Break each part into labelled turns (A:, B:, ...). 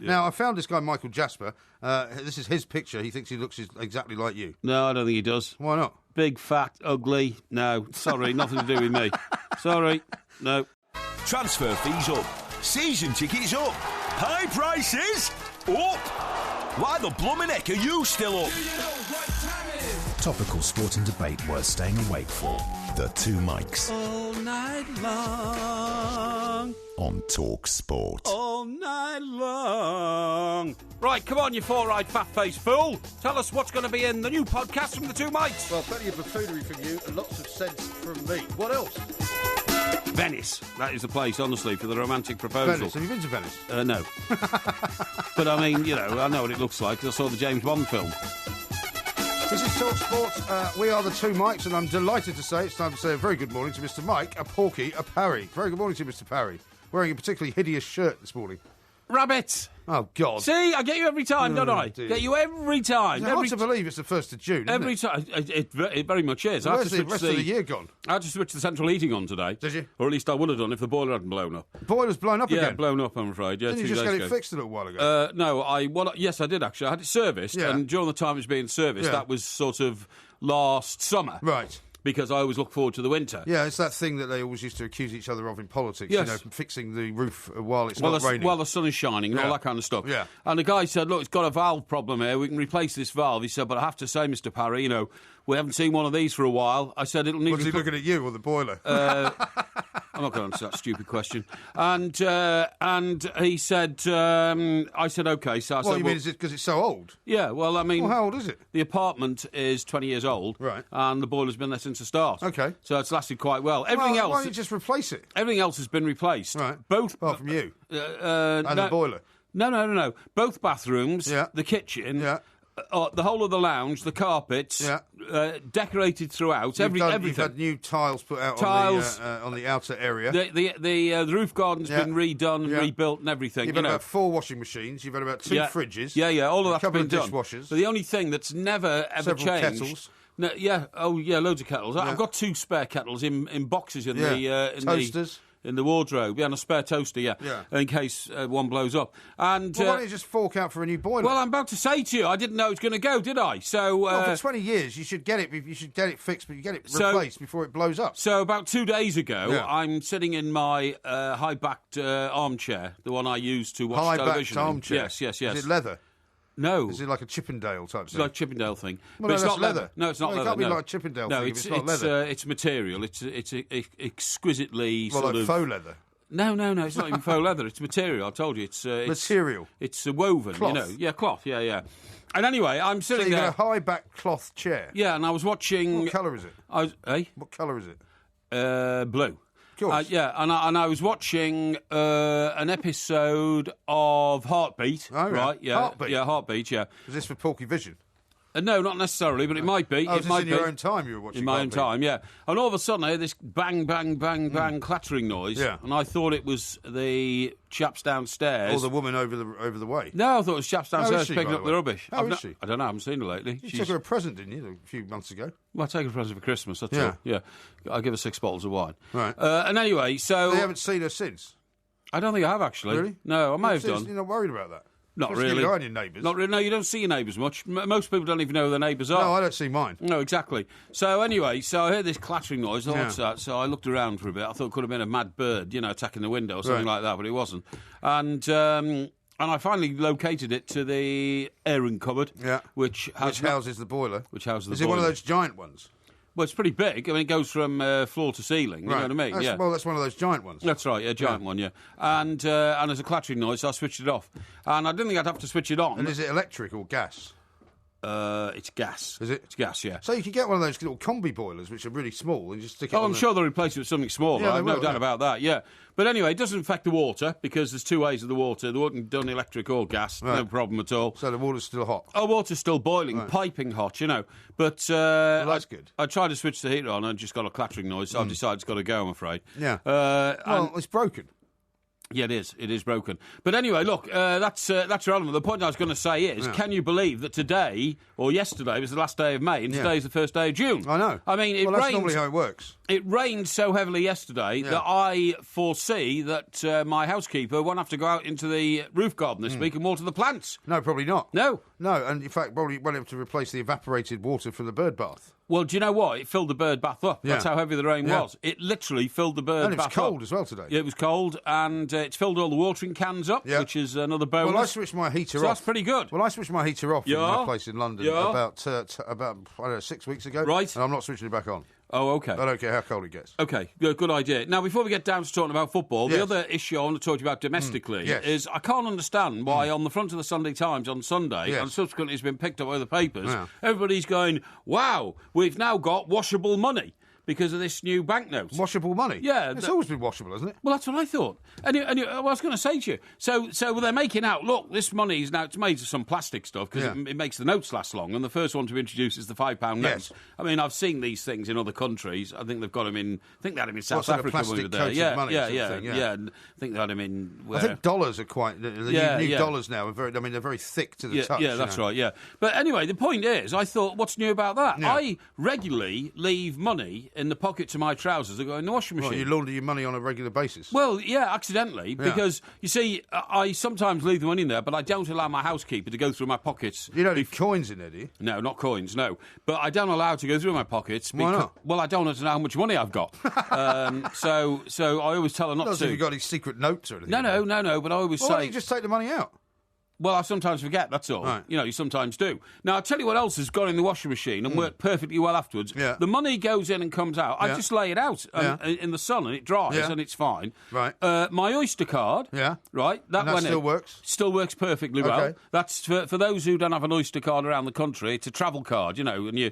A: Now, I found this guy, Michael Jasper. This is his picture. He thinks he looks exactly like you.
B: No, I don't think he does.
A: Why not?
B: Big, fat, ugly. No, sorry, nothing to do with me. Sorry, no.
C: Transfer fees up. Season tickets up. High prices up. Why the bloomin' heck are you still up?
D: Topical sport and debate worth staying awake for. The Two Mics.
B: All night long.
D: On Talk Sport.
B: All night long. Right, come on, you four-eyed fat-faced fool. Tell us what's going to be in the new podcast from the Two Mics.
A: Well, plenty of buffoonery from you and lots of sense from me. What else?
B: Venice. That is the place, honestly, for the romantic proposal.
A: Venice. Have you been to Venice?
B: No. But, I mean, you know, I know what it looks like because I saw the James Bond film.
A: This is Talk Sports. We are the Two Mics, and I'm delighted to say it's time to say a very good morning to Mr. Mike, a Porky, a Parry. Very good morning to you, Mr. Parry. Wearing a particularly hideous shirt this morning.
B: Rabbit.
A: Oh, God.
B: See, I get you every time, don't I?
A: Dear.
B: Get you every time.
A: It's hard to believe it's the 1st of June,
B: Every
A: isn't
B: time. It very much is.
A: it? Where's the rest of the year gone?
B: I had to switch the central heating on today.
A: Did you?
B: Or at least I would have done if the boiler hadn't blown up.
A: Boiler's blown up
B: Yeah,
A: again?
B: blown up, I'm afraid. Yeah,
A: Didn't you
B: 2
A: just
B: days
A: get it
B: ago.
A: fixed a little while ago?
B: No, yes, I did actually. I had it serviced,
A: Yeah.
B: and during the time it was being serviced, that was sort of last summer.
A: Right.
B: Because I always look forward to the winter.
A: Yeah, it's that thing that they always used to accuse each other of in politics,
B: Yes.
A: you know, fixing the roof while it's not raining.
B: While the sun is shining and all that kind of stuff.
A: Yeah.
B: And the guy said, look, it's got a valve problem here. We can replace this valve. He said, but I have to say, Mr. Parry, you know, we haven't seen one of these for a while. I said, it'll need
A: Was
B: to
A: he
B: be
A: looking at you or the boiler?
B: I'm not going to answer that stupid question. And he said, I said, OK. So I said,
A: What, you mean, is it because it's so old?
B: Yeah, well, I mean...
A: Well, how old is it?
B: The apartment is 20 years old.
A: Right.
B: And the boiler's been there since the start.
A: OK.
B: So it's lasted quite well. Everything
A: Why
B: else...
A: don't you just replace it?
B: Everything else has been replaced.
A: Right.
B: Both...
A: Apart from you.
B: And
A: the boiler.
B: No. Both bathrooms, the kitchen, the whole of the lounge, the carpets, decorated throughout. Everything.
A: You've had new tiles put out on the outer area.
B: The roof garden's been redone, rebuilt, and everything.
A: You've had about 4 washing machines. You've had about 2 fridges.
B: Yeah. All of
A: a
B: that's
A: couple
B: been
A: of
B: done.
A: dishwashers.
B: But the only thing that's never ever
A: Several
B: changed.
A: kettles.
B: No, loads of kettles. I've got 2 spare kettles in boxes in the
A: toasters.
B: In the wardrobe, and a spare toaster, in case one blows up. And
A: why don't you just fork out for a new boiler?
B: Well, I'm about to say to you, I didn't know it was going to go, did I? So
A: for 20 years, you should get it. You should get it fixed, but you get it replaced before it blows up.
B: So about 2 days ago, I'm sitting in my high-backed armchair, the one I use to watch television.
A: High-backed armchair.
B: Yes.
A: Is it leather?
B: No.
A: Is it like a Chippendale type thing?
B: It's like a Chippendale thing.
A: Well,
B: but it's
A: that's
B: not leather. No, it's not leather.
A: It can't be like a Chippendale thing if it's not leather.
B: It's material. It's exquisitely
A: sort of faux leather.
B: No, it's not even faux leather. It's material. I told you, it's
A: material.
B: It's woven,
A: cloth.
B: you know. Yeah, cloth. Yeah. And anyway, I'm sitting there.
A: So you got a high back cloth chair.
B: Yeah, and I was watching.
A: What colour is it? What colour is it?
B: Blue.
A: Of course.
B: And I was watching an episode of Heartbeat.
A: Oh,
B: right. Yeah.
A: Heartbeat.
B: Yeah, Heartbeat. Yeah.
A: Is this for Porky Vision?
B: No, not necessarily, but it might be.
A: It might be. In your own time you were watching
B: in my
A: Heartbeat.
B: own time, yeah. And all of a sudden I heard this bang, bang, bang, bang clattering noise.
A: Yeah.
B: And I thought it was the chaps downstairs.
A: Or the woman over the way.
B: No, I thought it was chaps downstairs
A: she,
B: picking
A: by
B: up
A: the
B: the
A: way?
B: rubbish.
A: How is she?
B: I don't know, I haven't seen her lately.
A: You took her a present, didn't you, a few months ago?
B: Well, I take her a present for Christmas, that's
A: Yeah.
B: all. Yeah. I give her 6 bottles of wine.
A: Right.
B: And anyway, so...
A: They haven't seen her since?
B: I don't think I have, actually.
A: Really?
B: No, I may have done.
A: You're not worried about that?
B: Not
A: Especially
B: really.
A: You're your neighbours.
B: Not really. No, you don't see your neighbours much. Most people don't even know who their neighbours are.
A: No, I don't see mine.
B: No, exactly. So anyway, I heard this clattering noise. I thought, what's that? So I looked around for a bit. I thought it could have been a mad bird, attacking the window or something like that, but it wasn't. And I finally located it to the airing cupboard, which
A: houses the boiler.
B: Which houses the boiler.
A: Is it one of those giant ones?
B: Well, it's pretty big. I mean, it goes from floor to ceiling. You know what I mean?
A: Well, that's one of those giant ones.
B: That's right, a giant one, yeah. And there's a clattering noise, so I switched it off. And I didn't think I'd have to switch it on.
A: And is it electric or gas?
B: It's gas.
A: Is it?
B: It's gas, yeah.
A: So you could get one of those little combi boilers, which are really small, and just stick it on
B: I'm sure they'll replace it with something smaller.
A: Yeah,
B: I've no doubt about that, yeah. But anyway, it doesn't affect the water, because there's 2 ways of the water. They wouldn't done electric or gas, no problem at all.
A: So the water's still hot?
B: Oh, water's still boiling, piping hot, But
A: well, that's good.
B: I tried to switch the heater on and just got a clattering noise, so I decided it's got to go, I'm afraid.
A: Yeah. Well, it's broken.
B: Yeah, it is. It is broken. But anyway, look, that's irrelevant. The point I was going to say is, can you believe that today, or yesterday, was the last day of May, and today's the first day of June?
A: I know.
B: I mean,
A: that's normally how it works.
B: It rained so heavily yesterday that I foresee that my housekeeper won't have to go out into the roof garden this week and water the plants.
A: No, probably not.
B: No.
A: No, and in fact, probably won't have to replace the evaporated water from the bird bath.
B: Well, do you know what? It filled the bird bath up. That's how heavy the rain was. It literally filled the bird bath up.
A: And it was cold as well today.
B: Yeah, it was cold, and it's filled all the watering cans up, which is another bonus.
A: Well, I switched my heater off.
B: That's pretty good.
A: Well, I switched my heater off in my place in London about I don't know, 6 weeks ago.
B: Right.
A: And I'm not switching it back on.
B: Oh, OK.
A: I don't care how cold it gets.
B: OK, good idea. Now, before we get down to talking about football, the other issue I want to talk to you about domestically is I can't understand why on the front of the Sunday Times on Sunday, and subsequently it's been picked up by the papers, everybody's going, wow, we've now got washable money because of this new banknote.
A: Washable money?
B: Yeah.
A: It's always been washable, hasn't it?
B: Well, that's what I thought. And I was going to say to you, so they're making out, look, this money is now, it's made of some plastic stuff because it makes the notes last long, and the first one to introduce is the £5 notes.
A: Yes.
B: I mean, I've seen these things in other countries. I think they've got them in, I think they had them in South
A: What's
B: Africa when we were there.
A: plastic-coated money
B: Yeah. I think they had them in...
A: I think dollars are quite... The new dollars now are very... I mean, they're very thick to the touch.
B: Yeah, that's right, yeah. But anyway, the point is, I thought, what's new about that?
A: Yeah.
B: I regularly leave money in the pockets of my trousers that go in the washing machine.
A: Well, you launder your money on a regular basis?
B: Well, yeah, accidentally, because, you see, I sometimes leave the money in there, but I don't allow my housekeeper to go through my pockets.
A: You don't leave coins in there, do you?
B: No, not coins, no. But I don't allow her to go through my pockets.
A: Why not?
B: Well, I don't know how much money I've got. So I always tell her not
A: Not
B: to.
A: if you've got any secret notes or anything.
B: No, but I always
A: Why
B: say...
A: don't you just take the money out?
B: Well, I sometimes forget, that's all.
A: Right.
B: You know, you sometimes do. Now, I'll tell you what else has gone in the washing machine and worked perfectly well afterwards.
A: Yeah.
B: The money goes in and comes out. I just lay it out in the sun and it dries and it's fine.
A: Right.
B: My Oyster card.
A: Yeah.
B: Right.
A: That
B: went
A: still
B: in.
A: works?
B: Still works perfectly well.
A: Okay.
B: That's for those who don't have an Oyster card around the country. It's a travel card, you know, and you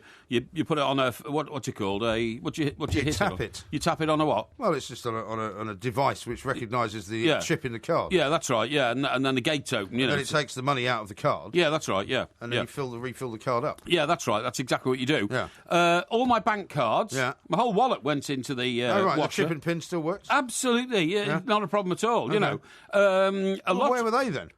B: put it on a, what's it called? What you hit
A: tap
B: it?
A: it.
B: You tap it on a what?
A: Well, it's just on a device which recognises the chip in the card.
B: Yeah, that's right, yeah. And then the gate's open, you know.
A: Then it takes the money out of the card.
B: Yeah, that's right, yeah.
A: And then you refill the card up.
B: Yeah, that's right. That's exactly what you do.
A: Yeah.
B: All my bank cards, my whole wallet went into the
A: right,
B: washer.
A: the chip and pin still works?
B: Absolutely, yeah. Not a problem at all, you know.
A: Where were they then?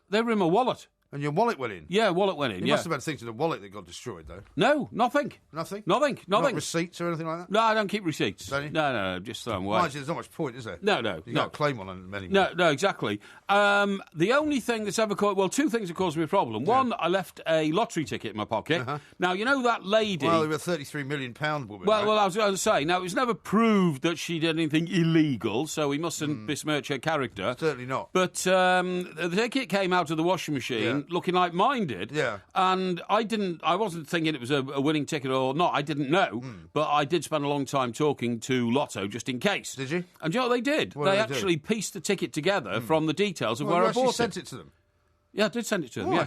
B: They were in my wallet.
A: And your wallet went in?
B: Yeah, wallet went in,
A: You must have had things in the wallet that got destroyed, though.
B: No, nothing.
A: Nothing?
B: Nothing.
A: Not receipts or anything like that?
B: No, I don't keep receipts.
A: Don't you?
B: No, just throw them away.
A: Mind you, there's not much point, is there?
B: No.
A: You can't claim on them anymore.
B: No, exactly. The only thing that's ever caused... Well, two things have caused me a problem. One, I left a lottery ticket in my pocket. Now, you know that lady...
A: Well, they were a £33 million woman,
B: Well,
A: right?
B: well, I was going to say, now, it was never proved that she did anything illegal, so we mustn't besmirch her character.
A: Certainly not.
B: But the ticket came out of the washing machine looking like mine did.
A: Yeah.
B: And I wasn't thinking it was a winning ticket or not. I didn't know. But I did spend a long time talking to Lotto just in case.
A: Did you?
B: And you know what they did?
A: What
B: they
A: did they
B: actually pieced the ticket together from the details of
A: Well,
B: where
A: you
B: I bought
A: actually sent it to them?
B: Yeah, I did send it to them,
A: Why?
B: yeah.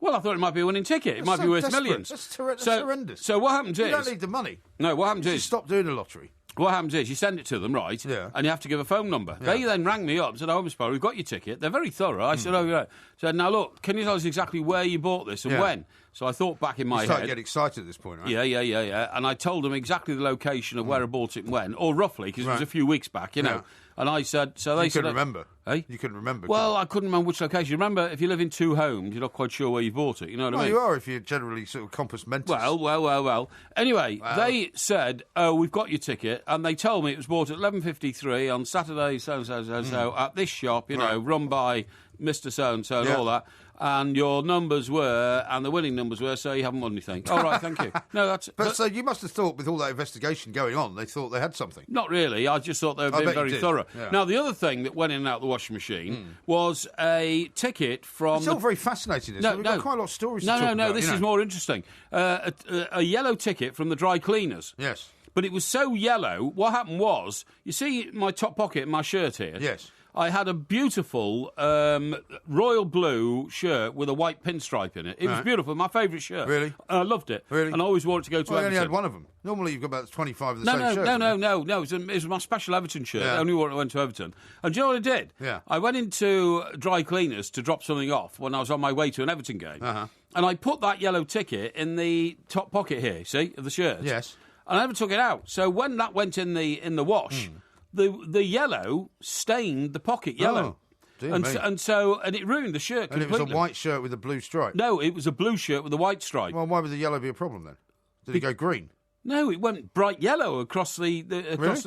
B: Well, I thought it might be a winning ticket. It might be worth
A: desperate.
B: millions.
A: That's horrendous.
B: So what happens
A: You
B: is...
A: don't need the money.
B: No, what happens
A: Just
B: is...
A: stop doing the lottery.
B: What happens is you send it to them, right?
A: Yeah.
B: And you have to give a phone number. They then rang me up and said, "Oh, Mr. Parry, we've got your ticket." They're very thorough. I said, "Oh, right." Said, "Now look, can you tell us exactly where you bought this and when?" So I thought back in my
A: You start
B: head.
A: to get excited at this point, right?
B: Yeah. And I told them exactly the location of where I bought it and when, or roughly, because it was a few weeks back, you know.
A: Yeah.
B: And I said, so they
A: You
B: said,
A: couldn't remember.
B: Eh?
A: You couldn't remember.
B: Well, I couldn't remember which location. Remember, if you live in two homes, you're not quite sure where you bought it. You know what I mean?
A: You are if you're generally sort of compass mentis.
B: Well. Anyway, they said, "Oh, we've got your ticket," and they told me it was bought at 11:53 on Saturday, so at this shop, you know, run by Mr. So and so and all that. And your numbers were, and the winning numbers were, so you haven't won anything. All right, thank you. No, that's.
A: But so you must have thought, with all that investigation going on, they thought they had something.
B: Not really. I just thought they were being very thorough.
A: Yeah.
B: Now, the other thing that went in and out the washing machine was a ticket from...
A: It's all very fascinating, isn't it? We've got quite a lot of stories to talk about.
B: No, this is more interesting. A yellow ticket from the dry cleaners.
A: Yes.
B: But it was so yellow, what happened was, you see my top pocket in my shirt here?
A: Yes.
B: I had a beautiful royal blue shirt with a white pinstripe in it. It was beautiful, my favourite shirt.
A: Really?
B: And I loved it.
A: Really?
B: And I always wore it to go to
A: Well, I
B: Everton.
A: only had one of them. Normally you've got about 25 of the same shirt.
B: No. It was my special Everton shirt. I only wore it when I went to Everton. And do you know what I did?
A: Yeah.
B: I went into dry cleaners to drop something off when I was on my way to an Everton game. And I put that yellow ticket in the top pocket here, see, of the shirt.
A: Yes.
B: And I never took it out. So when that went in the wash, the yellow stained the pocket yellow.
A: Dear
B: and
A: me.
B: And it ruined the shirt
A: And
B: completely.
A: it was a white shirt with a blue stripe.
B: No, it was a blue shirt with a white stripe.
A: Well, why would the yellow be a problem then? Did it go green?
B: No, it went bright yellow across the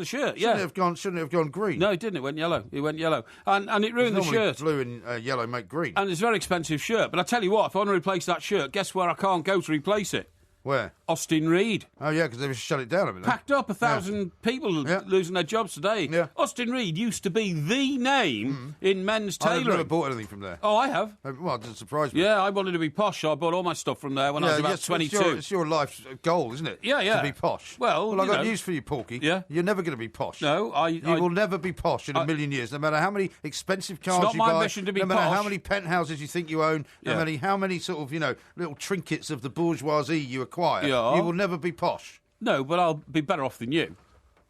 B: shirt. Yeah,
A: Shouldn't it have gone green?
B: No, it didn't. It went yellow. And it ruined the shirt.
A: Blue and yellow make green.
B: And it's a very expensive shirt. But I tell you what, if I want to replace that shirt, guess where I can't go to replace it?
A: Where?
B: Austin Reed.
A: Oh, yeah, because they've shut it down a bit.
B: Packed up 1,000 people losing their jobs today.
A: Yeah.
B: Austin Reed used to be the name in men's tailoring.
A: I've never bought anything from there.
B: Oh, I have.
A: Well, it doesn't surprise me.
B: Yeah, I wanted to be posh, so I bought all my stuff from there when I was about 22.
A: It's your life's goal, isn't it?
B: Yeah, yeah.
A: To be posh.
B: Well,
A: I've got news for you, Porky.
B: Yeah?
A: You're never going to be posh.
B: No,
A: You will never be posh in a million years, no matter how many expensive cars
B: not
A: you
B: my
A: buy,
B: mission to be
A: no matter
B: posh.
A: how many penthouses you think you own, no matter how many sort of, little trinkets of the bourgeoisie you acquire.
B: Yeah.
A: You will never be posh.
B: No, but I'll be better off than you.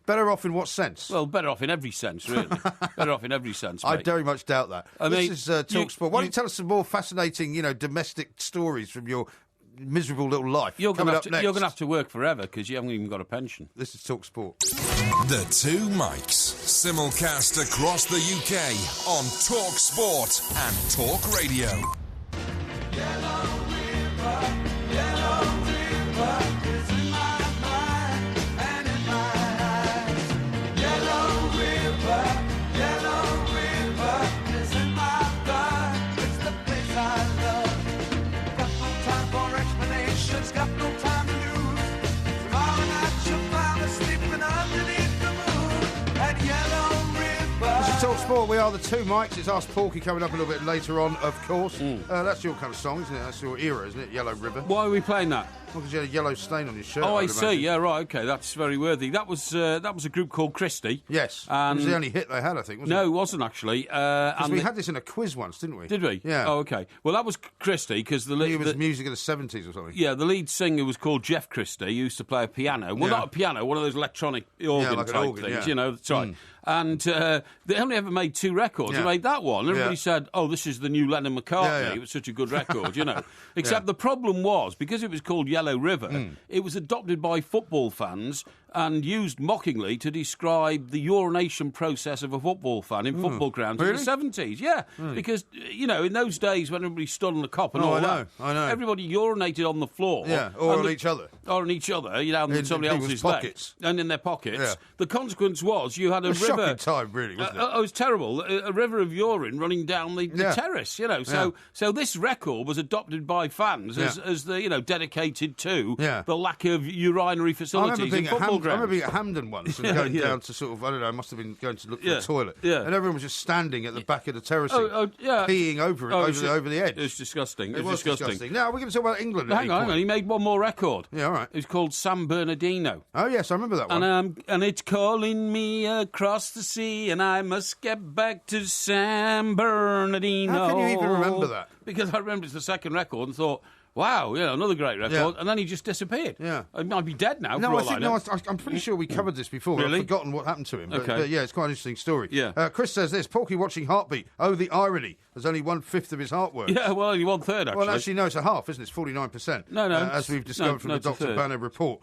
A: Better off in what sense?
B: Well, better off in every sense, really. Better off in every sense, mate.
A: I very much doubt that. This is Talk Sport. Why don't you tell us some more fascinating, domestic stories from your miserable little life?
B: You're going to have to work forever because you haven't even got a pension.
A: This is Talk Sport.
D: The Two Mics, simulcast across the UK on Talk Sport and Talk Radio.
A: Talk Sport, we are the Two Mics. It's Ask Porky coming up a little bit later on, of course. That's your kind of song, isn't it? That's your era, isn't it? Yellow River.
B: Why are we playing that?
A: Well, because you had a yellow stain on your shirt.
B: Oh, I see. Yeah, right. Okay, that's very worthy. That was a group called Christie.
A: Yes, it was the only hit they had, I think. Wasn't
B: no,
A: it
B: it wasn't actually.
A: Because we had this in a quiz once, didn't we?
B: Did we?
A: Yeah.
B: Oh, okay. Well, that was Christie because
A: it was music of the 70s or something.
B: Yeah, the lead singer was called Jeff Christie. He used to play a piano. Well, not a piano, one of those electronic organ type things.
A: Yeah.
B: That's right. And they only ever made 2 records. They made that one. Everybody said, "Oh, this is the new Lennon McCartney." It was such a good record, Except the problem was because it was called Yellow River. It was adopted by football fans and used mockingly to describe the urination process of a football fan in football grounds in the 70s. Yeah, because, in those days when everybody stood on the cop and all that,
A: I know.
B: everybody urinated on the floor.
A: Yeah, or on each other.
B: Or on each other, in somebody else's
A: pockets.
B: And in their pockets.
A: Yeah.
B: The consequence was you had a river.
A: Shocking time, really, wasn't it?
B: It was terrible. A river of urine running down the terrace, So this record was adopted by fans as the, dedicated to the lack of urinary facilities in football grounds.
A: I remember being at Hampden once and going down to sort of, I don't know, I must have been going to look for a toilet.
B: Yeah.
A: And everyone was just standing at the back of the terracing, peeing over it, over the edge.
B: It was disgusting.
A: It was disgusting. Now, we're going to talk about England.
B: Hang on. He made one more record.
A: Yeah, all right.
B: It was called San Bernardino.
A: Oh, yes, I remember that one.
B: And it's calling me across the sea, and I must get back to San Bernardino.
A: How can you even remember that?
B: Because I remember it's the second record and thought, wow, another great record. Yeah. And then he just disappeared.
A: Yeah.
B: He might be dead now.
A: I'm pretty sure we covered this before.
B: Really?
A: I've forgotten what happened to him. But,
B: Okay.
A: but yeah, it's quite an interesting story.
B: Yeah.
A: Chris says this, Porky watching Heartbeat. Oh, the irony. There's only 1/5 of his heart works.
B: Yeah, well, only 1/3, actually.
A: Well, actually, no, it's a half, isn't it? It's 49%.
B: No.
A: As we've discovered from the Dr. Banner report.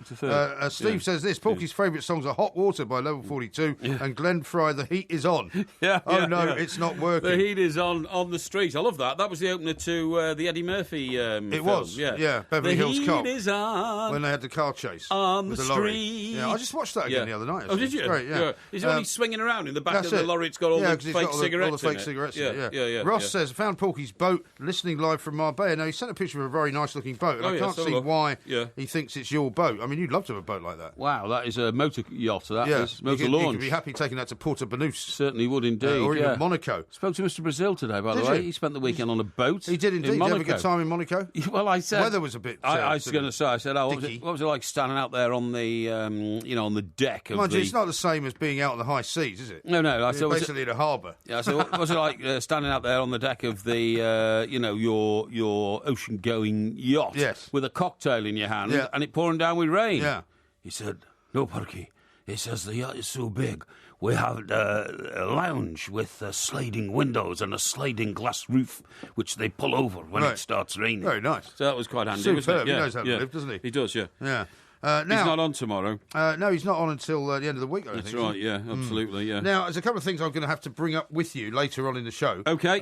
A: Steve says this, Porky's favourite songs are Hot Water by Level 42 and Glenn Fry, The Heat Is On. It's not working.
B: The Heat Is On the streets. I love that. That was the opener to the Eddie Murphy film.
A: It was, yeah. Beverly Hills Cop.
B: The Heat Is On.
A: When they had the car chase.
B: On the
A: lorry.
B: street.
A: Yeah, I just watched that again the other night.
B: Oh, did you?
A: It's great, yeah.
B: Is it when he's swinging around in the back of the lorry? It's got all the fake cigarettes
A: all the fake cigarettes in it.
B: Yeah.
A: Ross says, found Porky's boat listening live from Marbella. Now, he sent a picture of a very nice-looking boat, and I can't see why he thinks it's your boat. I mean, you'd love to have a boat like that.
B: Wow, that is a motor yacht. That is motor launch.
A: You could be happy taking that to Porto Banús.
B: Certainly would indeed.
A: Or even Monaco.
B: Spoke to Mr. Brazil today, by the way. He spent the weekend on a boat.
A: He did indeed. Did you have a good time in Monaco?
B: Well, I said...
A: The weather was a bit...
B: I was going to say, what was it like standing out there on the, on the deck of
A: it's not the same as being out on the high seas, is it?
B: No.
A: You're basically in a harbour.
B: Yeah, so what was it like standing out there on the deck of the, your ocean-going yacht with a cocktail in your hand and it pouring down with rain?
A: Yeah.
B: He said, no, Porky. He says, the yacht is so big, we have a lounge with sliding windows and a sliding glass roof, which they pull over when it starts raining.
A: Very nice.
B: So that was quite handy,
A: Superb.
B: wasn't it?
A: He knows how to live, doesn't he?
B: He does, yeah.
A: Yeah. Now,
B: he's not on tomorrow.
A: No, he's not on until the end of the week, I think.
B: That's right, yeah, absolutely, yeah.
A: Now, there's a couple of things I'm going to have to bring up with you later on in the show.
B: Okay.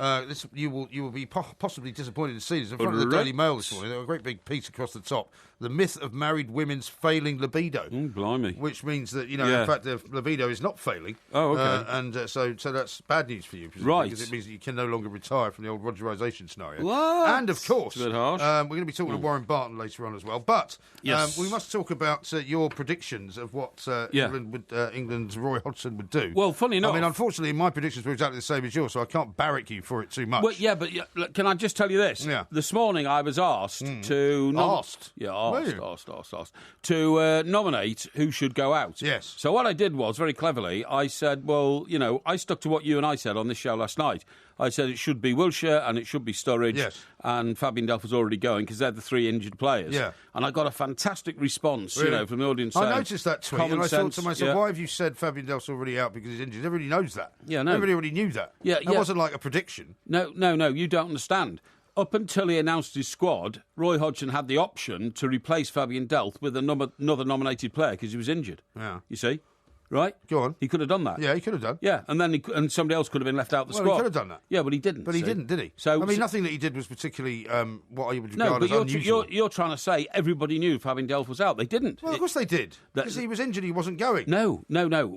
A: You will be possibly disappointed to see this in front of the Daily Mail this morning. There was a great big piece across the top. The myth of married women's failing libido.
B: Blimey.
A: Which means that, in fact, the libido is not failing.
B: Oh, okay.
A: And so that's bad news for you.
B: Right.
A: Because it means that you can no longer retire from the old Rogerisation scenario.
B: What?
A: And, of course,
B: It's a bit harsh.
A: we're going to be talking to Warren Barton later on as well. But
B: Yes.
A: we must talk about your predictions of what England's Roy Hodgson would do.
B: Well, funny enough...
A: I mean, unfortunately, my predictions were exactly the same as yours, so I can't barrack you for it too much.
B: Well, yeah, but look, can I just tell you this?
A: Yeah.
B: This morning I was asked to...
A: Asked?
B: Yeah,
A: Were you?
B: asked. To nominate who should go out.
A: Yes.
B: So what I did was, very cleverly, I said, well, I stuck to what you and I said on this show last night. I said it should be Wilshere and it should be Sturridge.
A: Yes.
B: And Fabian Delph was already going because they're the three injured players.
A: Yeah.
B: And I got a fantastic response,
A: Really?
B: from the audience.
A: I noticed that tweet, and I thought to myself,
B: yeah.
A: why have you said Fabian Delph's already out because he's injured? Everybody knows that.
B: Yeah, no.
A: Everybody already knew that.
B: Yeah,
A: It wasn't like a prediction.
B: No, you don't understand. Up until he announced his squad, Roy Hodgson had the option to replace Fabian Delph with another nominated player because he was injured.
A: Yeah.
B: You see? Right?
A: Go on.
B: He could have done that.
A: Yeah, he could have done.
B: Yeah, and then and somebody else could have been left out the squad.
A: He could have done that.
B: Yeah, but he didn't.
A: But he
B: see?
A: didn't, did he?
B: So,
A: I mean, nothing that he did was particularly what I would regard
B: no, but
A: as unusual.
B: you're trying to say everybody knew Fabian Delph was out. They didn't.
A: Well, of course they did. Because he was injured, he wasn't going.
B: No.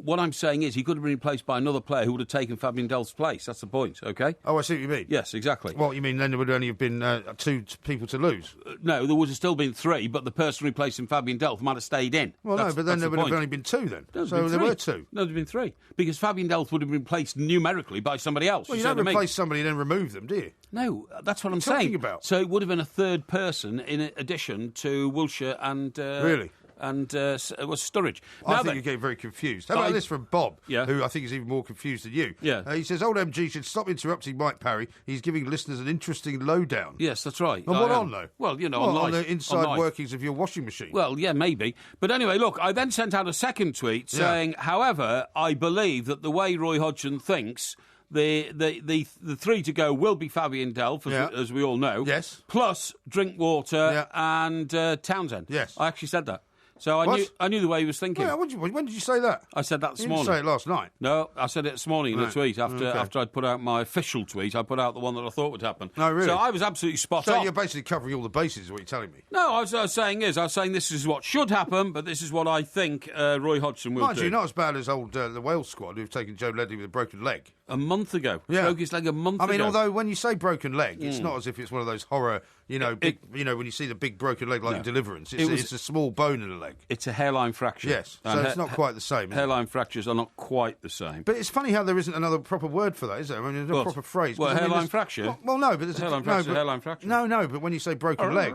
B: What I'm saying is he could have been replaced by another player who would have taken Fabian Delph's place. That's the point, okay?
A: Oh, I see what you mean.
B: Yes, exactly.
A: Well, you mean then there would only have been two people to lose?
B: No, there would have still been three, but the person replacing Fabian Delph might have stayed in.
A: Well, no, but then there would have only been two then. So there were two.
B: No, there would have been three. Because Fabian Delph would have been replaced numerically by somebody else.
A: Well, you don't replace somebody and then remove them, do you?
B: No, that's what I'm
A: talking
B: saying.
A: about?
B: So it would have been a third person in addition to Wilshere and...
A: Really?
B: And it was Sturridge.
A: I think you're getting very confused. How about this from Bob,
B: Yeah.
A: who I think is even more confused than you?
B: Yeah.
A: He says, old MG should stop interrupting Mike Parry. He's giving listeners an interesting lowdown.
B: Yes, that's right.
A: And what on, though?
B: Well,
A: on the inside workings of your washing machine.
B: Well, yeah, maybe. But anyway, look, I then sent out a second tweet saying, however, I believe that the way Roy Hodgson thinks... The three to go will be Fabian Delph, as we all know.
A: Yes.
B: Plus Drinkwater and Townsend.
A: Yes.
B: I actually said that. So I knew the way he was thinking.
A: Well, when did you say that?
B: I said that this morning.
A: You didn't say it last night.
B: No, I said it this morning in a tweet after I'd put out my official tweet. I put out the one that I thought would happen.
A: No, really?
B: So I was absolutely spot on.
A: So you're basically covering all the bases, is what you're telling me?
B: No, I was saying this is what should happen, but this is what I think Roy Hodgson will do.
A: Mind you, not as bad as the Wales squad who've taken Joe Ledley with a broken leg.
B: A month ago.
A: Yeah.
B: Broke his leg a month ago.
A: I mean, although when you say broken leg, it's not as if it's one of those horror, big, when you see the big broken leg like in Deliverance. It's a small bone in the leg.
B: It's a hairline fracture.
A: Yes, so it's not quite the same.
B: Hairline fractures are not quite the same.
A: But it's funny how there isn't another proper word for that, is there? I mean, there's no proper phrase.
B: Well, hairline fracture?
A: Well, no, but there's
B: hairline fracture.
A: No, but when you say broken leg,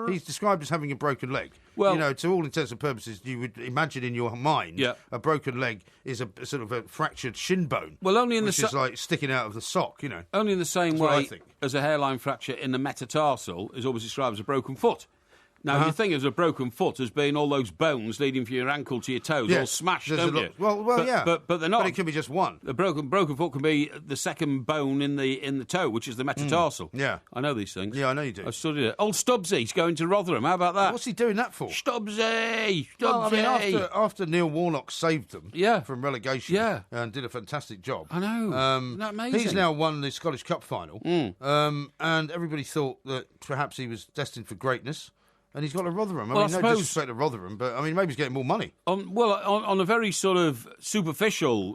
A: he's described as having a broken leg. Well, to all intents and purposes, you would imagine in your mind a broken leg is a sort of a fractured shin bone.
B: Well, only in
A: which is like sticking out of the sock,
B: Only in the same way as a hairline fracture in the metatarsal is always described as a broken foot. Now, you think of a broken foot as being all those bones leading from your ankle to your toes, all smashed, don't you?
A: Well, yeah.
B: But they're not.
A: But it can be just one.
B: A broken foot can be the second bone in the toe, which is the metatarsal.
A: Yeah.
B: I know these things.
A: Yeah, I know you do.
B: I've studied it. Old Stubbsy's going to Rotherham. How about that?
A: What's he doing that for?
B: Stubbsy!
A: Well, I mean, after Neil Warnock saved them from relegation and did a fantastic job.
B: I know. Isn't that amazing?
A: He's now won the Scottish Cup final. And everybody thought that perhaps he was destined for greatness. And he's got a Rotherham. I mean, no disrespect to Rotherham, but I mean, maybe he's getting more money.
B: On a very sort of superficial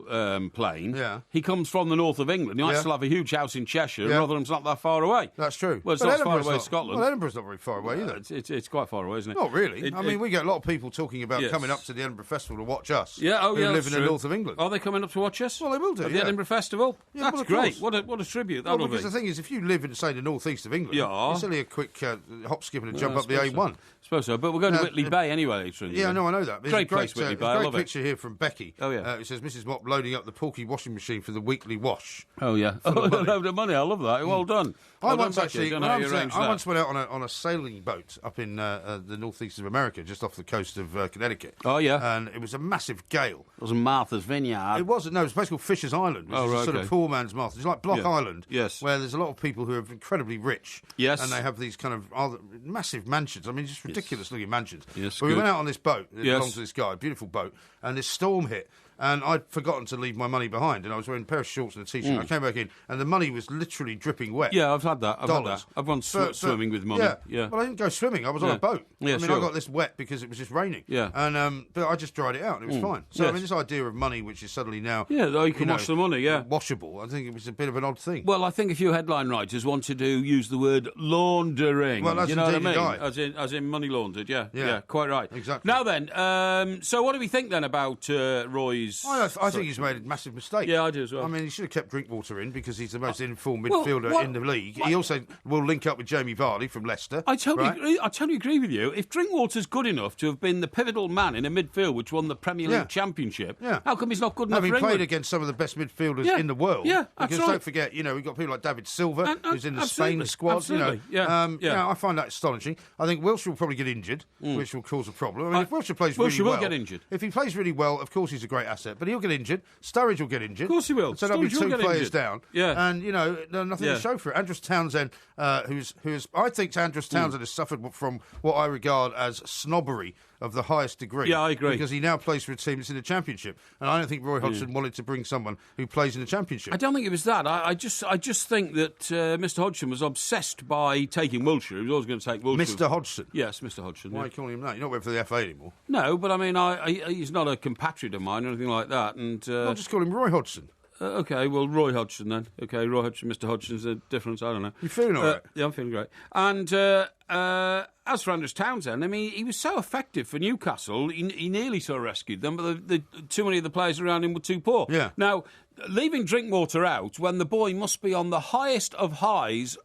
B: plane, he comes from the north of England. He might still have a huge house in Cheshire, and Rotherham's not that far away.
A: That's true.
B: Well, it's not as far away as Scotland.
A: Well, Edinburgh's not very far away either.
B: It's quite far away, isn't it?
A: Not really. I mean, we get a lot of people talking about coming up to the Edinburgh Festival to watch us.
B: Who
A: live in the north of England.
B: Are they coming up to watch us?
A: Well, they will do.
B: At the Edinburgh Festival?
A: Yeah,
B: that's great. What a tribute that will be.
A: Because the thing is, if you live in, say, the northeast of England, it's only a quick hop, skip and a jump up the A1.
B: I suppose so, but we're going to Whitley Bay anyway later in the
A: year. No, I know that.
B: Great place, Whitley Bay. I love it.
A: Picture here from Becky.
B: Oh, yeah.
A: It says, Mrs. Mop loading up the Porky washing machine for the weekly wash.
B: Oh, yeah. A load of money. I love that. Well done.
A: I once went out on a sailing boat up in the northeast of America, just off the coast of Connecticut.
B: Oh, yeah.
A: And it was a massive gale.
B: It wasn't Martha's Vineyard.
A: It wasn't. No, it was a place called Fisher's Island, which is a sort of poor man's Martha's. It's like Block Island,
B: yes,
A: where there's a lot of people who are incredibly rich.
B: Yes.
A: And they have these kind of massive mansions. I mean, just ridiculous-looking mansions.
B: Yes,
A: but we
B: good.
A: went out on this boat. It
B: Yes.
A: belongs to this guy, a beautiful boat, and this storm hit. And I'd forgotten to leave my money behind, and I was wearing a pair of shorts and a T-shirt. I came back in, and the money was literally dripping wet.
B: Yeah, I've had that.
A: Dollars.
B: I've gone swimming with money.
A: Yeah. Well, I didn't go swimming. I was on a boat.
B: Yeah,
A: I mean,
B: sure.
A: I got this wet because it was just raining.
B: Yeah.
A: And but I just dried it out, and it was fine. So
B: Yes.
A: I mean, this idea of money, which is suddenly now
B: Yeah, you can wash the money. Yeah.
A: washable. I think it was a bit of an odd thing.
B: Well, I think a few headline writers wanted to use the word laundering.
A: Well, that's
B: you know what I
A: indeed
B: mean?
A: right.
B: As in money laundered. Yeah,
A: Yeah.
B: quite right.
A: Exactly.
B: Now then, so what do we think then about Roy's?
A: I think he's made a massive mistake.
B: Yeah, I do as well.
A: I mean, he should have kept Drinkwater in because he's the most informed
B: well,
A: midfielder
B: what-
A: in the league.
B: what-
A: He also will link up with Jamie Vardy from Leicester.
B: I totally
A: right?
B: agree. I totally agree with you. If Drinkwater's good enough to have been the pivotal man in a midfield which won the Premier League
A: Yeah.
B: Championship,
A: Yeah.
B: how come he's not good enough
A: Having
B: for
A: played
B: England?
A: against some of the best midfielders
B: Yeah.
A: in the world.
B: Yeah, that's
A: because
B: right.
A: don't forget, we've got people like David Silva, who's in the
B: absolutely.
A: Spain squad.
B: Absolutely. Yeah.
A: I find that astonishing. I think Wilshere will probably get injured, which will cause a problem. I mean, if Wilshere plays really
B: Wilshere
A: well,
B: will get injured.
A: If he plays really well, of course he's a great asset, but he'll get injured. Sturridge will get injured.
B: Of course he will.
A: So there'll be
B: Sturridge will
A: two
B: get
A: players
B: injured.
A: down.
B: Yeah.
A: And nothing
B: Yeah.
A: to show for it. Andros Townsend, who's I think Andros Townsend has suffered from what I regard as snobbery of the highest degree.
B: Yeah, I agree.
A: Because he now plays for a team that's in the Championship, and I don't think Roy Hodgson wanted to bring someone who plays in the Championship.
B: I don't think it was that. I just think that Mr. Hodgson was obsessed by taking Wilshere. He was always going to take Wilshere.
A: Mr. Hodgson.
B: Yes, Mr. Hodgson.
A: Why are
B: Yeah.
A: you calling him that? You're not working for the FA anymore.
B: No, but I mean, he's not a compatriot of mine or anything like that. And
A: I'll just call him Roy Hodgson.
B: okay, well, Roy Hodgson then. Okay, Roy Hodgson, Mr. Hodgson's a difference. I don't know.
A: You feeling all right?
B: Yeah, I'm feeling great. And as for Andros Townsend, I mean, he was so effective for Newcastle. He nearly sort of rescued them, but too many of the players around him were too poor.
A: Yeah.
B: Now, leaving Drinkwater out when the boy must be on the highest of highs.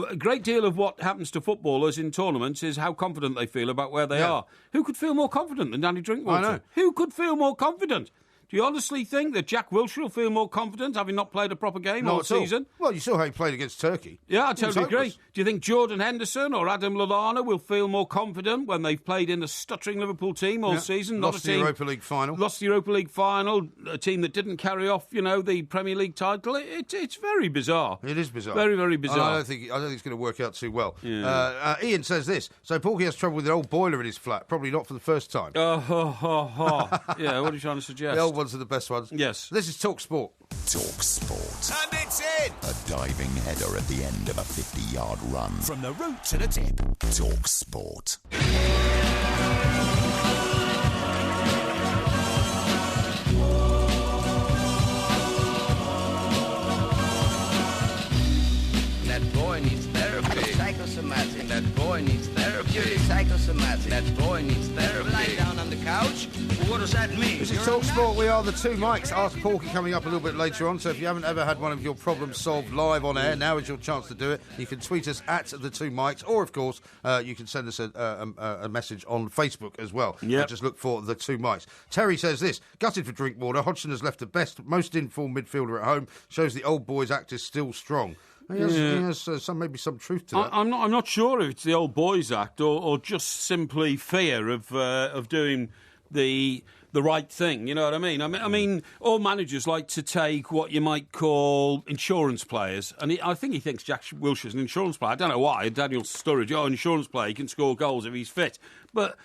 B: A great deal of what happens to footballers in tournaments is how confident they feel about where they
A: Yeah.
B: are. Who could feel more confident than Danny Drinkwater?
A: I know.
B: Who could feel more confident? Do you honestly think that Jack Wilshere will feel more confident having not played a proper game all
A: Not at all.
B: season?
A: Well, you saw how he played against Turkey.
B: Yeah, I
A: He was
B: totally agree.
A: hopeless.
B: Do you think Jordan Henderson or Adam Lallana will feel more confident when they've played in a stuttering Liverpool team all
A: Yeah.
B: season?
A: Lost the Europa League final.
B: Lost the Europa League final, a team that didn't carry off, the Premier League title. It's very bizarre.
A: It is bizarre.
B: Very, very
A: And
B: bizarre.
A: I don't think it's going to work out too well. Ian says this. So Porky has trouble with an old boiler in his flat. Probably not for the first time.
B: Yeah, what are you trying to suggest?
A: The old ones are the best ones.
B: Yes.
A: This is Talk Sport.
E: Talk Sport.
C: And it's in!
E: A diving header at the end of a 50-yard run.
C: From the root to the tip.
E: Talk Sport.
F: That boy needs therapy. Psychosomatic. That boy needs therapy. Psychosomatic. That boy needs therapy. Lie down on the couch. What does that mean?
A: This is Talk Sport. We are the two mics. Ask Porky coming up a little bit later on. So if you haven't ever had one of your problems solved live on air, now is your chance to do it. You can tweet us at the two mics, or of course you can send us a message on Facebook as well.
B: Yep.
A: Just look for the two mics. Terry says this: gutted for Drinkwater. Hodgson has left the best, most informed midfielder at home. Shows the old boys' act is still strong. He has maybe some truth to that.
B: I'm not sure if it's the old boys act or just simply fear of doing the right thing. You know what I mean? I mean, all managers like to take what you might call insurance players, and I think he thinks Jack Wilshere's an insurance player. I don't know why. Daniel Sturridge, insurance player, he can score goals if he's fit, but.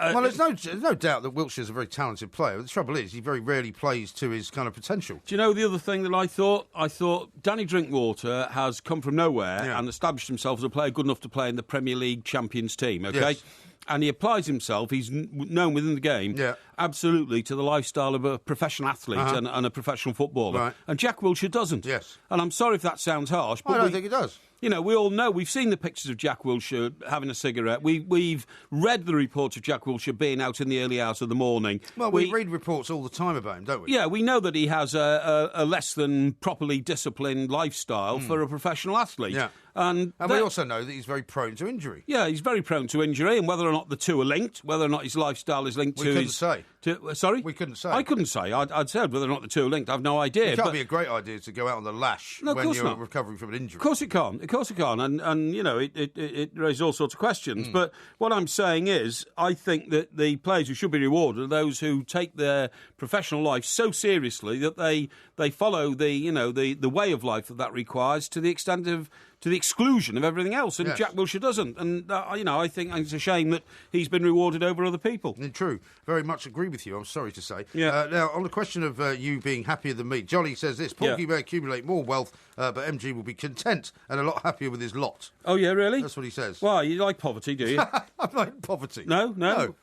A: Well, there's no doubt that Wilshere's a very talented player. The trouble is, he very rarely plays to his kind of potential.
B: Do you know the other thing that I thought? I thought Danny Drinkwater has come from nowhere and established himself as a player good enough to play in the Premier League champions team, okay?
A: Yes.
B: And he applies himself, he's known within the game, absolutely to the lifestyle of a professional athlete and a professional footballer.
A: Right.
B: And Jack Wilshere doesn't.
A: Yes.
B: And I'm sorry if that sounds harsh, but
A: I don't think it does.
B: You know, we all know, we've seen the pictures of Jack Wilshere having a cigarette. We've read the reports of Jack Wilshere being out in the early hours of the morning.
A: Well, we read reports all the time about him, don't we?
B: Yeah, we know that he has a less than properly disciplined lifestyle for a professional athlete.
A: Yeah.
B: And
A: we also know that he's very prone to injury.
B: Yeah, he's very prone to injury, and whether or not the two are linked, whether or not his lifestyle is linked
A: We
B: to
A: couldn't
B: his...
A: say.
B: Sorry?
A: We couldn't say.
B: I couldn't say. I'd said whether or not the two are linked. I've no idea.
A: It can't be a great idea to go out on the lash
B: No, of
A: when
B: course
A: you're
B: not.
A: recovering from an injury.
B: Of course it can't. Of course it can't. And you know, it raises all sorts of questions. But what I'm saying is, I think that the players who should be rewarded are those who take their professional life so seriously that they follow the way of life that requires to the extent of to the exclusion of everything else, and Jack Wilshere doesn't. And, I think it's a shame that he's been rewarded over other people.
A: True. Very much agree with you, I'm sorry to say.
B: Yeah.
A: Now, on the question of you being happier than me, Jolly says this, Porky may accumulate more wealth, but MG will be content and a lot happier with his lot.
B: Oh, yeah, really?
A: That's what he says.
B: Why? You like poverty, do you?
A: I'm like poverty.
B: No.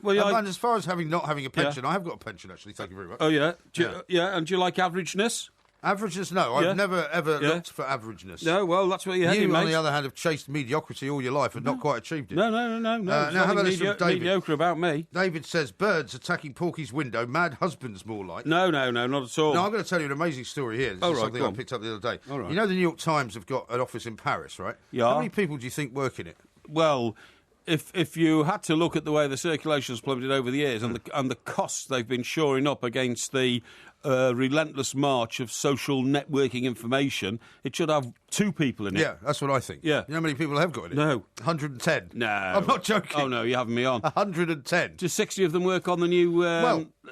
B: Well,
A: and as far as not having a pension, I have got a pension, actually, thank you very much.
B: Oh, yeah? And do you like averageness?
A: Averageness, no. I've never, ever looked for averageness.
B: No, well, that's what you're heading,
A: You,
B: mate.
A: on the other hand, have chased mediocrity all your life and not quite achieved it.
B: No.
A: Now, how about this from David?
B: Mediocre about me.
A: David says, birds attacking Porky's window, mad husbands more like.
B: No, not at all.
A: No, I'm going to tell you an amazing story here. This is something I picked up the other day.
B: All right.
A: You know the New York Times have got an office in Paris, right?
B: Yeah.
A: How many people do you think work in it?
B: Well, if you had to look at the way the circulation has plummeted over the years and the costs they've been shoring up against the relentless march of social networking information, it should have 2 people in it.
A: Yeah, that's what I think.
B: Yeah.
A: You know how many people have got in it?
B: No.
A: 110.
B: No.
A: I'm not joking.
B: Oh, no, you're having me on.
A: 110.
B: Do 60 of them work on the new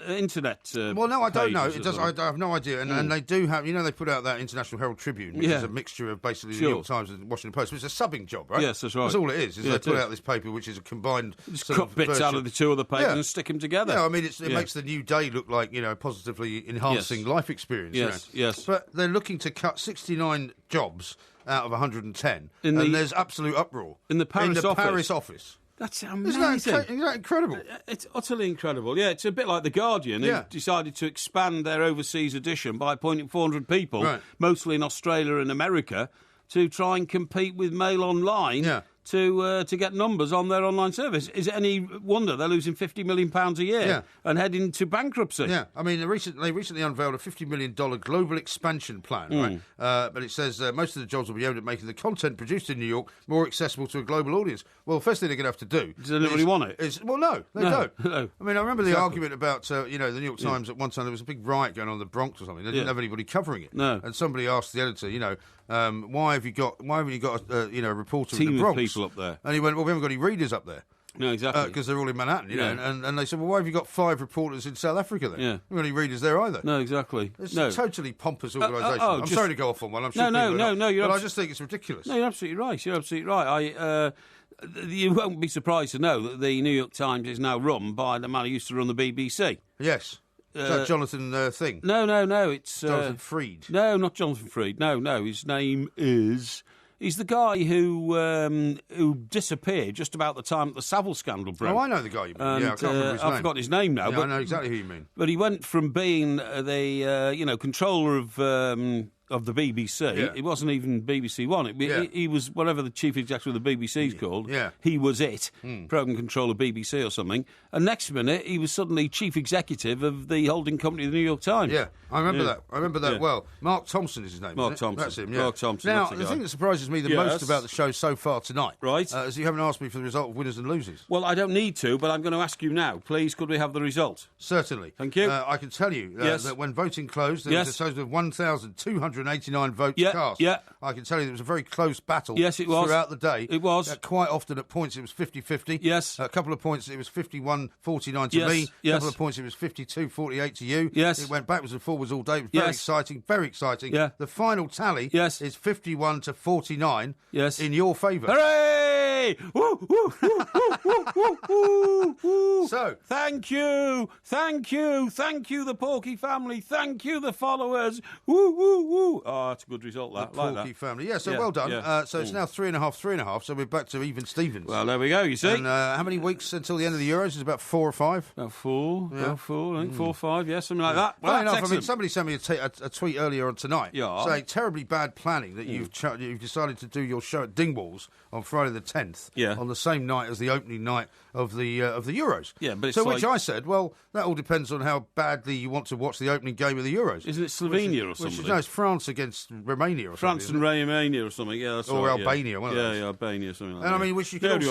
B: internet
A: well, no, I don't know.
B: pages
A: It does. I have no idea. And they do have, they put out that International Herald Tribune, which is a mixture of basically the New York Times and Washington Post. It's a subbing job, right?
B: Yes, that's right.
A: That's all it is they put out this paper, which is a combined
B: Just cut bits out of the 2 other papers and stick them together.
A: Yeah, I mean, it makes the new day look like, positively enhancing life experience.
B: Yes.
A: But they're looking to cut 69 jobs out of 110, and there's absolute uproar.
B: In the Paris office.
A: That's
B: amazing.
A: Isn't that incredible?
B: It's utterly incredible. Yeah, it's a bit like The Guardian, who decided to expand their overseas edition by appointing 400 people, mostly in Australia and America, to try and compete with Mail Online to get numbers on their online service. Is it any wonder they're losing £50 million a year and heading to bankruptcy?
A: Yeah, I mean, they recently unveiled a $50 million global expansion plan, right? But it says most of the jobs will be aimed at making the content produced in New York more accessible to a global audience. Well, the first thing they're going to have to do...
B: Does anybody want it?
A: Well, no, they don't.
B: No.
A: I mean, I remember the argument about, the New York Times at one time, there was a big riot going on in the Bronx or something. They didn't have anybody covering it.
B: No.
A: And somebody asked the editor, why haven't you got a reporter
B: Team
A: in the Bronx?
B: Of people up there.
A: And he went, well, we haven't got any readers up there.
B: No, exactly.
A: Because they're all in Manhattan, and they said, well, why have you got 5 reporters in South Africa then?
B: Yeah.
A: We haven't got any readers there either.
B: No, exactly.
A: It's a totally pompous organisation. I'm sorry to go off on one. I'm sure I just think it's ridiculous.
B: No, you're absolutely right. You're absolutely right. You won't be surprised to know that the New York Times is now run by the man who used to run the BBC.
A: Yes. Is that Jonathan Thing?
B: No, it's...
A: Jonathan Freed.
B: No, not Jonathan Freed. No, his name is... He's the guy who disappeared just about the time that the Savile scandal broke.
A: Oh, I know the guy you mean. I can't remember his name.
B: I've forgotten his name now.
A: Yeah,
B: but
A: I know exactly who you mean.
B: But he went from being the controller of the BBC.
A: Yeah.
B: It wasn't even BBC One. He was whatever the chief executive of the BBC is called.
A: Yeah.
B: He was program controller BBC or something. And next minute, he was suddenly chief executive of the holding company of the New York Times.
A: Yeah, I remember that well. Mark Thompson is his name.
B: Mark Thompson.
A: That's him. Yeah.
B: Mark Thompson.
A: Now,
B: the
A: the thing that surprises me the most about the show so far tonight,
B: right,
A: is you haven't asked me for the result of winners and losers.
B: Well, I don't need to, but I'm going to ask you now. Please, could we have the result?
A: Certainly.
B: Thank you.
A: I can tell you that when voting closed, there was a total of 1,289 votes cast.
B: Yeah.
A: I can tell you it was a very close battle.
B: Yes, it was.
A: Throughout the day.
B: It was.
A: Quite often at points it was 50-50.
B: Yes.
A: A couple of points it was 51-49 to me. A couple of points it was 52-48 to you.
B: Yes.
A: It went backwards and forwards all day. It was very exciting, very exciting.
B: Yeah.
A: The final tally is 51-49 in your favour.
B: Hooray! Woo, woo, woo, woo, woo, woo, woo.
A: So,
B: thank you, the Porky family. Thank you, the followers. Woo, woo, woo. Oh, that's a good result, that.
A: The Porky family. Yeah, so well done.
B: Yeah.
A: So it's now 3.5, so we're back to even Stevens.
B: Well, there we go, you see.
A: And how many weeks until the end of the Euros? Is about 4 or 5?
B: About 4. Yeah. About 4, I think 4 or 5, something like that.
A: Well,
B: that's
A: enough. I mean, somebody sent me a tweet earlier on tonight saying terribly bad planning that you've decided to do your show at Dingwalls on Friday the 10th on the same night as the opening night of the Euros.
B: Yeah, but it's
A: which I said, well, that all depends on how badly you want to watch the opening game of the Euros.
B: Isn't it Slovenia or something?
A: No, it's France against Romania or something.
B: France and Romania or something, yeah. That's
A: or
B: right,
A: Albania, one of those.
B: Yeah, Albania, something like
A: that. And
B: that.
A: I mean, which you can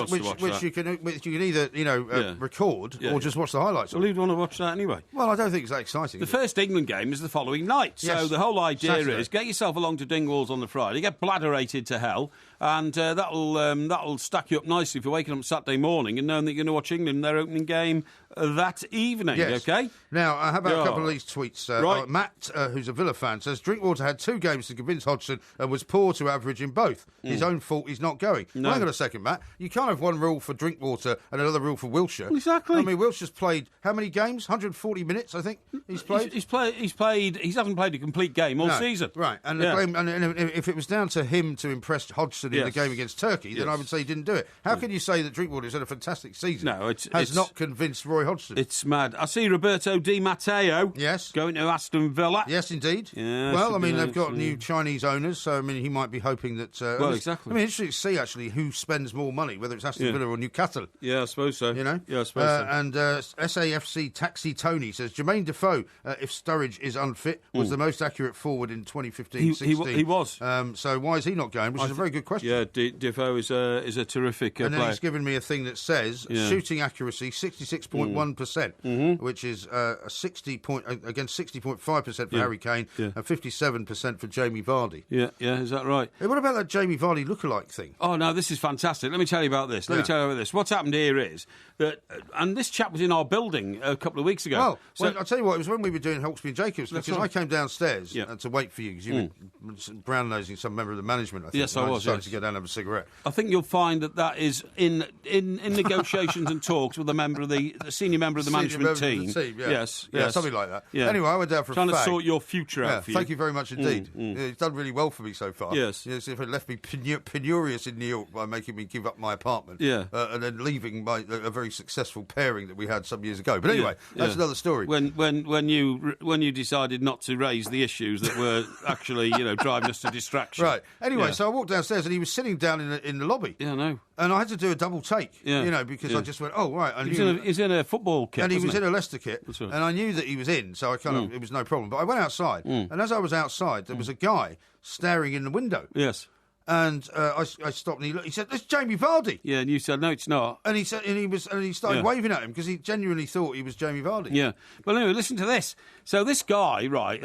A: either record or just watch the highlights.
B: Well, who'd want to watch that anyway?
A: Well, I don't think it's that exciting.
B: The first England game is the following night. So the whole idea is get yourself along to Dingwalls on the Friday, get bladderated to hell, and that'll start stack you up nicely for waking up Saturday morning and knowing that you're going to watch England in their opening game that evening, okay?
A: Now, how about a couple of these tweets?
B: Right.
A: Matt, who's a Villa fan, says Drinkwater had 2 games to convince Hodgson and was poor to average in both. His own fault he's not going.
B: No.
A: Hang on a second, Matt. You can't have one rule for Drinkwater and another rule for Wilshere.
B: Exactly.
A: I mean, Wilshere's played how many games? 140 minutes, I think, he's played?
B: He hasn't played a complete game all season.
A: Right, and, and if it was down to him to impress Hodgson in the game against Turkey, then I would say he didn't do it. How can you say that Drinkwater has had a fantastic season?
B: No,
A: has not convinced Roy Hodgson.
B: It's mad. I see Roberto Di Matteo going to Aston Villa.
A: Yes, indeed.
B: Yeah,
A: well, I mean, they've got new Chinese owners, so I mean, he might be hoping that...
B: exactly.
A: I mean, interesting to see, actually, who spends more money, whether it's Aston Villa or Newcastle.
B: Yeah, I suppose so.
A: You know?
B: Yeah, I suppose so.
A: And SAFC Taxi Tony says, Jermaine Defoe, if Sturridge is unfit, was the most accurate forward in 2015-16.
B: He was.
A: So why is he not going? Which is a very good question.
B: Yeah, Defoe is a terrific player.
A: And then he's given me a thing that says shooting accuracy 66.1%, which is against 60.5% for Harry Kane and 57% for Jamie Vardy.
B: Yeah, is that right?
A: Hey, what about that Jamie Vardy lookalike thing?
B: Oh, no, this is fantastic. Let me tell you about this. What's happened here is that, and this chap was in our building a couple of weeks ago.
A: Well, I'll tell you what, it was when we were doing Hawksby and Jacobs, because I came downstairs to wait for you, because you were brown-nosing some member of the management, I think.
B: Yes, I was.
A: decided to go down and have a cigarette.
B: I think you'll find that is in negotiations and talks with the senior member of the management team. Yes,
A: something like that.
B: Yeah.
A: Anyway, I went down for a fag.
B: Trying to sort your future out for you.
A: Thank you very much indeed. It's done really well for me so far.
B: Yes.
A: If it left me penurious in New York by making me give up my apartment, and then leaving a very successful pairing that we had some years ago. But anyway, that's another story.
B: When you decided not to raise the issues that were actually driving us to distraction.
A: Right. Anyway, so I walked downstairs and he was sitting down in the lobby.
B: Yeah, I know.
A: And I had to do a double take, because I just went, oh, right.
B: He's in a football kit,
A: and he was in a Leicester kit,
B: That's right.
A: and I knew that he was in, so I it was no problem. But I went outside, and as I was outside, there was a guy staring in the window.
B: Yes.
A: And I stopped and he looked. He said, "That's Jamie Vardy."
B: Yeah, and you said, "No, it's not."
A: And he said, he started waving at him because he genuinely thought he was Jamie Vardy.
B: Yeah. Well, anyway, listen to this. So this guy, right?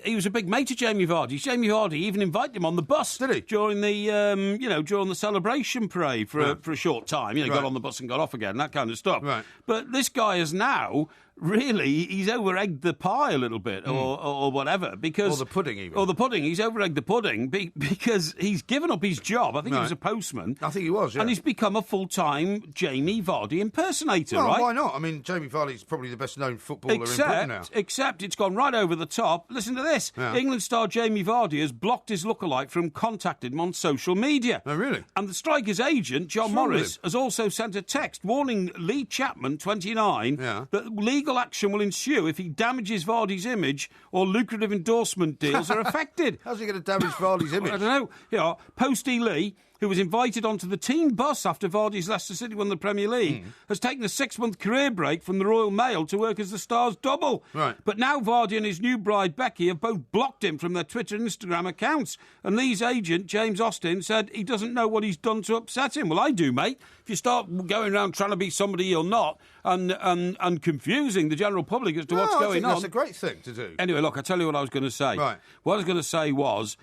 B: He was a big mate of Jamie Vardy. Jamie Vardy even invited him on the bus.
A: Did he?
B: During the during the celebration parade for a short time. Got on the bus and got off again, that kind of stuff.
A: Right.
B: But this guy is now. Really, he's over-egged the pie a little bit, or whatever, because...
A: Or the pudding, even.
B: Or the pudding. He's over-egged the pudding because he's given up his job. I think he was a postman.
A: I think he was, yeah.
B: And he's become a full-time Jamie Vardy impersonator,
A: well,
B: right?
A: Why not? I mean, Jamie Vardy's probably the best-known footballer in Britain now.
B: Except it's gone right over the top. Listen to this.
A: Yeah.
B: England star Jamie Vardy has blocked his lookalike from contacting him on social media.
A: Oh, really?
B: And the striker's agent, John Morris, has also sent a text warning Lee Chapman, 29, that legal action will ensue if he damages Vardy's image or lucrative endorsement deals are affected.
A: How's he going to damage Vardy's image?
B: I don't know. Posty Lee, who was invited onto the team bus after Vardy's Leicester City won the Premier League, has taken a 6-month career break from the Royal Mail to work as the Star's double.
A: Right.
B: But now Vardy and his new bride Becky have both blocked him from their Twitter and Instagram accounts. And Lee's agent, James Austin, said he doesn't know what he's done to upset him. Well, I do, mate. If you start going around trying to be somebody you're not and confusing the general public as to what's going on...
A: That's a great thing to do.
B: Anyway, look, I'll tell you what I was going to say.
A: Right.
B: What I was going to say was...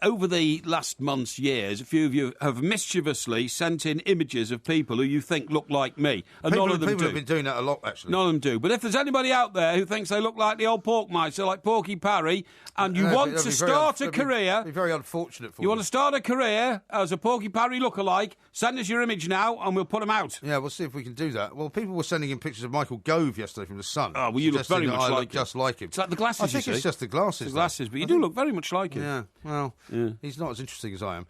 B: over the last months, years, a few of you have mischievously sent in images of people who you think look like me. And none of them do.
A: People have been doing that a lot, actually.
B: None of them do. But if there's anybody out there who thinks they look like the old pork mice, like Porky Parry, and you want to start a career...
A: It'd be very unfortunate for you.
B: You want to start a career as a Porky Parry lookalike, send us your image now and we'll put them out.
A: Yeah, we'll see if we can do that. Well, people were sending in pictures of Michael Gove yesterday from The Sun.
B: Oh, well, you look very much like him.
A: Just like him.
B: It's like the glasses,
A: I think it's just the glasses.
B: The glasses, but you do look very much like him.
A: Yeah, well, he's not as interesting as I am.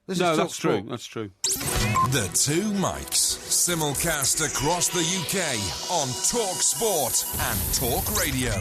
B: That's true. That's true.
D: The Two Mics, simulcast across the UK on Talk Sport and Talk Radio.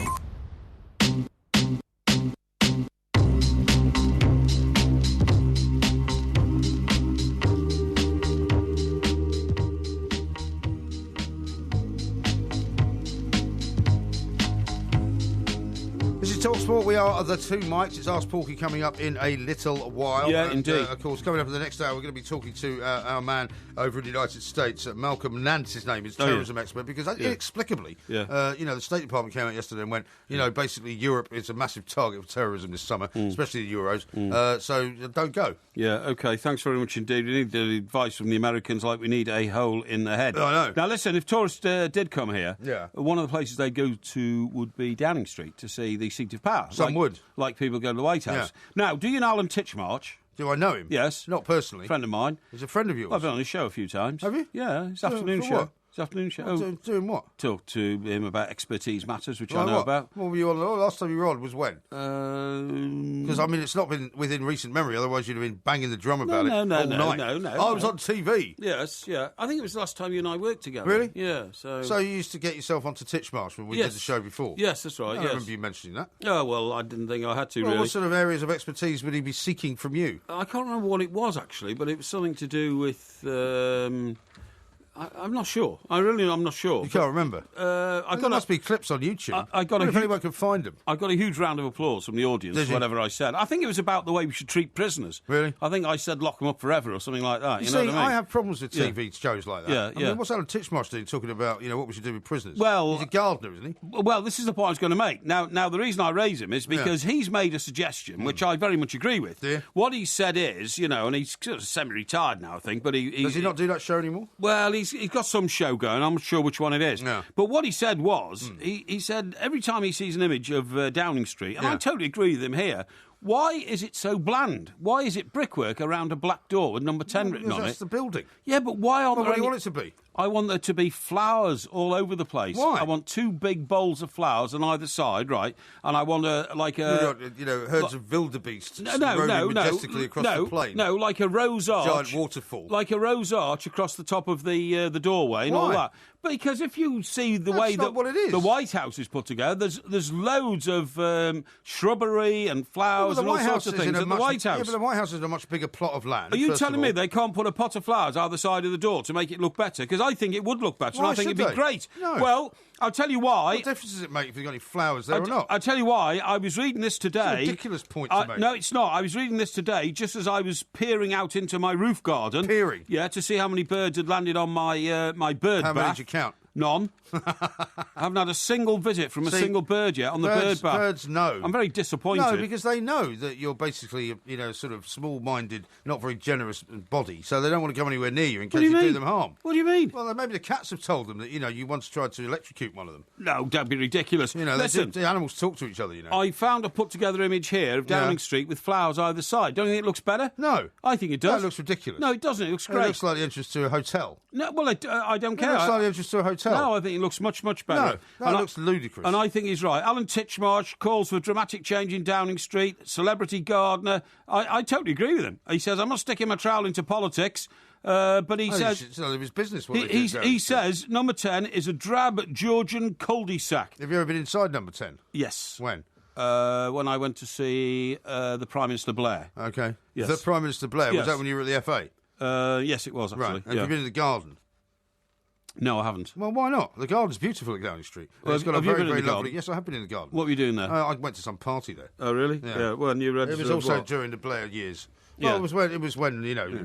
A: TalkSport, we are the two mics. It's Ask Porky coming up in a little while.
B: Yeah,
A: and,
B: indeed.
A: Of course, coming up in the next hour, we're going to be talking to our man over in the United States, Malcolm Nance, his name is, terrorism expert, because inexplicably, the State Department came out yesterday and went, basically Europe is a massive target for terrorism this summer, especially the Euros, so don't go.
B: Yeah, OK, thanks very much indeed. We need the advice from the Americans like we need a hole in the head.
A: I know.
B: Now, listen, if tourists did come here,
A: Yeah.
B: one of the places they'd go to would be Downing Street to see the seat of power.
A: Some would.
B: Like people go to the White House.
A: Yeah.
B: Now, do you know Alan Titchmarsh?
A: Do I know him?
B: Yes.
A: Not personally.
B: Friend of mine.
A: He's a friend of yours.
B: I've been on his show a few times.
A: Have you?
B: Yeah, his afternoon
A: for
B: show.
A: what?
B: His afternoon show.
A: Doing what?
B: Talk to him about expertise matters, which I
A: Like
B: know
A: what?
B: about.
A: What were you on? The last time you were on was when? Because, it's not been within recent memory, otherwise you'd have been banging the drum about it all night.
B: No.
A: I was on TV.
B: Yes, yeah. I think it was the last time you and I worked together.
A: Really?
B: Yeah, so
A: So you used to get yourself onto Titchmarsh when we did the show before?
B: Yes, that's right,
A: I
B: yes.
A: remember you mentioning that.
B: Oh, well, I didn't think I had to,
A: Well,
B: really.
A: what sort of areas of expertise would he be seeking from you?
B: I can't remember what it was, actually, but it was something to do with... I'm not sure. I'm not sure.
A: You can't remember? There must be clips on YouTube.
B: I got
A: if anyone can find them.
B: I got a huge round of applause from the audience
A: Did
B: for
A: you?
B: whatever I said. I think it was about the way we should treat prisoners.
A: Really?
B: I think I said lock them up forever or something like that.
A: You
B: You
A: see,
B: know what I mean?
A: have problems with TV shows like that.
B: Yeah,
A: I mean, what's Alan Titchmarsh doing talking about, what we should do with prisoners?
B: Well-
A: he's a gardener, isn't he?
B: Well, this is the point I was going to make. Now, the reason I raise him is because he's made a suggestion, which I very much agree with.
A: Yeah.
B: What he said is, and he's sort of semi-retired now, I think, but
A: Does he not do that show anymore?
B: Well, he's got some show going. I'm not sure which one it is.
A: Yeah.
B: But what he said was, he said every time he sees an image of Downing Street, and I
A: Yeah.
B: totally agree with him here, why is it so bland? Why is it brickwork around a black door with number 10 written on
A: That's
B: it?
A: the building.
B: Yeah, but why aren't
A: Well,
B: there
A: what do you
B: any-
A: want it to be?
B: I want there to be flowers all over the place.
A: Why?
B: I want 2 big bowls of flowers on either side, right? And I want
A: Herds of wildebeests roaming majestically across the plain.
B: No, like a rose arch.
A: Giant waterfall.
B: Like a rose arch across the top of the doorway and all
A: Why?
B: that. Because if you see the
A: That's
B: way
A: not
B: that
A: what it is.
B: the White House is put together, there's loads of shrubbery and flowers and all sorts of things at the White House.
A: Yeah, but the White House is a much bigger plot of land.
B: Are you
A: first of
B: telling me
A: all.
B: they can't put a pot of flowers either side of the door to make it look better? Because I think it would look better,
A: Why
B: and I think
A: should
B: it'd be
A: they?
B: great.
A: No.
B: Well, I'll tell you why.
A: What difference does it make if you've got any flowers there or not?
B: I'll tell you why. I was reading this today.
A: It's a ridiculous point to make.
B: No, it's not. I was reading this today just as I was peering out into my roof garden.
A: Peering?
B: Yeah, to see how many birds had landed on my my bird
A: How
B: bath.
A: many did you count?
B: None. I haven't had a single visit from a single bird yet on the bird bath.
A: Birds know.
B: I'm very disappointed.
A: No, because they know that you're basically, sort of small-minded, not very generous body, so they don't want to go anywhere near you in case you do them harm.
B: What do you mean?
A: Well, maybe the cats have told them that, you once tried to electrocute one of them.
B: No, don't be ridiculous. Listen,
A: the animals talk to each other,
B: I found a put-together image here of Downing Street with flowers either side. Don't you think it looks better?
A: No.
B: I think it does.
A: No, it looks ridiculous.
B: No, it doesn't. It looks great.
A: It looks like the entrance to a hotel.
B: No, well, I don't care.
A: It looks like the entrance to a hotel.
B: No, I think it looks much better.
A: No, it looks ludicrous.
B: And I think he's right. Alan Titchmarsh calls for dramatic change in Downing Street, celebrity gardener. I totally agree with him. He says, I'm not sticking my trowel into politics, but he says...
A: It's none of his business what
B: he says number 10 is a drab Georgian cul-de-sac.
A: Have you ever been inside number 10?
B: Yes.
A: When?
B: When I went to see the Prime Minister Blair.
A: Okay.
B: Yes.
A: The Prime Minister Blair,
B: Yes.
A: was that when you were at the FA?
B: Yes, it was, actually.
A: Right. Have
B: Yeah.
A: you been in the garden?
B: No, I haven't.
A: Well, why not? The garden's beautiful at Downing Street.
B: Well,
A: It's got a
B: have you
A: very,
B: been in
A: very
B: the
A: lovely...
B: garden?
A: Yes, I have been in the garden.
B: What were you doing there?
A: I went to some party there.
B: Oh, really?
A: Yeah.
B: Well, you
A: It was also during the Blair years.
B: Yeah.
A: Well, it was when it was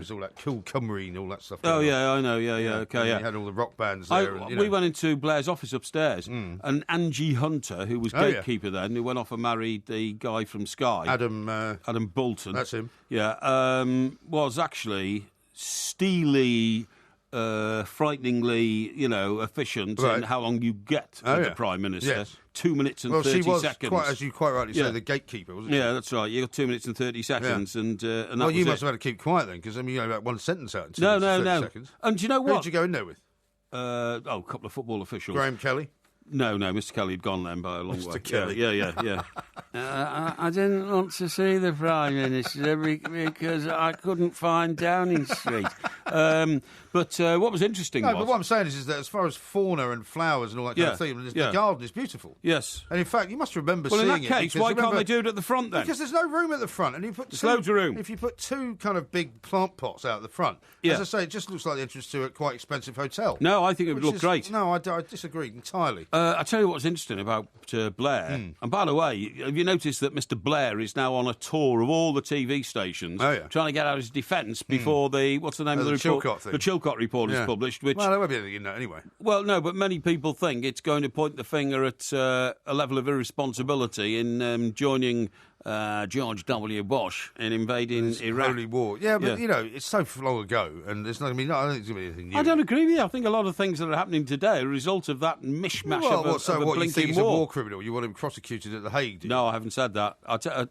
A: all that cool Cymru and all that stuff.
B: Oh,
A: going on.
B: yeah, I know, yeah, okay, yeah.
A: You had all the rock bands there.
B: We went into Blair's office upstairs, and Angie Hunter, who was
A: yeah.
B: gatekeeper then, who went off and married the guy from Sky, Adam Bolton.
A: That's him.
B: Yeah, was actually steely, frighteningly, efficient in how long you get with the Prime Minister.
A: Yes.
B: 2 minutes and
A: Well,
B: 30
A: she was,
B: seconds.
A: as you quite rightly say, the gatekeeper, wasn't she?
B: Yeah, that's right. You got 2 minutes and 30 seconds, and that
A: Well, you
B: was
A: must
B: it.
A: have had to keep quiet then, because you had about one sentence out in 2
B: No,
A: minutes and 30 seconds.
B: And do you know
A: Who
B: what?
A: did you go in there with?
B: A couple of football officials.
A: Graham Kelly?
B: No, Mr. Kelly had gone then by a long way.
A: Mr. Kelly.
B: Yeah. I didn't want to see the Prime Minister because I couldn't find Downing Street. But what was interesting was...
A: but what I'm saying is that as far as fauna and flowers and all that kind of thing, the garden is beautiful.
B: Yes.
A: And in fact, you must remember
B: Well,
A: seeing it.
B: in that case, why can't they do it at the front then?
A: Because there's no room at the front. And there's
B: loads of room.
A: If you put 2 kind of big plant pots out at the front, as I say, it just looks like the entrance to a quite expensive hotel.
B: No, I think it would look great.
A: No, I disagree entirely.
B: I tell you what's interesting about Blair. And by the way, have you noticed that Mr. Blair is now on a tour of all the TV stations trying to get out his defence before what's the name of the report?
A: Chilcot thing.
B: The Chilcot report is published. Which,
A: well, there won't be anything in that anyway.
B: Well, no, but many people think it's going to point the finger at a level of irresponsibility in joining George W. Bush in invading Iraq.
A: Holy war. Yeah, but, you know, it's so long ago, and there's not going to be, I don't think there's going to be anything new.
B: I don't agree with you. I think a lot of things that are happening today are a result of that mishmash of a
A: you think
B: blinking
A: he's a
B: war.
A: war criminal? You want him prosecuted at The Hague?
B: No, I haven't said that.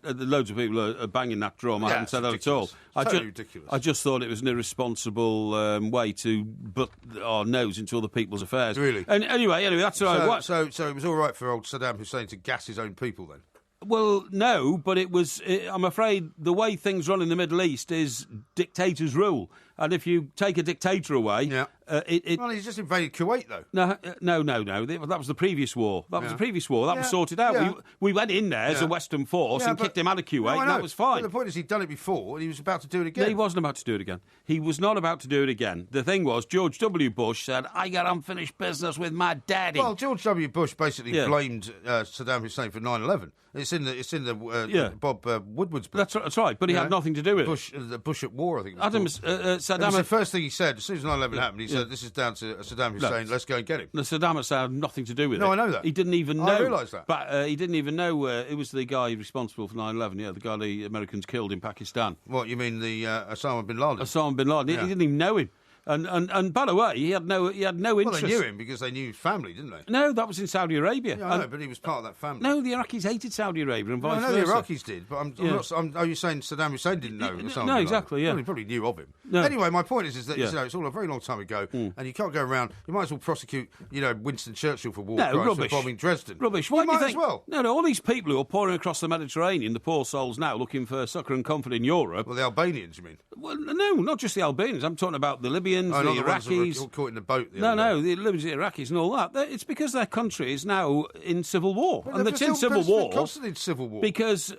B: Loads of people are banging that drum. I haven't said that at all.
A: Totally ridiculous.
B: I just thought it was an irresponsible way to butt our nose into other people's affairs.
A: Really?
B: And anyway, that's all right.
A: So it was all right for old Saddam Hussein to gas his own people then?
B: Well, no, but I'm afraid the way things run in the Middle East is dictators rule. And if you take a dictator away...
A: well, he's just invaded Kuwait, though.
B: No. That was the previous war. That was sorted out.
A: Yeah.
B: We went in there as a Western force and kicked him out of Kuwait, and that was fine.
A: But the point is he'd done it before, and he was about to do it again.
B: No, he wasn't about to do it again. He was not about to do it again. The thing was, George W. Bush said, I got unfinished business with my daddy.
A: Well, George W. Bush basically blamed Saddam Hussein for 9/11. It's in the Bob Woodward's book.
B: That's right, but he had nothing to do with
A: it. The Bush at War, I think.
B: Saddam.
A: It was the first thing he said as soon as 9/11 happened. He said, "This is down to Saddam Hussein. Let's go and get him."
B: No, Saddam Hussein had nothing to do with it.
A: No, I know that.
B: He didn't even know.
A: I realise that.
B: But he didn't even know it was the guy responsible for 9/11. Yeah, the guy the Americans killed in Pakistan.
A: What you mean, the Osama bin Laden?
B: Osama bin Laden. He didn't even know him. And by the way, he had no interest.
A: Well, they knew him because they knew his family, didn't they?
B: No, that was in Saudi Arabia.
A: Yeah, I know, but he was part of that family.
B: No, the Iraqis hated Saudi Arabia and vice versa.
A: I know the Iraqis did, but I'm not. Are you saying Saddam Hussein didn't know Osama bin Laden?
B: No, exactly, yeah.
A: Well, he probably knew of him.
B: No.
A: Anyway, my point is that it's all a very long time ago, and you can't go around. You might as well prosecute, Winston Churchill for war crimes for bombing Dresden.
B: Rubbish. Why do you think?
A: As well.
B: No, all these people who are pouring across the Mediterranean, the poor souls now looking for succour and comfort in Europe.
A: Well, the Albanians, you mean?
B: Well, no, not just the Albanians. I'm talking about the Libyans, the Iraqis.
A: All caught in the boat.
B: The Libyans, the Iraqis, and all that. It's because their country is now in civil war, and it's in civil war.
A: Constantly in civil war.
B: Because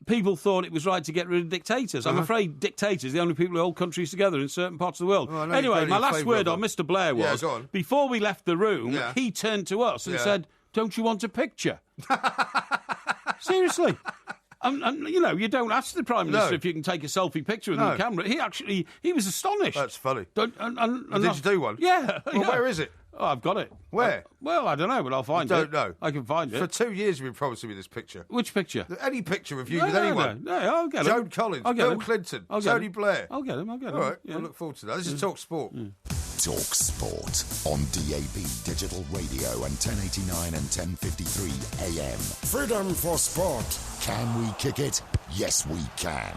B: people thought it was right to get rid of dictators. I'm afraid dictators are the only people who hold countries together in certain parts of the world.
A: Well,
B: anyway, my last word on Mr. Blair was before we left the room, he turned to us and said, "Don't you want a picture?" Seriously. And you don't ask the Prime Minister if you can take a selfie picture with the camera. He was astonished.
A: That's funny.
B: Did
A: you do one?
B: Yeah.
A: Well, where is it?
B: Oh, I've got it.
A: Where?
B: Well, I don't know, but I'll find it.
A: Don't know.
B: I can find it.
A: For 2 years you've been promising me this picture.
B: Which picture?
A: Any picture of you with anyone.
B: No, I'll get him.
A: Joan Collins, Bill Clinton, Tony Blair.
B: I'll get him.
A: All right, I look forward to that. This is Talk Sport.
E: Talk Sport on DAB Digital Radio and 1089 and 1053 AM.
G: Freedom for sport.
E: Can we kick it? Yes, we can.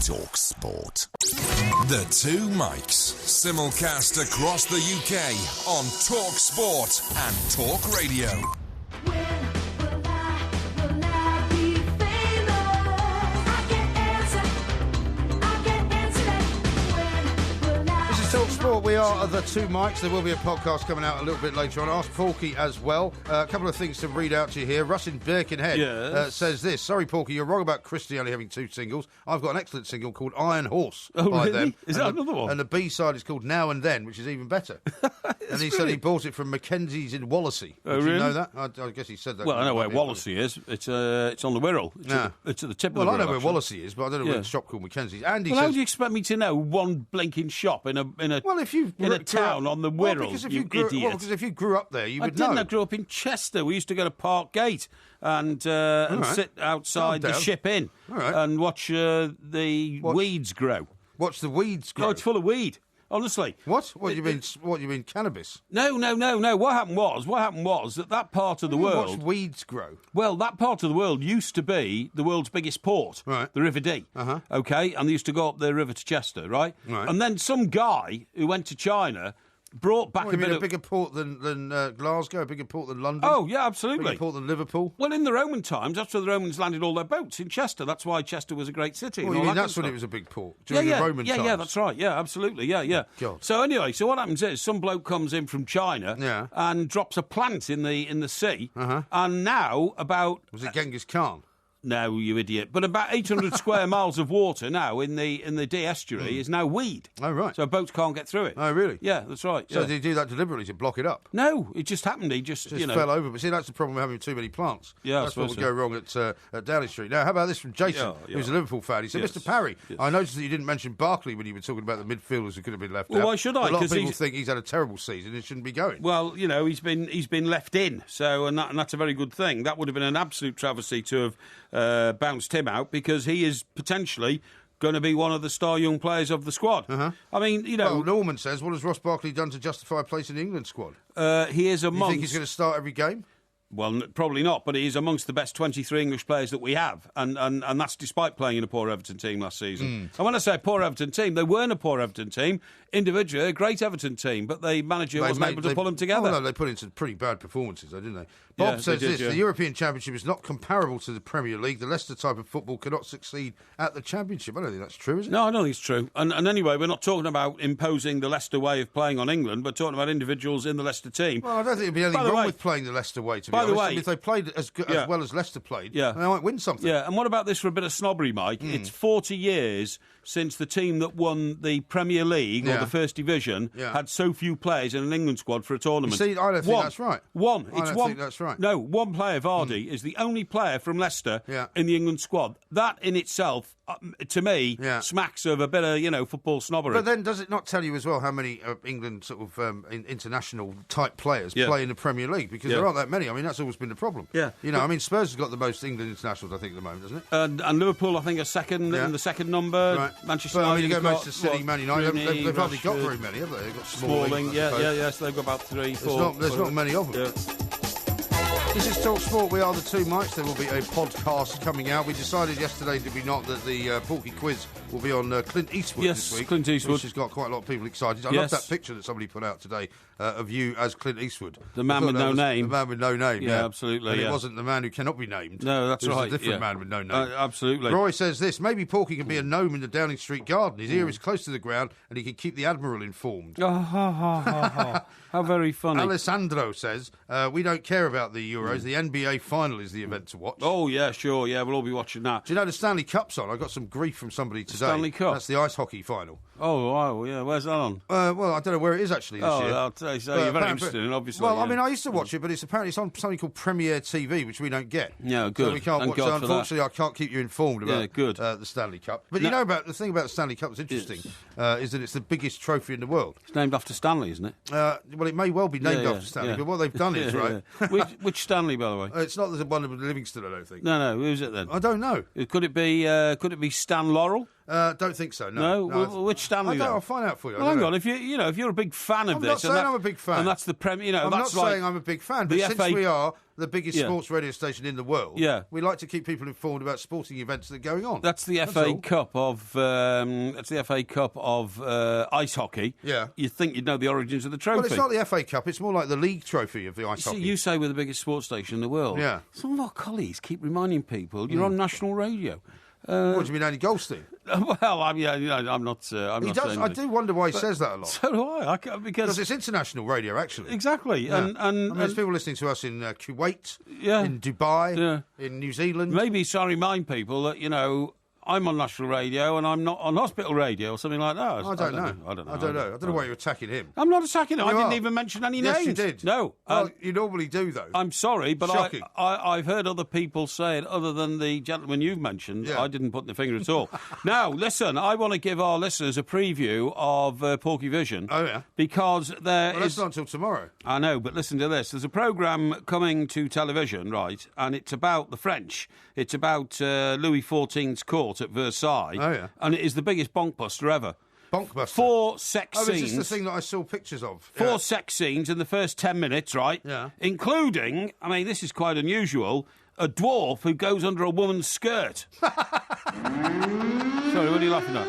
E: Talk Sport.
D: The Two Mics. Simulcast across the UK on Talk Sport and Talk Radio.
A: Talk Sport, we are the Two Mics. There will be a podcast coming out a little bit later on. Ask Porky as well. A couple of things to read out to you here. Russ in Birkenhead says this. Sorry, Porky, you're wrong about Christie only having 2 singles. I've got an excellent single called Iron Horse by them.
B: Is that another one?
A: And the B-side is called Now and Then, which is even better. And he said he bought it from Mackenzie's in Wallasey.
B: Oh,
A: Did
B: really?
A: you know that? I guess he said that.
B: Well, I know where Wallasey is. It's on the Wirral. It's at the tip of the Wirral.
A: Well, I know where Wallasey is, but I don't know where the shop called Mackenzie's. And
B: how do you expect me to know one blinking shop in a town on the Wirral, idiot?
A: Because if you grew up there, you would know.
B: I grew up in Chester. We used to go to Park Gate and sit outside the Ship Inn and watch the weeds grow.
A: Watch the weeds grow?
B: Oh, it's full of weed. Honestly.
A: What? What do you mean cannabis?
B: No. What happened was that part of the world...
A: Watch weeds grow?
B: Well, that part of the world used to be the world's biggest port, the River Dee. Okay, and they used to go up the river to Chester, right? And then some guy who went to China brought back
A: a bigger port than Glasgow, a bigger port than London?
B: Oh, yeah, absolutely.
A: Bigger port than Liverpool?
B: Well, in the Roman times, that's where the Romans landed all their boats, in Chester. That's why Chester was a great city.
A: Well, that's when it was a big port, during the Roman times?
B: Yeah, that's right. Yeah, absolutely. Yeah.
A: God.
B: So anyway, what happens is some bloke comes in from China and drops a plant in the sea, and now about...
A: Was it Genghis Khan?
B: No, you idiot. But about 800 square miles of water now in the Dee estuary is now weed.
A: Oh, right.
B: So boats can't get through it.
A: Oh, really?
B: Yeah, that's right.
A: So
B: yeah.
A: did he do that deliberately to block it up?
B: No, it just happened. He just
A: Fell over. But see, that's the problem with having too many plants.
B: Yeah,
A: that's what would go wrong at Downing Street. Now, how about this from Jason, who's a Liverpool fan? He said,
B: Yes.
A: Mr. Parry,
B: Yes.
A: I noticed that you didn't mention Barkley when you were talking about the midfielders who could have been left out.
B: Well, why should I?
A: A lot of
B: 'Cause
A: people
B: he's-
A: think he's had a terrible season and shouldn't be going.
B: Well, he's been left in, so and that's a very good thing. That would have been an absolute travesty to have bounced him out, because he is potentially going to be one of the star young players of the squad. I mean,
A: Well, Norman says, what has Ross Barkley done to justify a place in the England squad?
B: he is
A: Do you
B: amongst.
A: think he's going to start every game?
B: Well, probably not, but he's amongst the best 23 English players that we have, and that's despite playing in a poor Everton team last season. And when I say poor Everton team, they weren't a poor Everton team. Individually, a great Everton team, but the manager wasn't able to pull them together.
A: Oh, no, they put in some pretty bad performances, though, didn't they? Bob
B: Yeah,
A: says
B: they did,
A: this,
B: yeah.
A: the European Championship is not comparable to the Premier League. The Leicester type of football cannot succeed at the Championship. I don't think that's true, is it?
B: No, I don't think it's true. And anyway, we're not talking about imposing the Leicester way of playing on England. We're talking about individuals in the Leicester team.
A: Well, I don't think there'd be anything
B: By the
A: wrong
B: way-
A: with playing the Leicester way, to be
B: by the
A: honest.
B: way-
A: I mean, if they played as
B: Yeah.
A: well as Leicester played,
B: Yeah.
A: they might win something.
B: Yeah, and what about this for a bit of snobbery, Mike? It's 40 years since the team that won the Premier League or
A: Yeah.
B: the First Division had so few players in an England squad for a tournament.
A: You see, I don't think that's right.
B: One.
A: I don't think that's right.
B: No, one player, Vardy, is the only player from Leicester
A: Yeah.
B: in the England squad. That in itself, to me,
A: Yeah.
B: smacks of a bit of, football snobbery.
A: But then, does it not tell you as well how many England sort of international type players play in the Premier League? Because there aren't that many. I mean, that's always been the problem.
B: Yeah.
A: I mean, Spurs has got the most England internationals, I think, at the moment, doesn't it?
B: And Liverpool, I think, are second in the second number.
A: Right.
B: Manchester
A: But, I mean,
B: United.
A: you go Manchester City, Man United.
B: Rooney,
A: They've hardly got
B: Rashford,
A: very many, have they? They've got
B: Smalling. Yes, they've got about 3, 4.
A: There's not many of them.
B: Yeah.
A: This is Talk Sport. We are the two mics. There will be a podcast coming out. We decided yesterday, did we not, that the Porky quiz will be on Clint Eastwood
B: Yes,
A: this week.
B: Clint Eastwood.
A: Which has got quite a lot of people excited. I love
B: Yes.
A: that picture that somebody put out today of you as Clint Eastwood.
B: The man
A: I thought
B: with
A: that
B: no
A: was
B: name.
A: The man with no name,
B: Yeah, absolutely,
A: And
B: yeah.
A: it wasn't the man who cannot be named.
B: No, that's
A: It was
B: right.
A: a different
B: yeah.
A: man with no name.
B: Absolutely.
A: Roy says this, maybe Porky can be a gnome in the Downing Street garden. His ear is close to the ground and he can keep the Admiral informed.
B: How very funny.
A: Alessandro says, we don't care about the Euros. The NBA final is the event to watch.
B: Oh, yeah, sure. Yeah, we'll all be watching that.
A: Do you know the Stanley Cup's on? I got some grief from somebody today.
B: Stanley Cup?
A: That's the ice hockey final.
B: Oh, yeah. Where's that on?
A: Well, I don't know where it is actually this year.
B: I'll tell you. So
A: But
B: you're very
A: apparently-
B: interested in, obviously.
A: Well, I
B: yeah.
A: mean, I used to watch it, but it's apparently on something called Premiere TV, which we don't get.
B: Yeah, good.
A: So we can't
B: Thank
A: watch.
B: God
A: So
B: for that.
A: unfortunately, I can't keep you informed about
B: Yeah, good.
A: The Stanley Cup. But
B: No.
A: you know about the thing about the Stanley Cup that's interesting is that it's the biggest trophy in the world.
B: It's named after Stanley, isn't it?
A: Well, it may well be named
B: Yeah,
A: after Stanley,
B: yeah.
A: but what they've done is right.
B: Which Stanley, by the way?
A: It's not the one with Livingston, I don't think.
B: No. Who's it then?
A: I don't know.
B: Could it be Stan Laurel?
A: Don't think so. No.
B: Which Stanley?
A: I don't.
B: then?
A: I'll find out for you. I
B: Well,
A: don't
B: hang
A: know.
B: on. If you're a big fan of
A: I'm
B: this,
A: not saying I'm a big fan.
B: and that's the Premier.
A: I'm not
B: that's like
A: saying I'm a big fan, but
B: the
A: since
B: FA
A: we are the biggest
B: Yeah.
A: sports radio station in the world,
B: Yeah.
A: we like to keep people informed about sporting events that are going on.
B: That's the
A: all.
B: FA Cup of ice hockey.
A: Yeah.
B: You'd think you'd know the origins of the trophy.
A: Well, it's not the FA Cup. It's more like the league trophy of the ice hockey.
B: You say we're the biggest sports station in the world.
A: Yeah.
B: Some of our colleagues keep reminding people you're on national radio.
A: What do you mean, Andy Goldstein?
B: Well, I'm not. I'm
A: He
B: not
A: does.
B: saying
A: I
B: that.
A: do wonder why he says that a lot.
B: So do I.
A: Because
B: Because
A: it's international radio, actually.
B: exactly.
A: Yeah.
B: And
A: I mean, there's people listening to us in Kuwait,
B: Yeah.
A: in Dubai,
B: Yeah.
A: in New Zealand.
B: maybe it's to remind people that I'm on national radio and I'm not on hospital radio or something like that.
A: I don't know.
B: I don't know.
A: I don't know why you're attacking him.
B: I'm not attacking him. I
A: You
B: didn't
A: are.
B: even mention any
A: Yes,
B: names.
A: you did.
B: No.
A: Well, you normally do, though.
B: I'm sorry, but
A: Shocking.
B: I've heard other people say it other than the gentleman you've mentioned.
A: Yeah.
B: I didn't put the finger at all. Now, listen, I want to give our listeners a preview of Porky Vision.
A: Oh, yeah?
B: Because there
A: Well, that's
B: is...
A: not until tomorrow.
B: I know, but listen to this. There's a programme coming to television, right, and it's about the French. It's about Louis XIV's court at Versailles.
A: Oh, yeah.
B: And it is the biggest bonkbuster ever.
A: Bonkbuster.
B: 4 sex
A: Oh,
B: scenes.
A: is this the thing that I saw pictures of?
B: Four sex scenes in the first 10 minutes, right?
A: Yeah.
B: Including, I mean, this is quite unusual, a dwarf who goes under a woman's skirt. Sorry, what are you laughing at?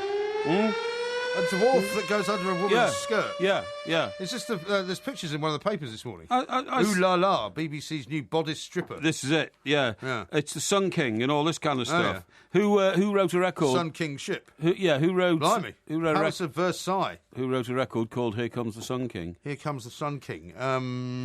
A: A dwarf that goes under a woman's skirt.
B: Yeah.
A: It's just there's pictures in one of the papers this morning.
B: I
A: Ooh la la, BBC's new bodice stripper.
B: This is it. Yeah. It's the Sun King and all this kind of stuff.
A: Yeah.
B: Who wrote a record?
A: Sun King ship.
B: Who wrote?
A: Blimey.
B: Who wrote
A: Palace of Versailles.
B: Who wrote a record called "Here Comes the Sun King"?
A: Here comes the Sun King.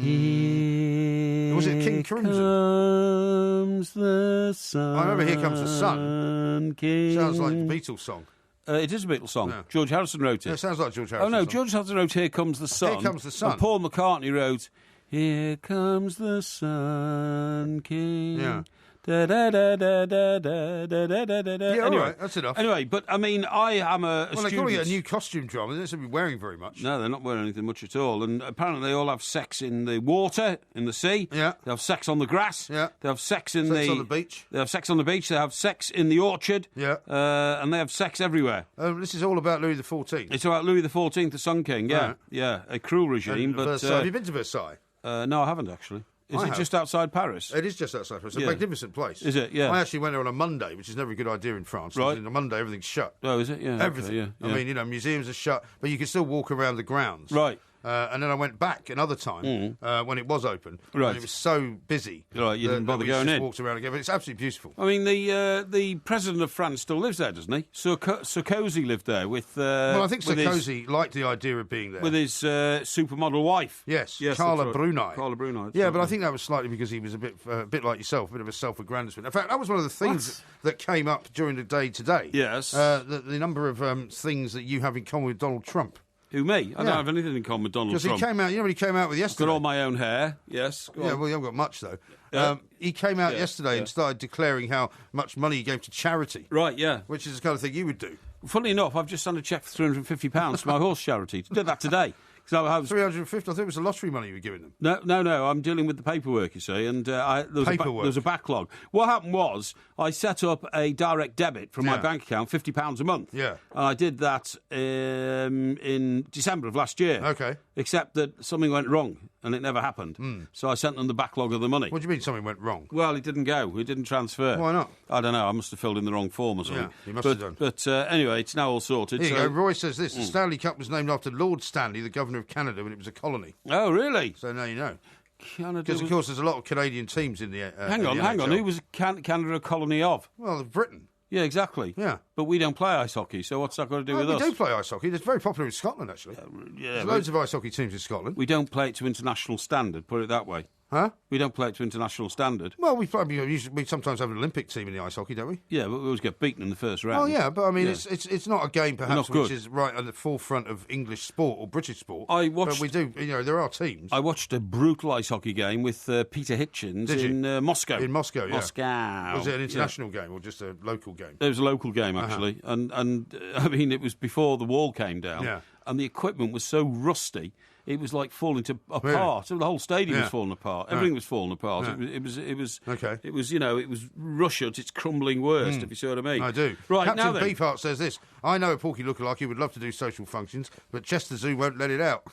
B: Here
A: was it King Crimson?
B: Comes the Sun.
A: I remember "Here Comes the Sun."
B: King.
A: Sounds like the Beatles song.
B: It is a Beatles song.
A: Yeah.
B: George Harrison wrote it.
A: It sounds like George Harrison.
B: Oh no,
A: song.
B: George Harrison wrote "Here Comes the Sun."
A: Here Comes the Sun.
B: And Paul McCartney wrote "Here Comes the Sun King."
A: Yeah.
B: Da, da, da, da, da, da, da, da, da, da.
A: Yeah,
B: anyway,
A: all right, that's enough.
B: Anyway, but I mean, I am a
A: Well, they're
B: student.
A: calling it a new costume drama. They don't seem to be wearing very much.
B: No, they're not wearing anything much at all. And apparently they all have sex in the water, in the sea.
A: Yeah.
B: They have sex on the grass.
A: Yeah.
B: They have sex in
A: Sex on the beach.
B: They have sex on the beach. They have sex in the orchard.
A: Yeah.
B: And they have sex everywhere.
A: This is all about Louis XIV.
B: It's about Louis XIV, the Sun King. Yeah.
A: Right.
B: Yeah. A cruel regime.
A: And
B: But
A: Versailles. Have you been to Versailles?
B: no, I haven't actually. Is
A: I
B: it
A: have.
B: just outside Paris?
A: It is just outside. It's a
B: Yeah.
A: magnificent place.
B: Is it? Yeah.
A: I actually went there on a Monday, which is never a good idea in France.
B: Right.
A: On a Monday, everything's shut.
B: Oh, is it? Yeah. okay,
A: Everything.
B: yeah.
A: I mean, museums are shut, but you can still walk around the grounds.
B: Right.
A: And then I went back another time when it was open.
B: Right.
A: And it was so busy.
B: Right, you didn't bother
A: we
B: going
A: just
B: in.
A: walked around again. But it's absolutely beautiful.
B: I mean, the president of France still lives there, doesn't he? Sarkozy lived there with.
A: Well, I think
B: with his-
A: Sarkozy liked the idea of being there.
B: with his supermodel wife.
A: Yes,
B: that's
A: Carla
B: right.
A: Bruni.
B: Carla Bruni. that's
A: Yeah,
B: right.
A: but I think that was slightly because he was a bit like yourself, a bit of a self-aggrandizement. In fact, that was one of the things that came up during the day today.
B: Yes.
A: The number of things that you have in common with Donald Trump.
B: Who, me? I
A: Yeah.
B: don't have anything in common with Donald
A: Because he
B: Trump.
A: came out, you know what he came out with
B: I've
A: yesterday?
B: got all my own hair. Yes. Go
A: Yeah,
B: on.
A: well, you haven't got much, though.
B: Yeah.
A: He came out
B: Yeah,
A: yesterday and started declaring how much money he gave to charity,
B: Right, yeah.
A: which is the kind of thing you would do.
B: Funnily enough, I've just signed a cheque for £350 to my horse charity. Did that today. So I was,
A: 350, I thought it was the lottery money you were giving them.
B: No. I'm dealing with the paperwork, you see, and there was a backlog. What happened was I set up a direct debit from my
A: Yeah.
B: bank account, £50 a month.
A: Yeah.
B: And I did that in December of last year.
A: Okay.
B: Except that something went wrong, and it never happened. So I sent them the backlog of the money.
A: What do you mean something went wrong?
B: Well, it didn't go. It didn't transfer.
A: Why not?
B: I don't know. I must have filled in the wrong form or something.
A: Yeah, you must have done.
B: But anyway, it's now all sorted.
A: Here you
B: so-
A: go. Roy says this. The Stanley Cup was named after Lord Stanley, the Governor of Canada, when it was a colony.
B: Oh, really?
A: So now you know.
B: Canada
A: Because, of
B: was-
A: course, there's a lot of Canadian teams in the
B: Hang on.
A: NHL.
B: Who was Canada a colony of?
A: Well, Britain.
B: Yeah, exactly.
A: Yeah.
B: But we don't play ice hockey, so what's that got to do
A: Well,
B: with
A: we
B: us?
A: do play ice hockey. It's very popular in Scotland, actually.
B: Yeah,
A: There's
B: but
A: loads of ice hockey teams in Scotland.
B: we don't play it to international standard, put it that way.
A: Huh?
B: We don't play it to international standard.
A: Well, we sometimes have an Olympic team in the ice hockey, don't we?
B: Yeah, but we always get beaten in the first round.
A: Oh, yeah, but I mean,
B: Yeah.
A: it's not a game, perhaps,
B: Not good.
A: which is right at the forefront of English sport or British sport.
B: I
A: But
B: watched-
A: we do, there are teams.
B: I watched a brutal ice hockey game with Peter Hitchens
A: Did you?
B: in Moscow.
A: In Moscow, yeah.
B: Moscow.
A: Was it an
B: Yeah.
A: international game or just a local game?
B: It was a local game, actually. And I mean, it was before the wall came down.
A: Yeah.
B: And the equipment was so rusty, it was like falling apart. So the whole stadium was
A: Yeah.
B: falling apart.
A: Right.
B: Everything was falling apart.
A: Yeah.
B: It was
A: Okay.
B: It was, it was Russia at its crumbling worst, if you see what I mean.
A: I do.
B: Right,
A: Captain
B: now then.
A: Beefheart says this. I know a Porky lookalike who would love to do social functions, but Chester Zoo won't let it out.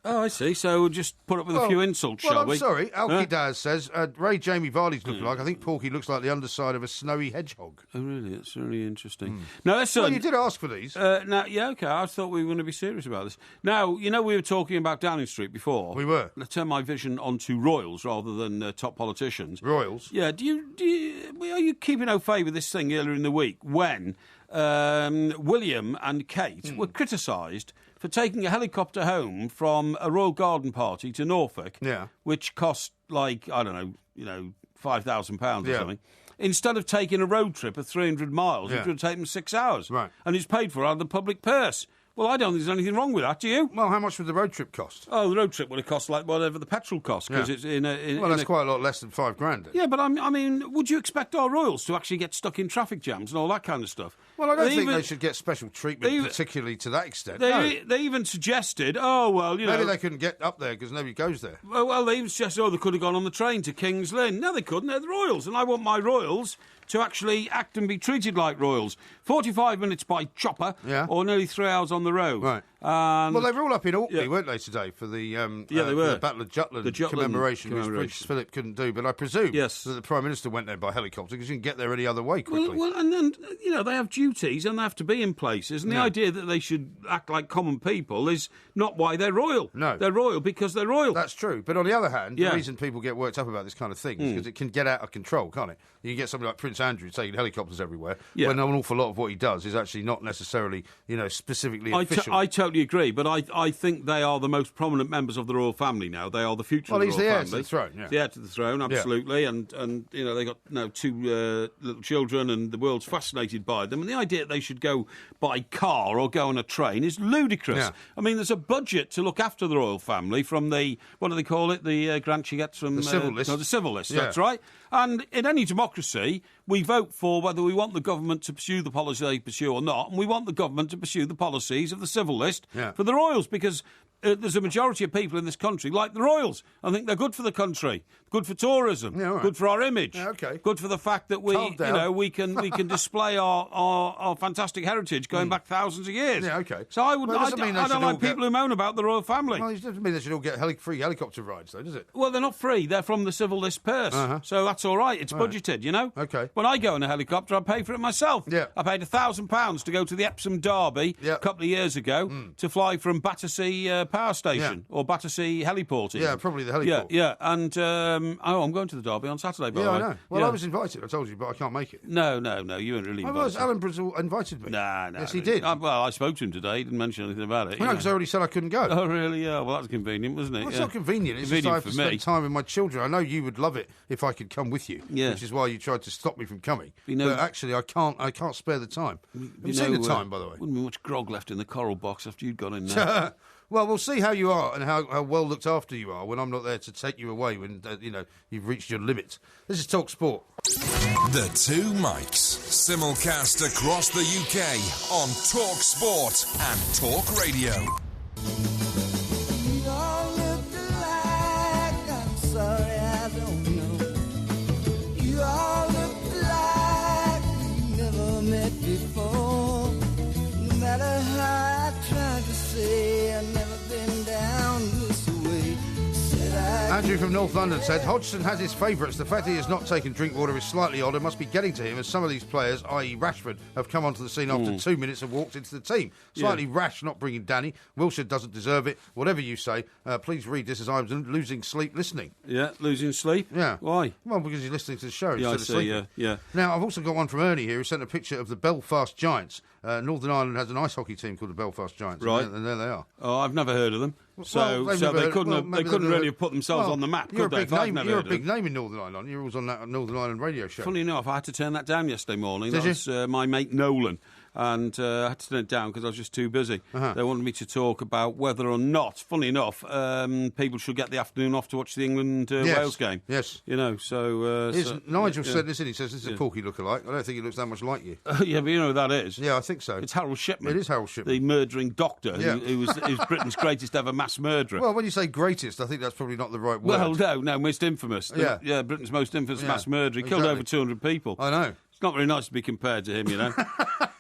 B: Oh, I see. So we'll just put up with a few insults, shall
A: I'm
B: we?
A: sorry. Alki
B: Huh?
A: Daz says, Ray Jamie Vardy's lookalike. I think Porky looks like the underside of a snowy hedgehog.
B: Oh, really? That's really interesting. Now, listen.
A: Well, you did ask for these.
B: Yeah, okay. I thought we were going to be serious about this. Now, we were talking about Downing Street before.
A: We were.
B: Let's turn my vision onto royals rather than top politicians.
A: Royals?
B: Yeah. Are you keeping au fait with this thing earlier in the week when William and Kate were criticised for taking a helicopter home from a royal garden party to Norfolk,
A: Yeah.
B: which cost like, I don't know, £5,000 or
A: Yeah.
B: something, instead of taking a road trip of 300 miles,
A: Yeah.
B: which would have taken them 6 hours.
A: Right.
B: And it's paid for out of the public purse. Well, I don't think there's anything wrong with that, do you?
A: Well, how much would the road trip cost?
B: Oh, the road trip would have cost like whatever the petrol costs, because
A: Yeah.
B: it's in a...
A: Well, that's quite a lot less than £5,000. Then.
B: Yeah, but I mean, would you expect our royals to actually get stuck in traffic jams and all that kind of stuff?
A: Well, I don't think
B: even-
A: they should get special treatment,
B: they-
A: particularly to that extent.
B: They
A: No.
B: even suggested,
A: Maybe they couldn't get up there because nobody goes there.
B: Well, they even suggested, they could have gone on the train to King's Lynn. No, they couldn't. They're the royals, and I want my royals to actually act and be treated like royals. 45 minutes by chopper,
A: Yeah.
B: or nearly 3 hours on the road.
A: Right. Well, they were all up in Orkney, weren't they, today, for the
B: they were.
A: for the Battle of Jutland, commemoration, which Prince Philip couldn't do. But I presume that the Prime Minister went there by helicopter because you can get there any other way quickly.
B: Well, and then, they have duties and they have to be in places. And the idea that they should act like common people is not why they're royal.
A: No.
B: They're royal because they're royal.
A: That's true. But on the other hand, the reason people get worked up about this kind of thing is because it can get out of control, can't it? You can get somebody like Prince Andrew taking helicopters everywhere when an awful lot of what he does is actually not necessarily, specifically official.
B: I totally agree, but I think they are the most prominent members of the royal family now. They are the future of the royal family.
A: Well, he's the heir to the throne, yeah.
B: The heir to the throne, absolutely. Yeah. And they got two little children and the world's fascinated by them. And the idea that they should go by car or go on a train is ludicrous.
A: Yeah.
B: I mean, there's a budget to look after the royal family from the, what do they call it, the grant she gets from...
A: The civil list.
B: No, the civil list, that's right. And in any democracy, we vote for whether we want the government to pursue the policy they pursue or not, and we want the government to pursue the policies of the civil list for the royals, because there's a majority of people in this country like the royals. I think they're good for the country, good for tourism, good for our image, good for the fact that we can display our fantastic heritage going back thousands of years.
A: Yeah, okay.
B: So I don't like people who moan about the royal family.
A: Well, it doesn't mean they should all get free helicopter rides, though, does it?
B: Well, they're not free. They're from the civil list purse. So that's all right. It's budgeted,
A: Okay.
B: When I go in a helicopter, I pay for it myself.
A: Yeah.
B: I paid £1,000 to go to the Epsom Derby a couple of years ago to fly from Battersea Power Station or Battersea Heliport. Even.
A: Yeah, probably the heliport.
B: Yeah. And I'm going to the Derby on Saturday, by the way.
A: I know. Well, I was invited, I told you, but I can't make it.
B: No, you weren't really invited.
A: Alan Brazil invited me.
B: No.
A: Yes, he did.
B: Well, I spoke to him today. He didn't mention anything about it.
A: Well, no, because I already said I couldn't go.
B: Oh, really? Yeah. Well, that's convenient, wasn't it?
A: Well, it's not convenient. It's just I have to spend time with my children. I know you would love it if I could come with you, which is why you tried to stop me from coming. But actually, I can't spare the time. Have you seen the time, by the way?
B: Wouldn't be much grog left in the coral box after you'd gone in there.
A: Well, we'll see how you are and how well looked after you are when I'm not there to take you away when you've reached your limit. This is Talk Sport.
D: The Two Mics, simulcast across the UK on Talk Sport and Talk Radio.
H: You all look alike, I'm sorry I don't know. You all look like we never met before. No matter how I tried to say, I've never been down this way.
A: Andrew from North London said, Hodgson has his favourites. The fact that he has not taken drink water is slightly odd and must be getting to him as some of these players, i.e. Rashford, have come onto the scene after 2 minutes and walked into the team. Slightly rash not bringing Danny. Wilshere doesn't deserve it. Whatever you say, please read this as I'm losing sleep listening.
B: Yeah, losing sleep?
A: Yeah.
B: Why?
A: Well, because you're listening to the show
B: Yeah,
A: instead of sleeping.
B: Yeah.
A: Now, I've also got one from Ernie here who sent a picture of the Belfast Giants. Northern Ireland has an ice hockey team called the Belfast Giants.
B: Right.
A: And there they are.
B: Oh, I've never heard of them. So they couldn't really have put themselves on the map, could they?
A: You're a big name in Northern Ireland. You're always on that Northern Ireland radio show.
B: Funny enough, I had to turn that down yesterday morning.
A: Did
B: that was my mate Nolan. And I had to turn it down because I was just too busy. They wanted me to talk about whether or not, funny enough, people should get the afternoon off to watch the England-Wales game.
A: Yes.
B: Nigel
A: said this in. He says, this is a Porky lookalike. I don't think he looks that much like you.
B: Yeah, but you know who that is?
A: Yeah, I think so.
B: It's Harold Shipman.
A: It is Harold Shipman.
B: The murdering doctor who was Britain's greatest ever mass murderer.
A: Well, when you say greatest, I think that's probably not the right word.
B: Well, no, most infamous.
A: Yeah,
B: Britain's most infamous mass murderer. He killed over 200 people.
A: I know.
B: It's not very nice to be compared to him,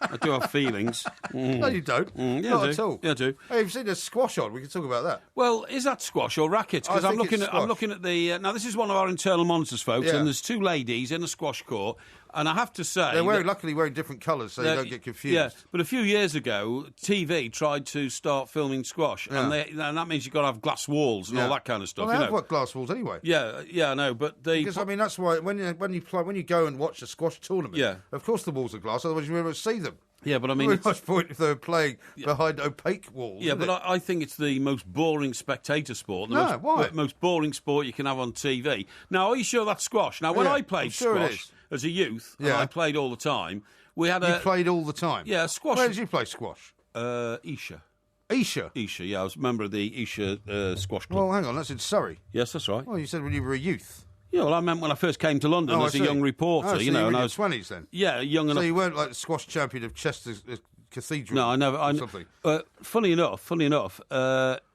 B: I do have feelings.
A: No, you don't. Not at all.
B: Yeah, I do.
A: Hey, you've seen a squash on. We can talk about that.
B: Well, is that squash or racket? Because I'm looking at the. Now, this is one of our internal monitors, folks, and there's two ladies in a squash court. And I have to say...
A: They're luckily wearing different colours so you don't get confused.
B: Yeah, but a few years ago, TV tried to start filming squash, and that means you've got to have glass walls and all that kind of stuff.
A: Well, they have got glass walls anyway.
B: Yeah, I know, but
A: because that's why when you go and watch a squash tournament, of course the walls are glass, otherwise you won't be able to see them.
B: Yeah, but I mean...
A: Very much point if they were playing behind opaque walls.
B: Yeah, but I think it's the most boring spectator sport. The most boring sport you can have on TV. Now, are you sure that's squash? Now, when I played squash as a youth, and I played all the time, we had
A: You played all the time?
B: Yeah, squash.
A: Where did you play squash?
B: Esher.
A: Esher?
B: Esher, yeah. I was a member of the Esher squash club.
A: Well, hang on, that's in Surrey.
B: Yes, that's right.
A: Well, you said when you were a youth.
B: Yeah, well, I meant when I first came to London as a young reporter.
A: So
B: you know,
A: were in
B: and I
A: your
B: was
A: 20s then?
B: Yeah, young enough.
A: So you weren't like the squash champion of Chester Cathedral?
B: No, I never.
A: Something.
B: Funny enough,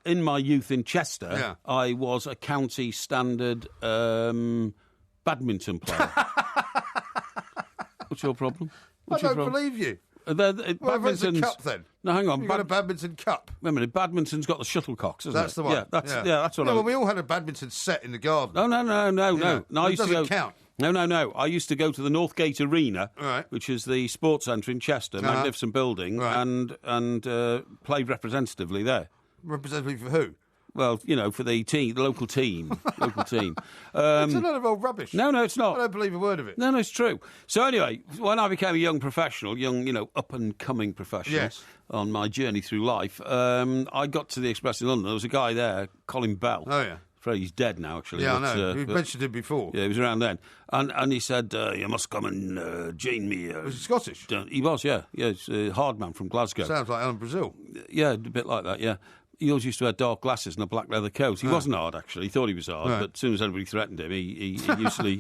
B: in my youth in Chester, I was a county standard badminton player. What's your problem?
A: I don't believe you. It's a cup then.
B: No, hang on.
A: You've got a badminton cup.
B: Wait a minute, badminton's got the shuttlecocks, hasn't it?
A: That's the one.
B: Yeah, that's what I...
A: Well, we all had a badminton set in the garden.
B: No. No,
A: it doesn't count.
B: No. I used to go to the Northgate Arena,
A: right,
B: which is the sports centre in Chester, magnificent building,
A: right,
B: and played representatively there.
A: Representatively for who?
B: Well, for the team, the local team.
A: It's a lot of old rubbish.
B: No, it's not.
A: I don't believe a word of it.
B: No, it's true. So anyway, when I became a young professional, up-and-coming professional,
A: yes,
B: on my journey through life, I got to the Express in London. There was a guy there, Colin Bell.
A: Oh, yeah.
B: Afraid he's dead now, actually.
A: Yeah, I know. You mentioned him before.
B: Yeah, he was around then. And he said, you must come and join me.
A: Was he Scottish?
B: He was, yeah. Yeah, he's a hard man from Glasgow.
A: Sounds like Alan Brazil.
B: Yeah, a bit like that, yeah. He always used to wear dark glasses and a black leather coat. He wasn't hard, actually. He thought he was hard, but as soon as anybody threatened him, he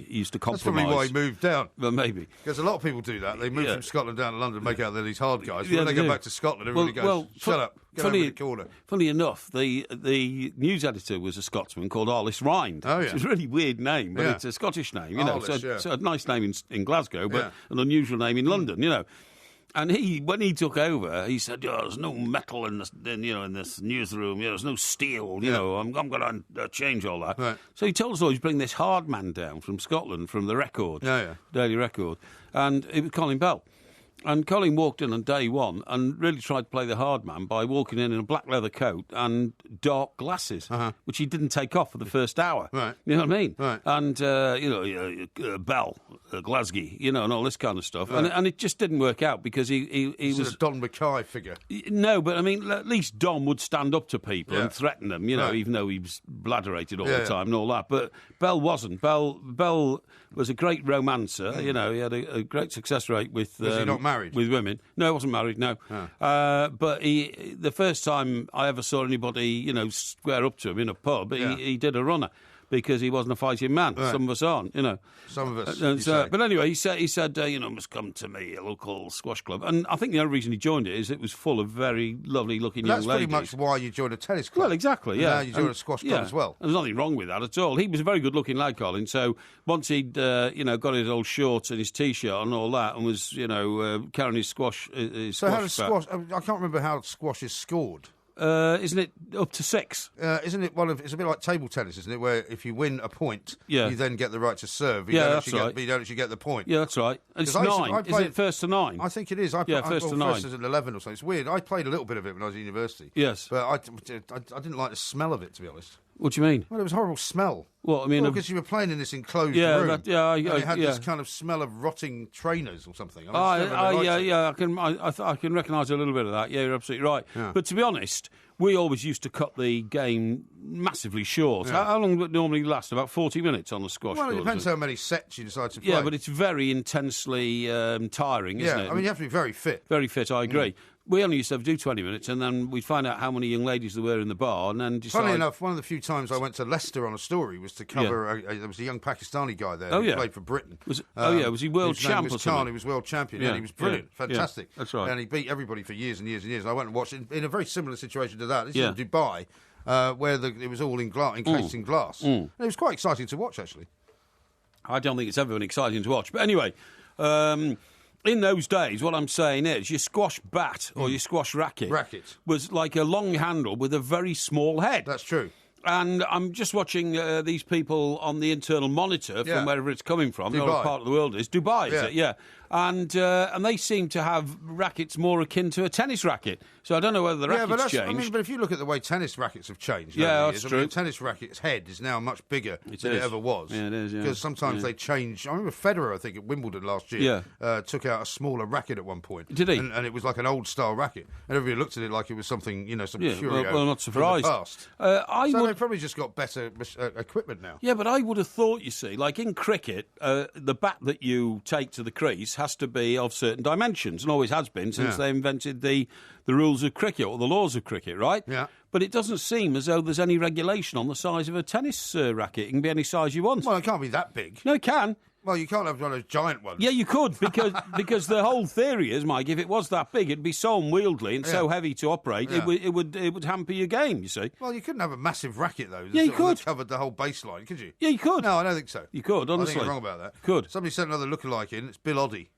B: used to compromise.
A: That's probably why he moved down.
B: Well, maybe.
A: Because a lot of people do that. They move from Scotland down to London and make out they're these hard guys. But when they go back to Scotland, everybody goes, shut up, go over the corner.
B: Funny enough, the news editor was a Scotsman called Arliss Rind.
A: Oh, yeah.
B: It's a really weird name, but it's a Scottish name,
A: Arliss,
B: so a nice name in Glasgow, but an unusual name in London, And when he took over, he said, there's no metal in this newsroom. There's no steel. I'm going to change all that.
A: Right.
B: So he told us all he's bringing this hard man down from Scotland, from the Record, Daily Record, and it was Colin Bell. And Colin walked in on day one and really tried to play the hard man by walking in a black leather coat and dark glasses, which he didn't take off for the first hour.
A: Right.
B: You know what I mean?
A: Right.
B: And, Bell, Glasgow, and all this kind of stuff. Right. And it just didn't work out because he was...
A: a Don Mackay figure.
B: No, but, I mean, at least Don would stand up to people and threaten them, even though he was bladderated all the time and all that. But Bell wasn't. Bell was a great romancer. He had a great success rate with...
A: Was he not married?
B: With women. No, he wasn't married, no. But the first time I ever saw anybody, square up to him in a pub, he did a runner because he wasn't a fighting man. Right. Some of us aren't,
A: Some of us.
B: But anyway, he said, must come to me, a local squash club. And I think the only reason he joined it is it was full of very lovely-looking young ladies.
A: That's pretty much why you joined a tennis club.
B: Well, exactly, yeah.
A: Now you joined a squash club as well.
B: There's nothing wrong with that at all. He was a very good-looking lad, Colin. So once he'd, got his old shorts and his T-shirt and all that and was, carrying his squash
A: So how does squash... I can't remember how squash is scored.
B: Isn't it up to 6?
A: Isn't it it's a bit like table tennis, isn't it? Where if you win a point, you then get the right to serve.
B: That's right.
A: But you don't actually get the point.
B: Yeah, that's right. And it's 9. Is it first to 9?
A: I think it is.
B: First to 9.
A: First is at 11 or something. It's weird. I played a little bit of it when I was at university.
B: Yes.
A: But I didn't like the smell of it, to be honest.
B: What do you mean?
A: Well, it was a horrible smell.
B: Well, I mean...
A: because you were playing in this enclosed room. It had this kind of smell of rotting trainers or something.
B: I can recognise a little bit of that. Yeah, you're absolutely right. Yeah. But to be honest, we always used to cut the game massively short. Yeah. How long would it normally last? About 40 minutes on the squash court?
A: Well, it depends how many sets you decide to play.
B: Yeah, but it's very intensely tiring, isn't it?
A: I mean, you have to be very fit.
B: Very fit, I agree. We only used to do 20 minutes, and then we'd find out how many young ladies there were in the bar, and then decide...
A: Funnily enough, one of the few times I went to Leicester on a story was to cover... there was a young Pakistani guy there who played for Britain.
B: Was he world champ or something?
A: He was world champion, and he was brilliant, fantastic.
B: Yeah, that's right.
A: And he beat everybody for years and years and years. I went and watched it in a very similar situation to that. This is in Dubai, where it was all encased in glass. And it was quite exciting to watch, actually.
B: I don't think it's ever been exciting to watch. But anyway... in those days, what I'm saying is your squash bat or your squash racket was like a long handle with a very small head.
A: That's true.
B: And I'm just watching these people on the internal monitor from wherever it's coming from, whatever part of the world it is. Dubai, is it? Yeah. And they seem to have rackets more akin to a tennis racket. So I don't know whether the racket's changed.
A: But if you look at the way tennis rackets have changed,
B: that's true.
A: I mean, a tennis racket's head is now much bigger than it ever was.
B: Yeah, it is,
A: because sometimes they change. I remember Federer, I think, at Wimbledon last year, took out a smaller racket at one point.
B: Did he?
A: And it was like an old-style racket. And everybody looked at it like it was something, some curio
B: well, not surprised.
A: From the past. They've probably just got better equipment now.
B: Yeah, but I would have thought, you see, like in cricket, the bat that you take to the crease has to be of certain dimensions, and always has been since they invented the rules of cricket, or the laws of cricket, right?
A: Yeah.
B: But it doesn't seem as though there's any regulation on the size of a tennis racket. It can be any size you want.
A: Well, it can't be that big.
B: No, it can.
A: Well, you can't have one of those giant ones.
B: Yeah, you could, because the whole theory is, Mike, if it was that big, it'd be so unwieldy and so heavy to operate, it would hamper your game, you see.
A: Well, you couldn't have a massive racket, though.
B: You could.
A: That covered the whole baseline, could you?
B: Yeah, you could.
A: No, I don't think so.
B: You could, honestly.
A: I think you're wrong about that.
B: Could.
A: Somebody sent another lookalike in. It's Bill Oddie.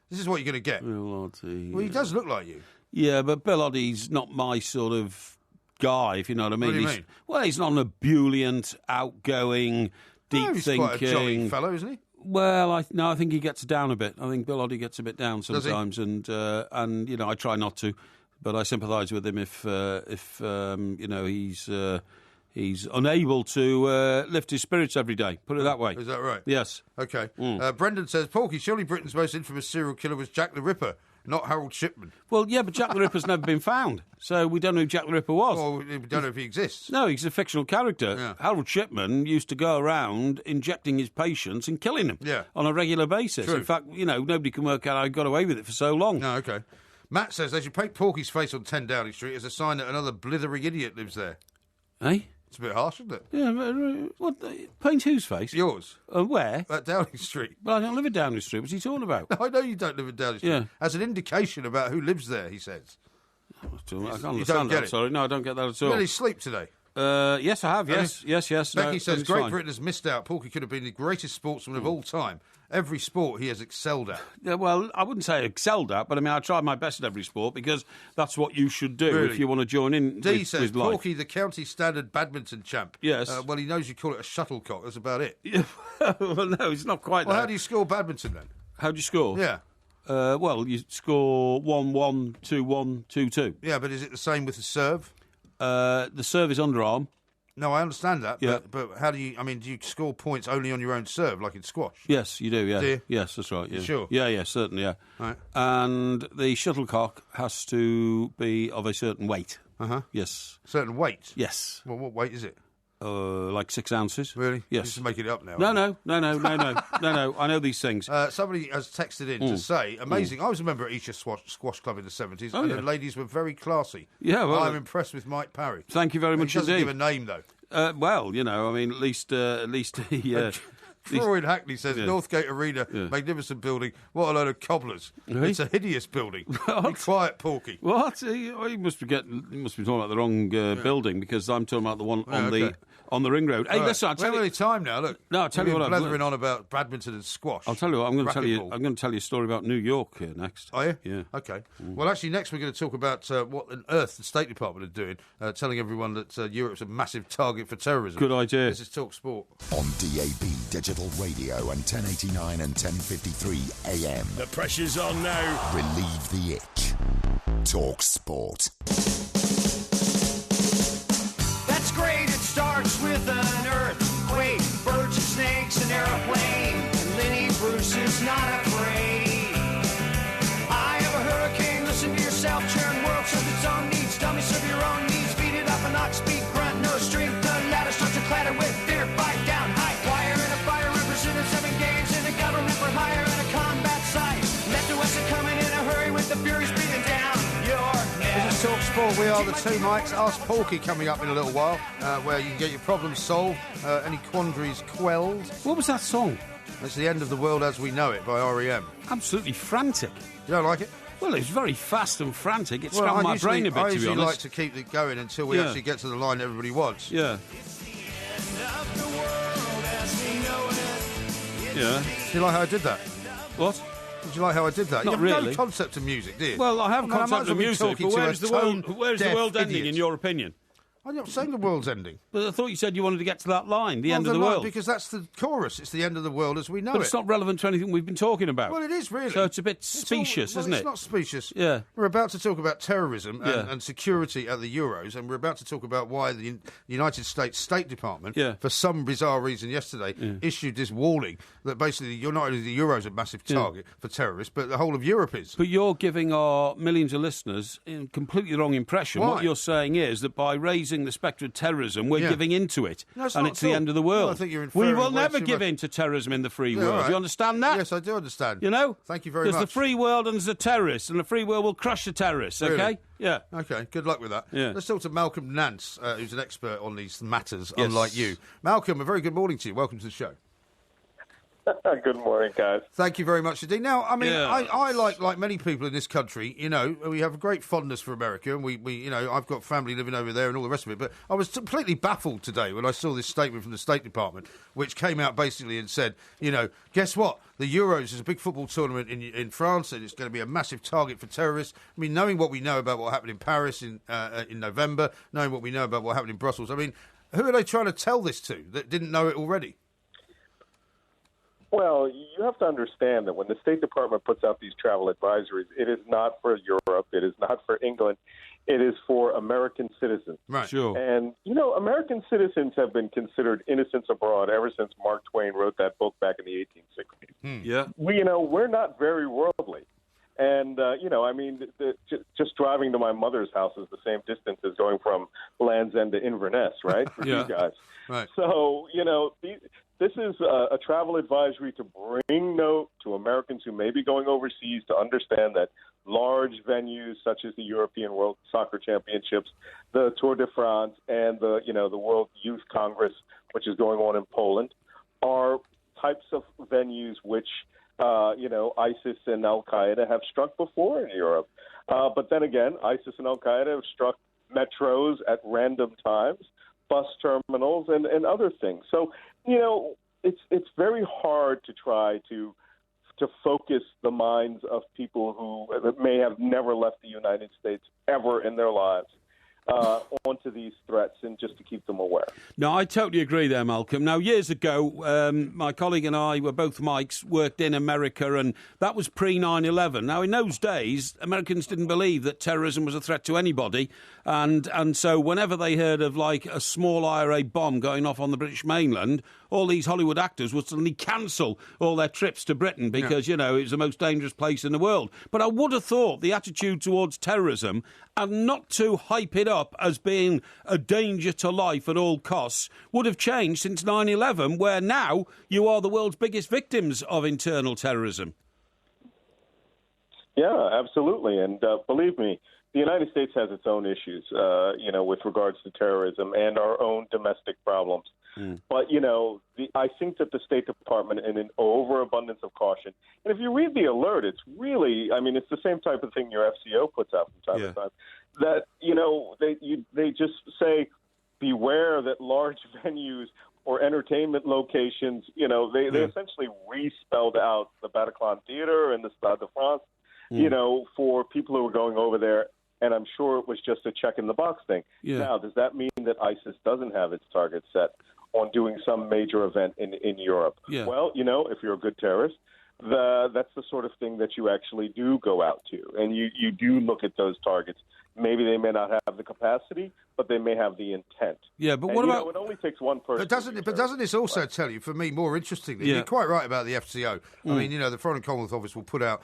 A: This is what you're going to get.
B: Bill Oddie.
A: Well, he does look like you.
B: Yeah, but Bill Oddie's not my sort of guy, if you know what I mean.
A: What do you mean?
B: Well, he's not an ebullient, outgoing, deep
A: he's
B: thinking.
A: quite a jolly fellow, isn't he?
B: Well, I think he gets down a bit. I think Bill Oddie gets a bit down sometimes, and I try not to, but I sympathise with him if he's unable to lift his spirits every day. Put it that way.
A: Is that right?
B: Yes.
A: Okay. Brendan says, Porky, surely Britain's most infamous serial killer was Jack the Ripper, not Harold Shipman.
B: Well, yeah, but Jack the Ripper's never been found, so we don't know who Jack the Ripper was.
A: Or we don't know if he exists.
B: No, he's a fictional character.
A: Yeah.
B: Harold Shipman used to go around injecting his patients and killing them on a regular basis.
A: True.
B: In fact, nobody can work out how he got away with it for so long.
A: No, okay. Matt says they should paint Porky's face on 10 Downing Street as a sign that another blithering idiot lives there.
B: Eh?
A: It's a bit harsh, isn't it?
B: Yeah, what? Paint whose face?
A: Yours.
B: Where?
A: At Downing Street.
B: Well, I don't live at Downing Street. What's he talking about?
A: I know you don't live in Downing Street.
B: Yeah.
A: As an indication about who lives there, he says.
B: I can't
A: You
B: understand
A: don't get
B: that.
A: it?
B: Sorry, no, I don't get that at all.
A: Did he sleep today?
B: Yes, I have. Yes.
A: Becky
B: No,
A: says,
B: it's
A: Great
B: fine.
A: Britain has missed out. Porky could have been the greatest sportsman of all time. Every sport he has excelled at.
B: Yeah, well, I wouldn't say excelled at, but I mean, I tried my best at every sport because that's what you should do
A: Really?
B: if you want to join in.
A: D
B: with,
A: says,
B: with life.
A: Porky, the county standard badminton champ.
B: Yes.
A: Well, he knows you call it a shuttlecock. That's about it.
B: Well, no, it's not quite
A: Well,
B: that.
A: how do you score badminton then?
B: How do you score?
A: Yeah.
B: Well, you score 1-1, 2-1, 2-2.
A: Yeah, but is it the same with the serve?
B: The serve is underarm.
A: No, I understand that.
B: Yeah.
A: But how do you, do you score points only on your own serve, like in squash?
B: Yes, you do, yeah.
A: Do you?
B: Yes, that's right. Yeah.
A: Sure?
B: Yeah, certainly, yeah.
A: Right.
B: And the shuttlecock has to be of a certain weight.
A: Uh-huh.
B: Yes.
A: Certain weight?
B: Yes.
A: Well, what weight is it?
B: Like 6 ounces.
A: Really?
B: Yes.
A: Just making it up now.
B: No. I know these things.
A: Somebody has texted in to say, amazing. I was a member at Isha Squash Club in the 70s, and the ladies were very classy.
B: Yeah, well,
A: I'm impressed with Mike Parry.
B: Thank you very much
A: He doesn't
B: indeed.
A: give a name, though.
B: Well, at least he...
A: Freud Hackney says, Northgate Arena, magnificent building. What a load of cobblers.
B: Really?
A: It's a hideous building. Be quiet, Porky.
B: What? He must be talking about the wrong building because I'm talking about the one on the ring road. Hey, listen,
A: we haven't any time now. Look,
B: No, I'll tell you what I've
A: blethering
B: learned.
A: on about badminton and squash.
B: I'll tell you what. I'm going to tell you.
A: Racquetball.
B: I'm going to tell you a story about New York here next.
A: Are you?
B: Yeah.
A: Okay. Well, actually, next we're going to talk about what on earth the State Department are doing, telling everyone that Europe's a massive target for terrorism.
B: Good idea.
A: This is Talk Sport.
E: On DAB Digital Radio and 1089 and 1053 AM.
C: The pressure's on now.
E: Relieve the itch. Talk Sport.
I: That's great, it starts with an earthquake, birds and snakes, an airplane, and Lenny Bruce is not afraid. I have a hurricane, listen to yourself, churn world serves its own needs, dummy serve your own needs, beat it up and not speak, grunt, no strength, the ladder starts to clatter with fear, fight down, high wire and a fire represented 7 games in a government for hire and a combat site. Left to us are coming in a hurry with the furies breathing down your neck.
A: This is Talk Sport. We are the two mics. Ask Porky coming up in a little while, where you can get your problems solved, any quandaries quelled.
B: What was that song?
A: It's The End of the World as We Know It by R.E.M.
B: Absolutely frantic.
A: You don't like it?
B: Well, it was very fast and frantic. It
A: Well,
B: scrambled my
A: usually-
B: brain a bit,
A: I
B: to be
A: usually
B: honest.
A: like to keep it going until we actually get to the line everybody wants.
B: Yeah. Yeah.
A: Do you like how I did that?
B: What?
A: Did you like how I did that?
B: Not
A: you have
B: really.
A: no concept of music, do you?
B: Well, I have a
A: might
B: concept
A: as well
B: of
A: be
B: music,
A: talking
B: but
A: to
B: where's
A: a
B: the world
A: tone-deaf
B: ending,
A: idiot.
B: in your opinion?
A: I'm not saying the world's ending.
B: But I thought you said you wanted to get to that line, the end of the world.
A: Because that's the chorus. It's the end of the world as we know
B: But
A: it.
B: it's not relevant to anything we've been talking about.
A: Well, it is really.
B: So it's a bit specious, isn't it?
A: It's not specious.
B: Yeah.
A: We're about to talk about terrorism
B: Yeah.
A: and security at the Euros, and we're about to talk about why the United States State Department,
B: Yeah.
A: for some bizarre reason yesterday, issued this warning that basically you're not only the Euros a massive target for terrorists, but the whole of Europe is.
B: But you're giving our millions of listeners a completely wrong impression.
A: Why?
B: What you're saying is that by raising the spectre of terrorism, we're
A: Yeah.
B: giving into it,
A: No, it's
B: and
A: not
B: it's
A: at
B: the
A: all.
B: end of the
A: No,
B: world.
A: I think you're
B: we
A: inferring
B: will
A: way
B: never
A: too
B: give
A: much.
B: in to terrorism in the free
A: Yeah,
B: world.
A: all right.
B: You understand that?
A: Yes, I do understand.
B: You know?
A: Thank you very
B: much.
A: much.
B: There's the free world and there's the terrorists, and the free world will crush the terrorists, okay?
A: Really?
B: Yeah.
A: Okay, good luck with that.
B: Yeah.
A: Let's talk to Malcolm Nance, who's an expert on these matters,
B: Yes.
A: unlike you. Malcolm, a very good morning to you. Welcome to the show.
J: Good morning, guys.
A: Thank you very much indeed. Now, I mean,
B: Yeah.
A: I like many people in this country, you know, we have a great fondness for America, and we you know, I've got family living over there and all the rest of it, but I was completely baffled today when I saw this statement from the State Department, which came out basically and said, you know, guess what? The Euros is a big football tournament in France, and it's going to be a massive target for terrorists. I mean, knowing what we know about what happened in Paris in November, knowing what we know about what happened in Brussels, I mean, who are they trying to tell this to that didn't know it already?
J: Well, you have to understand that when the State Department puts out these travel advisories, it is not for Europe, it is not for England, it is for American citizens.
A: Right.
B: Sure.
J: And, you know, American citizens have been considered innocents abroad ever since Mark Twain wrote that book back in the 1860s.
B: Yeah.
J: We're not very worldly. And, you know, I mean, just driving to my mother's house is the same distance as going from Land's End to Inverness, right, for you guys.
A: Right.
J: So, you know, this is a travel advisory to bring note to Americans who may be going overseas to understand that large venues such as the European World Soccer Championships, the Tour de France, and the World Youth Congress, which is going on in Poland, are types of venues which ISIS and Al-Qaeda have struck before in Europe. But then again, ISIS and Al-Qaeda have struck metros at random times, bus terminals, and other things. So, you know, it's very hard to try to focus the minds of people who may have never left the United States ever in their lives onto these threats, and just to keep them aware.
B: No, I totally agree there, Malcolm. Now, years ago, my colleague and I were both Mikes, worked in America, and that was pre-9/11. Now, in those days, Americans didn't believe that terrorism was a threat to anybody, and so whenever they heard of, like, a small IRA bomb going off on the British mainland, all these Hollywood actors would suddenly cancel all their trips to Britain because, you know, it's the most dangerous place in the world. But I would have thought the attitude towards terrorism, and not to hype it up as being a danger to life at all costs, would have changed since 9/11, where now you are the world's biggest victims of internal terrorism.
J: Yeah, absolutely. And believe me, the United States has its own issues, with regards to terrorism and our own domestic problems. But, you know, I think that the State Department, in an overabundance of caution, and if you read the alert, it's really, I mean, it's the same type of thing your FCO puts out from time to time, that, you know, they just say, beware that large venues or entertainment locations, you know, they essentially re-spelled out the Bataclan Theater and the Stade de France, you know, for people who are going over there. And I'm sure it was just a check-in-the-box thing. Now, does that mean that ISIS doesn't have its target set on doing some major event in Europe? Well, you know, if you're a good terrorist, that's the sort of thing that you actually do go out to. And you do look at those targets. Maybe they may not have the capacity, but they may have the intent.
B: Yeah, but what about...
J: it only takes one person.
A: But doesn't this also tell you, for me, more interestingly, you're quite right about the FCO. I mean, you know, the Foreign and Commonwealth Office will put out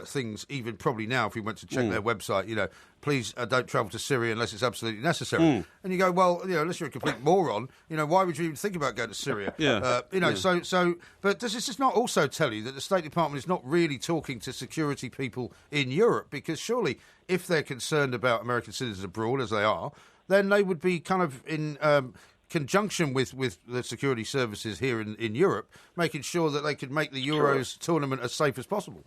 A: things, even probably now, if we went to check their website, you know, please don't travel to Syria unless it's absolutely necessary. And you go, well, you know, unless you're a complete moron, you know, why would you even think about going to Syria? But does this just not also tell you that the State Department is not really talking to security people in Europe? Because surely, if they're concerned about American citizens abroad, as they are, then they would be kind of in conjunction with the security services here in Europe, making sure that they could make the Euros tournament as safe as possible.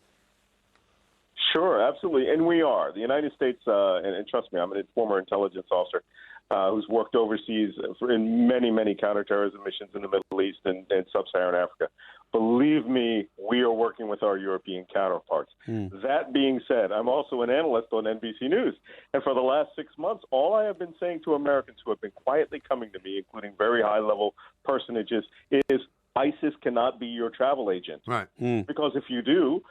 J: Sure, absolutely. And we are. The United States, and trust me, I'm a former intelligence officer who's worked overseas in many, many counterterrorism missions in the Middle East and sub-Saharan Africa. Believe me, we are working with our European counterparts. That being said, I'm also an analyst on NBC News. And for the last 6 months, all I have been saying to Americans who have been quietly coming to me, including very high-level personages, is ISIS cannot be your travel agent.
A: Right.
J: Because if you do,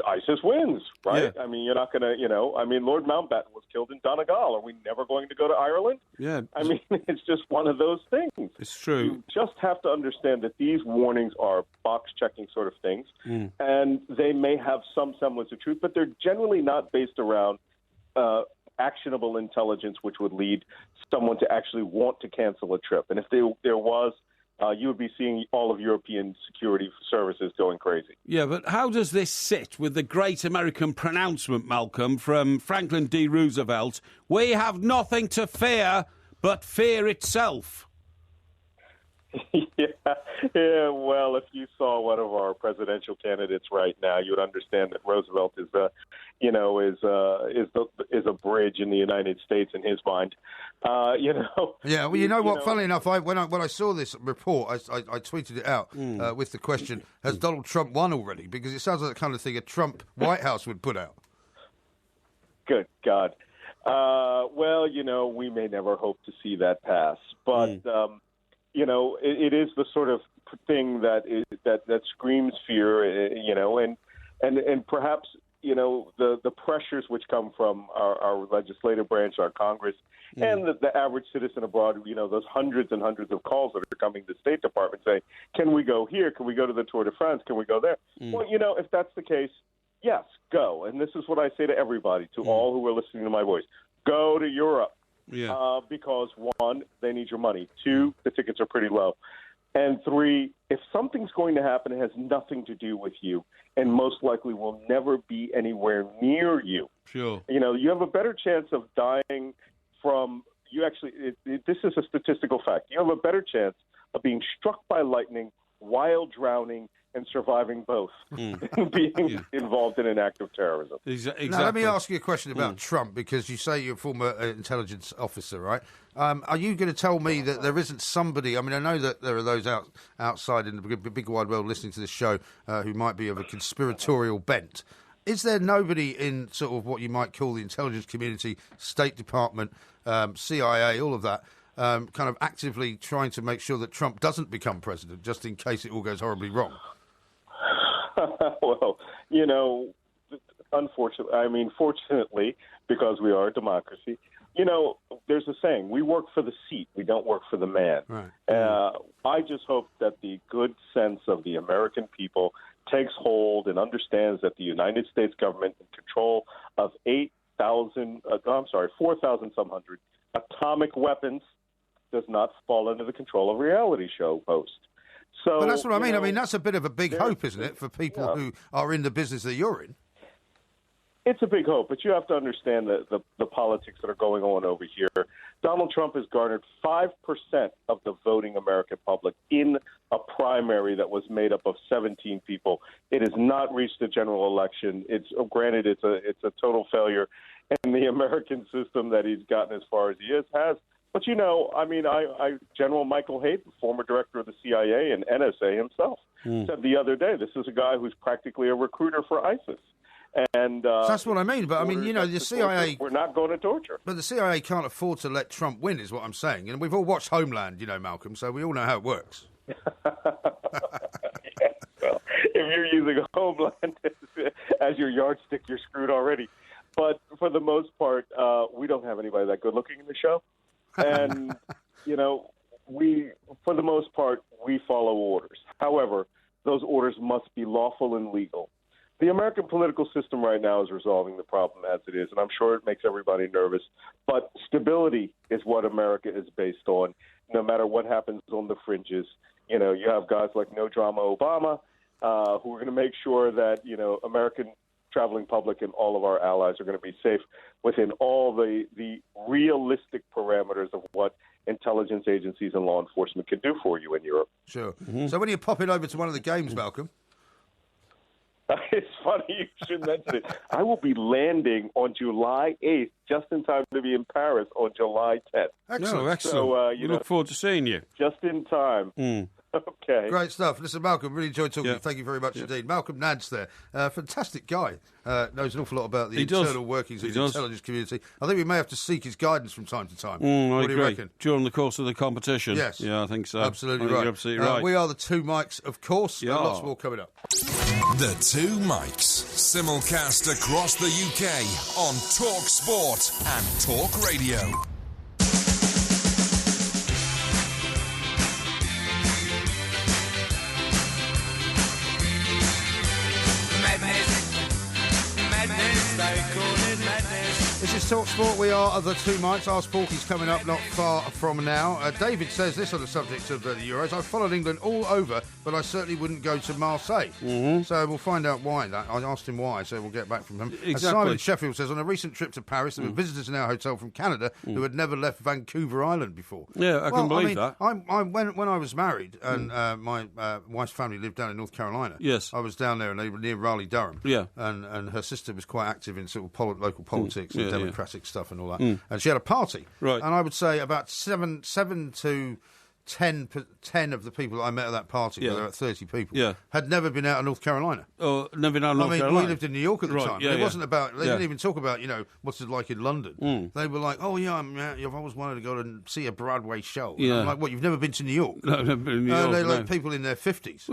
J: ISIS wins, right? I mean, you're not going to, you know, I mean, Lord Mountbatten was killed in Donegal. Are we never going to go to Ireland?
B: Yeah.
J: I mean, it's just one of those things.
B: It's true.
J: You just have to understand that these warnings are box-checking sort of things, and they may have some semblance of truth, but they're generally not based around actionable intelligence, which would lead someone to actually want to cancel a trip. And if there was, you would be seeing all of European security services going crazy.
B: Yeah, but how does this sit with the great American pronouncement, Malcolm, from Franklin D. Roosevelt? We have nothing to fear but fear itself.
J: Yeah. Well, if you saw one of our presidential candidates right now, you would understand that Roosevelt is a bridge in the United States in his mind.
A: Yeah. Well, you know what? Funnily enough, when I saw this report, I tweeted it out with the question: has Donald Trump won already? Because it sounds like the kind of thing a Trump White House would put out.
J: Good God. Well, we may never hope to see that pass, but. It is the sort of thing that screams fear, and perhaps, the pressures which come from our legislative branch, our Congress, and the average citizen abroad, those hundreds and hundreds of calls that are coming to the State Department saying, can we go here? Can we go to the Tour de France? Can we go there? Well, if that's the case, yes, go. And this is what I say to everybody, to all who are listening to my voice. Go to Europe.
B: Yeah.
J: Because, one, they need your money. Two, the tickets are pretty low. And three, if something's going to happen, it has nothing to do with you and most likely will never be anywhere near you.
B: Sure.
J: You have a better chance of dying from – this is a statistical fact. You have a better chance of being struck by lightning while drowning and surviving both, being involved in an act of terrorism.
B: Exactly.
A: Now, let me ask you a question about Trump, because you say you're a former intelligence officer, right? Are you going to tell me that there isn't somebody... I mean, I know that there are those outside in the big wide world listening to this show who might be of a conspiratorial bent. Is there nobody in sort of what you might call the intelligence community, State Department, CIA, all of that, kind of actively trying to make sure that Trump doesn't become president, just in case it all goes horribly wrong?
J: Well, fortunately, because we are a democracy, there's a saying, we work for the seat, we don't work for the man.
A: Right.
J: I just hope that the good sense of the American people takes hold and understands that the United States government in control of 4,000 some hundred atomic weapons does not fall under the control of a reality show host. So,
A: but that's what I mean. I mean, that's a bit of a big hope, isn't it, for people who are in the business that you're in?
J: It's a big hope, but you have to understand the politics that are going on over here. Donald Trump has garnered 5% of the voting American public in a primary that was made up of 17 people. It has not reached a general election. It's granted, it's a total failure, and the American system that he's gotten as far as he has. But, General Michael Hayden, former director of the CIA and NSA himself, said the other day, this is a guy who's practically a recruiter for ISIS. And
A: that's what I mean. But, the CIA...
J: We're not going to torture.
A: But the CIA can't afford to let Trump win, is what I'm saying. And we've all watched Homeland, Malcolm, so we all know how it works.
J: Well, if you're using Homeland as your yardstick, you're screwed already. But for the most part, we don't have anybody that good looking in the show. And, for the most part, we follow orders. However, those orders must be lawful and legal. The American political system right now is resolving the problem as it is, and I'm sure it makes everybody nervous. But stability is what America is based on, no matter what happens on the fringes. You have guys like No Drama Obama who are going to make sure that, American traveling public and all of our allies are going to be safe within all the realistic parameters of what intelligence agencies and law enforcement can do for you in Europe.
A: Sure. Mm-hmm. So when you're popping over to one of the games, Malcolm?
J: It's funny you should mention it. I will be landing on July 8th, just in time to be in Paris on July 10th.
A: Excellent.
B: No, excellent.
J: So,
B: we look forward to seeing you.
J: Just in time. Okay.
A: Great stuff. Listen, Malcolm, really enjoyed talking to you. Thank you very much indeed. Malcolm Nance there. Fantastic guy. Knows an awful lot about the internal workings of the intelligence community. I think we may have to seek his guidance from time to time. What do you reckon?
B: During the course of the competition.
A: Yes.
B: Yeah, I think so.
A: Absolutely right.
B: You're absolutely right.
A: We are the Two Mics, of course.
B: Yeah.
A: Lots more coming up.
D: The Two Mics. Simulcast across the UK on Talk Sport and Talk Radio.
I: They call it madness.
A: It's This is Talk Sport. We are the two mics. Ask Porky's coming up not far from now. David says this on the subject of the Euros. I've followed England all over, but I certainly wouldn't go to Marseille. Mm-hmm. So we'll find out why. I asked him why, so we'll get back from him.
B: Exactly.
A: Simon Sheffield says, on a recent trip to Paris, there were visitors in our hotel from Canada who had never left Vancouver Island before.
B: Yeah, I can believe that.
A: When I was married and my wife's family lived down in North Carolina,
B: yes,
A: I was down there and they were near Raleigh-Durham.
B: Yeah.
A: And her sister was quite active in sort of local politics and democratic stuff and all that. And she had a party.
B: Right.
A: And I would say about 7 to 10 of the people that I met at that party, there were about 30 people, had never been out of North Carolina.
B: Oh, never been out of North Carolina?
A: We lived in New York at the time. It wasn't about, they didn't even talk about, what's it like in London. They were like, oh, yeah, I've always wanted to go and see a Broadway show. And I'm like, what, you've never been to New York?
B: No, I've never been to New York.
A: They're like people in their 50s.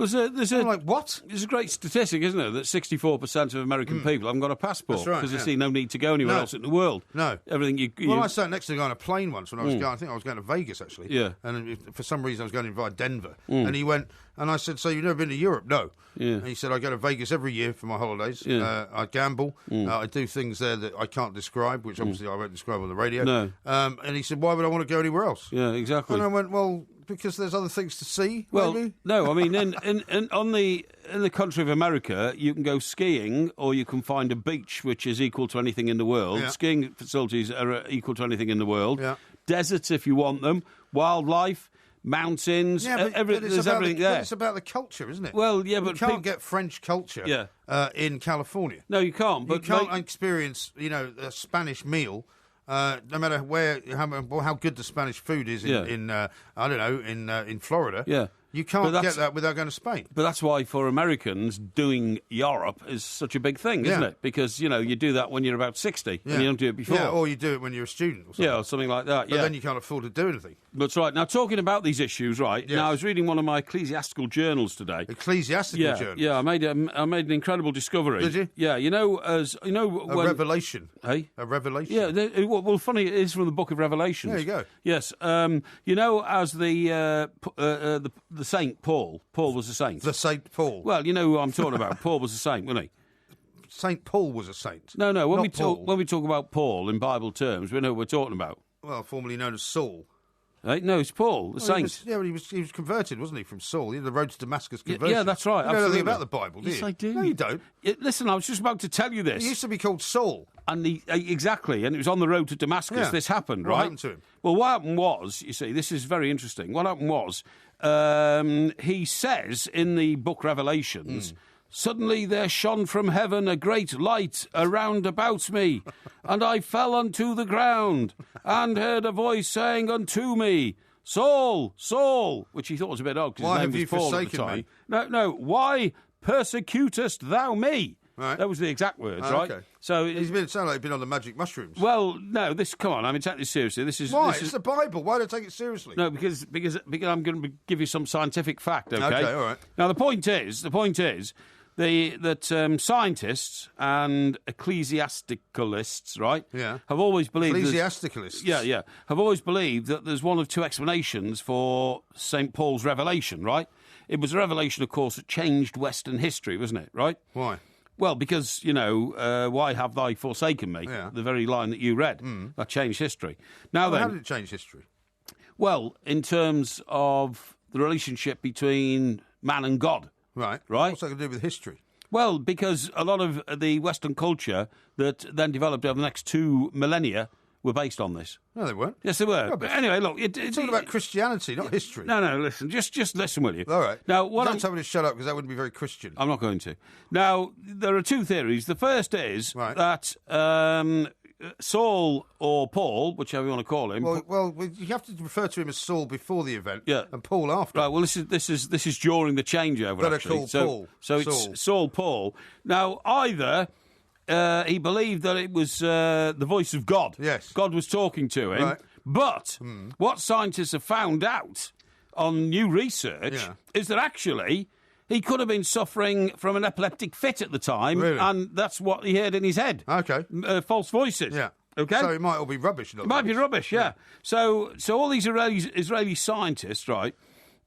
B: I'm
A: like, what?
B: There's a great statistic, isn't there, that 64% of American people haven't got a passport because they see no need to go anywhere else in the world.
A: No.
B: Everything
A: Well, I sat next to a guy on a plane once when I was going, I think I was going to Vegas, actually.
B: Yeah.
A: And for some reason I was going to Denver, and he went, and I said, so you've never been to Europe? No. And he said, I go to Vegas every year for my holidays. I gamble. I do things there that I can't describe, which obviously I won't describe on the radio.
B: No.
A: And he said, why would I want to go anywhere else?
B: Yeah, exactly.
A: And I went, well, because there's other things to see.
B: Well,
A: maybe?
B: no, I mean, in the country of America, you can go skiing, or you can find a beach which is equal to anything in the world. Skiing facilities are equal to anything in the world. Deserts, if you want them. Wildlife. Mountains, there's everything there.
A: But it's about the culture, isn't it?
B: Well, yeah, but
A: you can't get French culture in California.
B: No, you can't. But
A: you can't experience, a Spanish meal. No matter how good the Spanish food is in Florida.
B: Yeah.
A: You can't get that without going to Spain.
B: But that's why, for Americans, doing Europe is such a big thing, isn't it? Because, you do that when you're about 60, and you don't do it before.
A: Yeah, or you do it when you're a student or something.
B: Yeah, or something like that,
A: But then you can't afford to do anything.
B: That's right. Now, talking about these issues, right,
A: yes.
B: now I was reading one of my ecclesiastical journals today.
A: Ecclesiastical journals?
B: Yeah, I made an incredible discovery.
A: Did you?
B: Yeah,
A: a revelation.
B: Hey?
A: A revelation?
B: Yeah, well, funny, it is from the book of Revelations.
A: There you go.
B: Yes, as the Saint Paul was a saint.
A: The Saint Paul.
B: Well, you know who I'm talking about. Paul was a saint, wasn't he?
A: Saint Paul was a saint.
B: No. When we talk about Paul in Bible terms, we know who we're talking about.
A: Well, formerly known as Saul.
B: Hey, no, it's Paul, the saint.
A: But he was converted, wasn't he, from Saul? The road to Damascus conversion.
B: Yeah, that's right.
A: You know nothing about the Bible, do you?
B: Yes, I do.
A: No, you don't.
B: Listen, I was just about to tell you this.
A: He used to be called Saul.
B: And exactly, and it was on the road to Damascus. This happened, right?
A: What happened to him?
B: Well, what happened was, you see, this is very interesting. What happened was, he says in the book Revelations, suddenly there shone from heaven a great light around about me, and I fell unto the ground, and heard a voice saying unto me, Saul, Saul, which he thought was a bit odd, because his name was Paul at the time. No, why persecutest thou me?
A: Right.
B: That was the exact words, right?
A: Okay.
B: So
A: sound like he's been on the magic mushrooms.
B: Well, no, come on, I mean, take this seriously.
A: Why? It's the Bible. Why don't I take it seriously?
B: No, because I'm going to give you some scientific fact, okay?
A: Okay, all right.
B: Now, the point is that scientists and ecclesiasticalists, right, have always believed...
A: Ecclesiasticalists?
B: Yeah, have always believed that there's one of two explanations for St. Paul's revelation, right? It was a revelation, of course, that changed Western history, wasn't it, right?
A: Why?
B: Well, because, why have thy forsaken me?
A: Yeah.
B: The very line that you read. That changed history. Now
A: how did it change history?
B: Well, in terms of the relationship between man and God.
A: Right.
B: Right?
A: What's that got to do with history?
B: Well, because a lot of the Western culture that then developed over the next 2 millennia were based on this.
A: No, they weren't.
B: Yes, they were. But anyway, look...
A: It's all about Christianity, not history.
B: No, listen. Just listen, will you?
A: All right.
B: Now,
A: don't tell me to shut up, because that wouldn't be very Christian.
B: I'm not going to. Now, there are 2 theories. The first is that Saul or Paul, whichever you want to call him...
A: Well, you have to refer to him as Saul before the event and Paul after.
B: Right, well, this is during the changeover,
A: Better
B: actually.
A: call Paul.
B: So it's Saul Paul. Now, either... he believed that it was the voice of God.
A: Yes.
B: God was talking to him.
A: Right.
B: But what scientists have found out on new research is that actually he could have been suffering from an epileptic fit at the time,
A: really?
B: And that's what he heard in his head.
A: Okay.
B: False voices.
A: Yeah.
B: Okay.
A: So it might all be rubbish.
B: It might be rubbish, yeah. So all these Israeli scientists, right,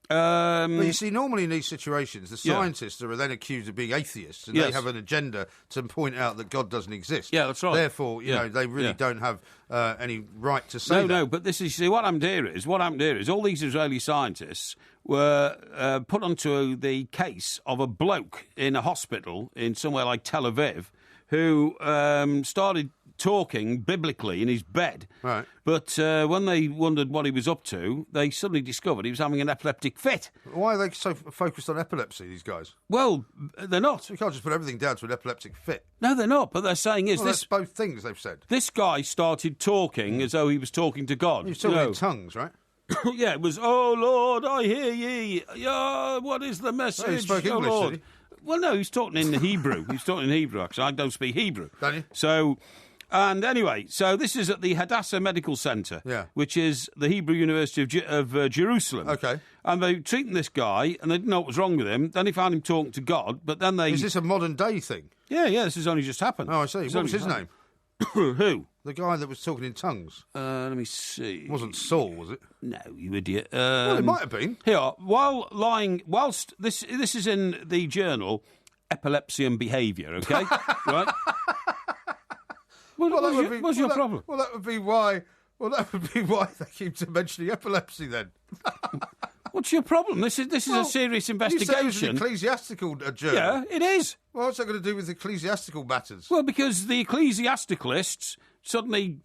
A: But you see, normally in these situations, the scientists are then accused of being atheists, and they have an agenda to point out that God doesn't exist.
B: Yeah, that's right.
A: Therefore, you know, they really don't have any right to say that.
B: No, but this is, see, what happened here is all these Israeli scientists were put onto the case of a bloke in a hospital in somewhere like Tel Aviv who started talking biblically in his bed.
A: Right.
B: But when they wondered what he was up to, they suddenly discovered he was having an epileptic fit.
A: Why are they so focused on epilepsy, these guys?
B: Well, they're not.
A: You can't just put everything down to an epileptic fit.
B: No, they're not. But they're saying is
A: that's both things they've said.
B: This guy started talking as though he was talking to God.
A: He was talking in tongues, right?
B: Yeah, it was, "Oh, Lord, I hear ye. Yeah, what is the message?
A: He spoke English,
B: Lord."
A: did he?
B: Well, no, he's talking in Hebrew. He's talking in Hebrew, actually. I don't speak Hebrew.
A: Don't you?
B: So, and anyway, so this is at the Hadassah Medical Centre, which is the Hebrew University of Jerusalem.
A: Okay.
B: And they treating this guy, and they didn't know what was wrong with him. Then they found him talking to God, but then they...
A: Is this a modern-day thing?
B: Yeah, this has only just happened.
A: Oh, I see. What was his name?
B: Who?
A: The guy that was talking in tongues.
B: Let me see.
A: It wasn't Saul, was it?
B: No, you idiot.
A: Well, it might have been.
B: Here, whilst this is in the journal Epilepsy and Behaviour, okay? Right? What's your problem?
A: Well, that would be why. Well, that would be why they keep mentioning epilepsy then.
B: What's your problem? This is a serious investigation.
A: You say it was an ecclesiastical journal.
B: Yeah, it is.
A: Well, what's that going to do with ecclesiastical matters?
B: Well, because the ecclesiasticalists suddenly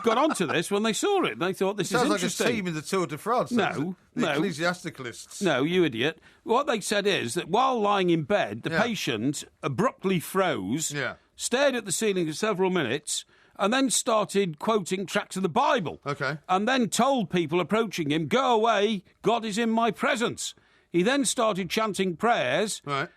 B: got onto this when they saw it. They thought this is interesting.
A: Sounds like a team in the Tour de France.
B: No.
A: Ecclesiasticalists.
B: No, you idiot. What they said is that while lying in bed, the patient abruptly froze, stared at the ceiling for several minutes, and then started quoting tracts of the Bible.
A: Okay.
B: And then told people approaching him, "Go away, God is in my presence." He then started chanting prayers.
A: Right.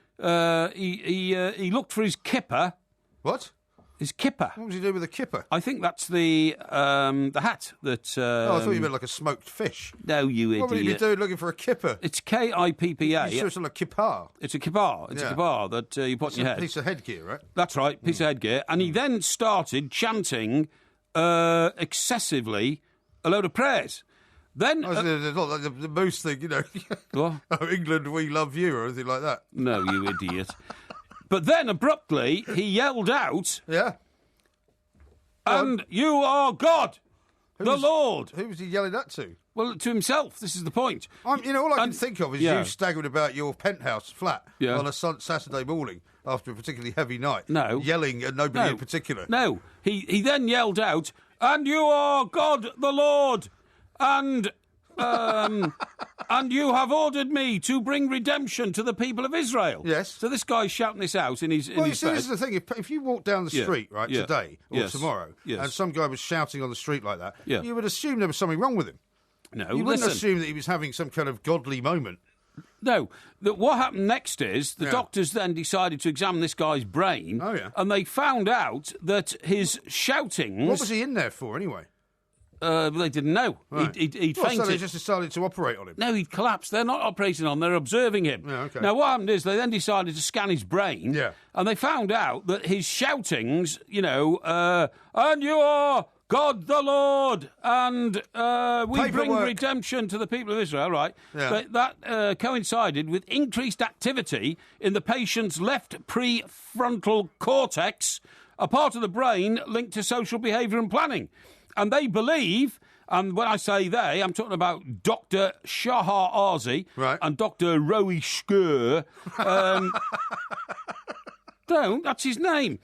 B: He looked for his kippah.
A: What?
B: His kippah.
A: What was he doing with a kippah?
B: I think that's the hat that...
A: I thought you meant like a smoked fish.
B: No, you idiot.
A: What would he be doing looking for a kippah?
B: It's K-I-P-P-A.
A: You sure it's like a kippah?
B: It's a kippah. It's a kippah that you put in your head.
A: It's a piece of headgear, right?
B: That's right, piece of headgear. And he then started chanting excessively a load of prayers. Then...
A: it's not like the moose thing, you know.
B: What?
A: Oh, England, we love you, or anything like that.
B: No, you idiot. But then, abruptly, he yelled out...
A: Yeah.
B: And you are God, Lord.
A: Who was he yelling that to?
B: Well, to himself. This is the point.
A: All I can think of is you staggering about your penthouse flat on a Saturday morning after a particularly heavy night.
B: No.
A: Yelling at nobody in particular.
B: No. He then yelled out, "And you are God, the Lord, and you have ordered me to bring redemption to the people of Israel."
A: Yes.
B: So this guy's shouting this out in his
A: Well, you see,
B: bed.
A: this is the thing. If you walk down the street, today or tomorrow, and some guy was shouting on the street like that, you would assume there was something wrong with him.
B: No,
A: you wouldn't assume that he was having some kind of godly moment.
B: No. What happened next is the doctors then decided to examine this guy's brain.
A: Oh, yeah.
B: And they found out that his shoutings...
A: What was he in there for, anyway?
B: They didn't know.
A: Right.
B: He'd fainted.
A: So they just decided to operate on him?
B: No, he'd collapsed. They're not operating on him. They're observing him.
A: Yeah, okay.
B: Now, what happened is they then decided to scan his brain.
A: Yeah.
B: And they found out that his shoutings, and you are God the Lord, and we bring redemption to the people of Israel, right?
A: Yeah.
B: That coincided with increased activity in the patient's left prefrontal cortex, a part of the brain linked to social behaviour and planning. And they believe, and when I say they, I'm talking about Dr. Shahar Arzi and Dr. Roey Shkur. That's his name.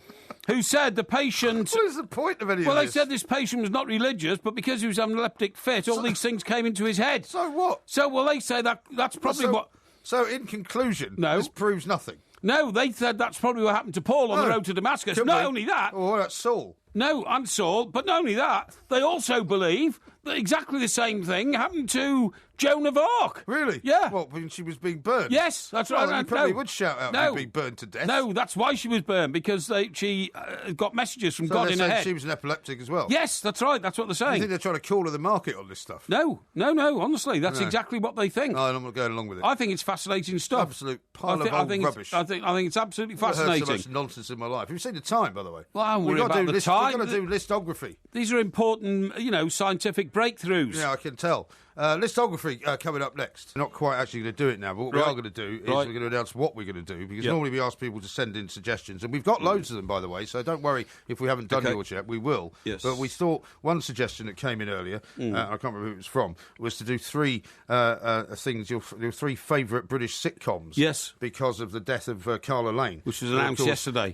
B: Who said the patient...
A: What is the point of any of this?
B: Well, they said this patient was not religious, but because he was having an epileptic fit, all these things came into his head.
A: So what?
B: They say that's probably what...
A: So, in conclusion, this proves nothing.
B: No, they said that's probably what happened to Paul on the road to Damascus. Not only that...
A: Or what about Saul?
B: No, and Saul, but not only that, they also believe that exactly the same thing happened to Joan of Arc.
A: Really?
B: Yeah.
A: What, when she was being burned?
B: Yes, that's right.
A: Well, you probably would shout out and being burned to death.
B: No, that's why she was burned, because she got messages from God in her head.
A: She was an epileptic as well?
B: Yes, that's right, that's what they're saying.
A: You think they're trying to corner the market on this stuff?
B: No, honestly, that's exactly what they think.
A: No, I'm not going along with it.
B: I think it's fascinating stuff.
A: Absolute pile of old rubbish.
B: I think it's absolutely fascinating.
A: I've heard so much nonsense in my life. Have you seen the time, by the way?
B: Well, I'm worried about the time.
A: We've got to do listography.
B: These are important, scientific breakthroughs.
A: Yeah, I can tell. Listography coming up next. We're not quite actually going to do it now, but what we are going to do is we're going to announce what we're going to do, because normally we ask people to send in suggestions, and we've got loads of them, by the way, so don't worry if we haven't done yours yet. We will.
B: Yes.
A: But we thought one suggestion that came in earlier, I can't remember who it was from, was to do three things, your three favourite British sitcoms.
B: Yes.
A: Because of the death of Carla Lane.
B: Which was announced yesterday.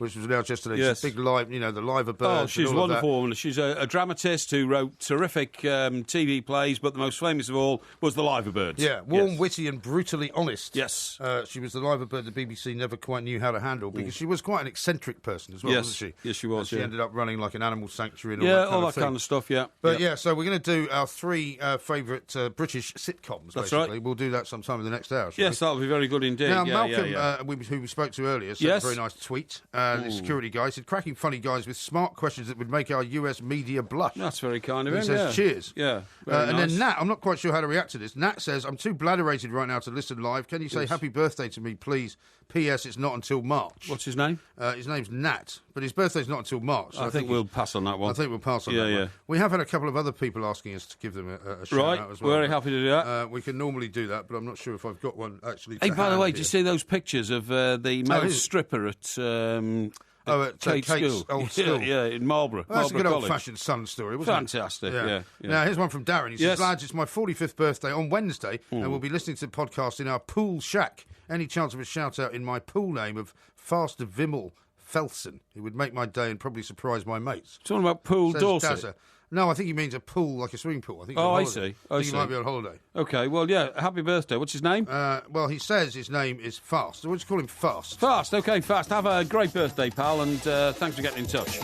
A: Yes. Big live, the Liver Birds.
B: Oh, she's a wonderful woman. She's a dramatist who wrote terrific TV plays, but the most famous of all was the Liver Birds.
A: Yeah, warm, witty and brutally honest.
B: Yes.
A: She was the Liver Bird the BBC never quite knew how to handle, because she was quite an eccentric person as well, wasn't she?
B: Yes, she was.
A: And she ended up running like an animal sanctuary and
B: all that kind of stuff, yeah.
A: But so we're going to do our three favourite British sitcoms,
B: That's
A: basically.
B: right.
A: We'll do that sometime in the next hour.
B: Yes, that'll be very good indeed.
A: Now, Malcolm, who we spoke to earlier, sent a very nice tweet. The security guy said, cracking funny guys with smart questions that would make our US media blush.
B: That's very kind of him.
A: He says, cheers.
B: Yeah.
A: And then Nat, I'm not quite sure how to react to this. Nat says, I'm too bladderated right now to listen live. Can you say happy birthday to me, please? P.S. It's not until March.
B: What's his name?
A: His name's Nat, but his birthday's not until March. So
B: I think we'll pass on that one.
A: I think we'll pass on that one. We have had a couple of other people asking us to give them a shout out as well.
B: Very happy to do that.
A: We can normally do that, but I'm not sure if I've got one actually.
B: Hey, by the way, did you see those pictures of the male stripper at...
A: at Kate's old school.
B: Yeah, in Marlborough.
A: Well, that's
B: Marlborough
A: a good
B: College.
A: old-fashioned Sun story, wasn't
B: Fantastic,
A: it?
B: yeah.
A: Now, here's one from Darren. He says, lads, it's my 45th birthday on Wednesday, and we'll be listening to the podcast in our pool shack. Any chance of a shout-out in my pool name of Fast Vimmel Felsen? It would make my day and probably surprise my mates.
B: Talking about Pool Dorset?
A: Dazza. No, I think he means a pool, like a swimming pool. I think.
B: I see.
A: I think he might be on holiday.
B: Okay, well, yeah, happy birthday. What's his name?
A: Well, he says his name is Fast. So we'll just call him Fast.
B: Fast, okay, Fast. Have a great birthday, pal, and thanks for getting in touch.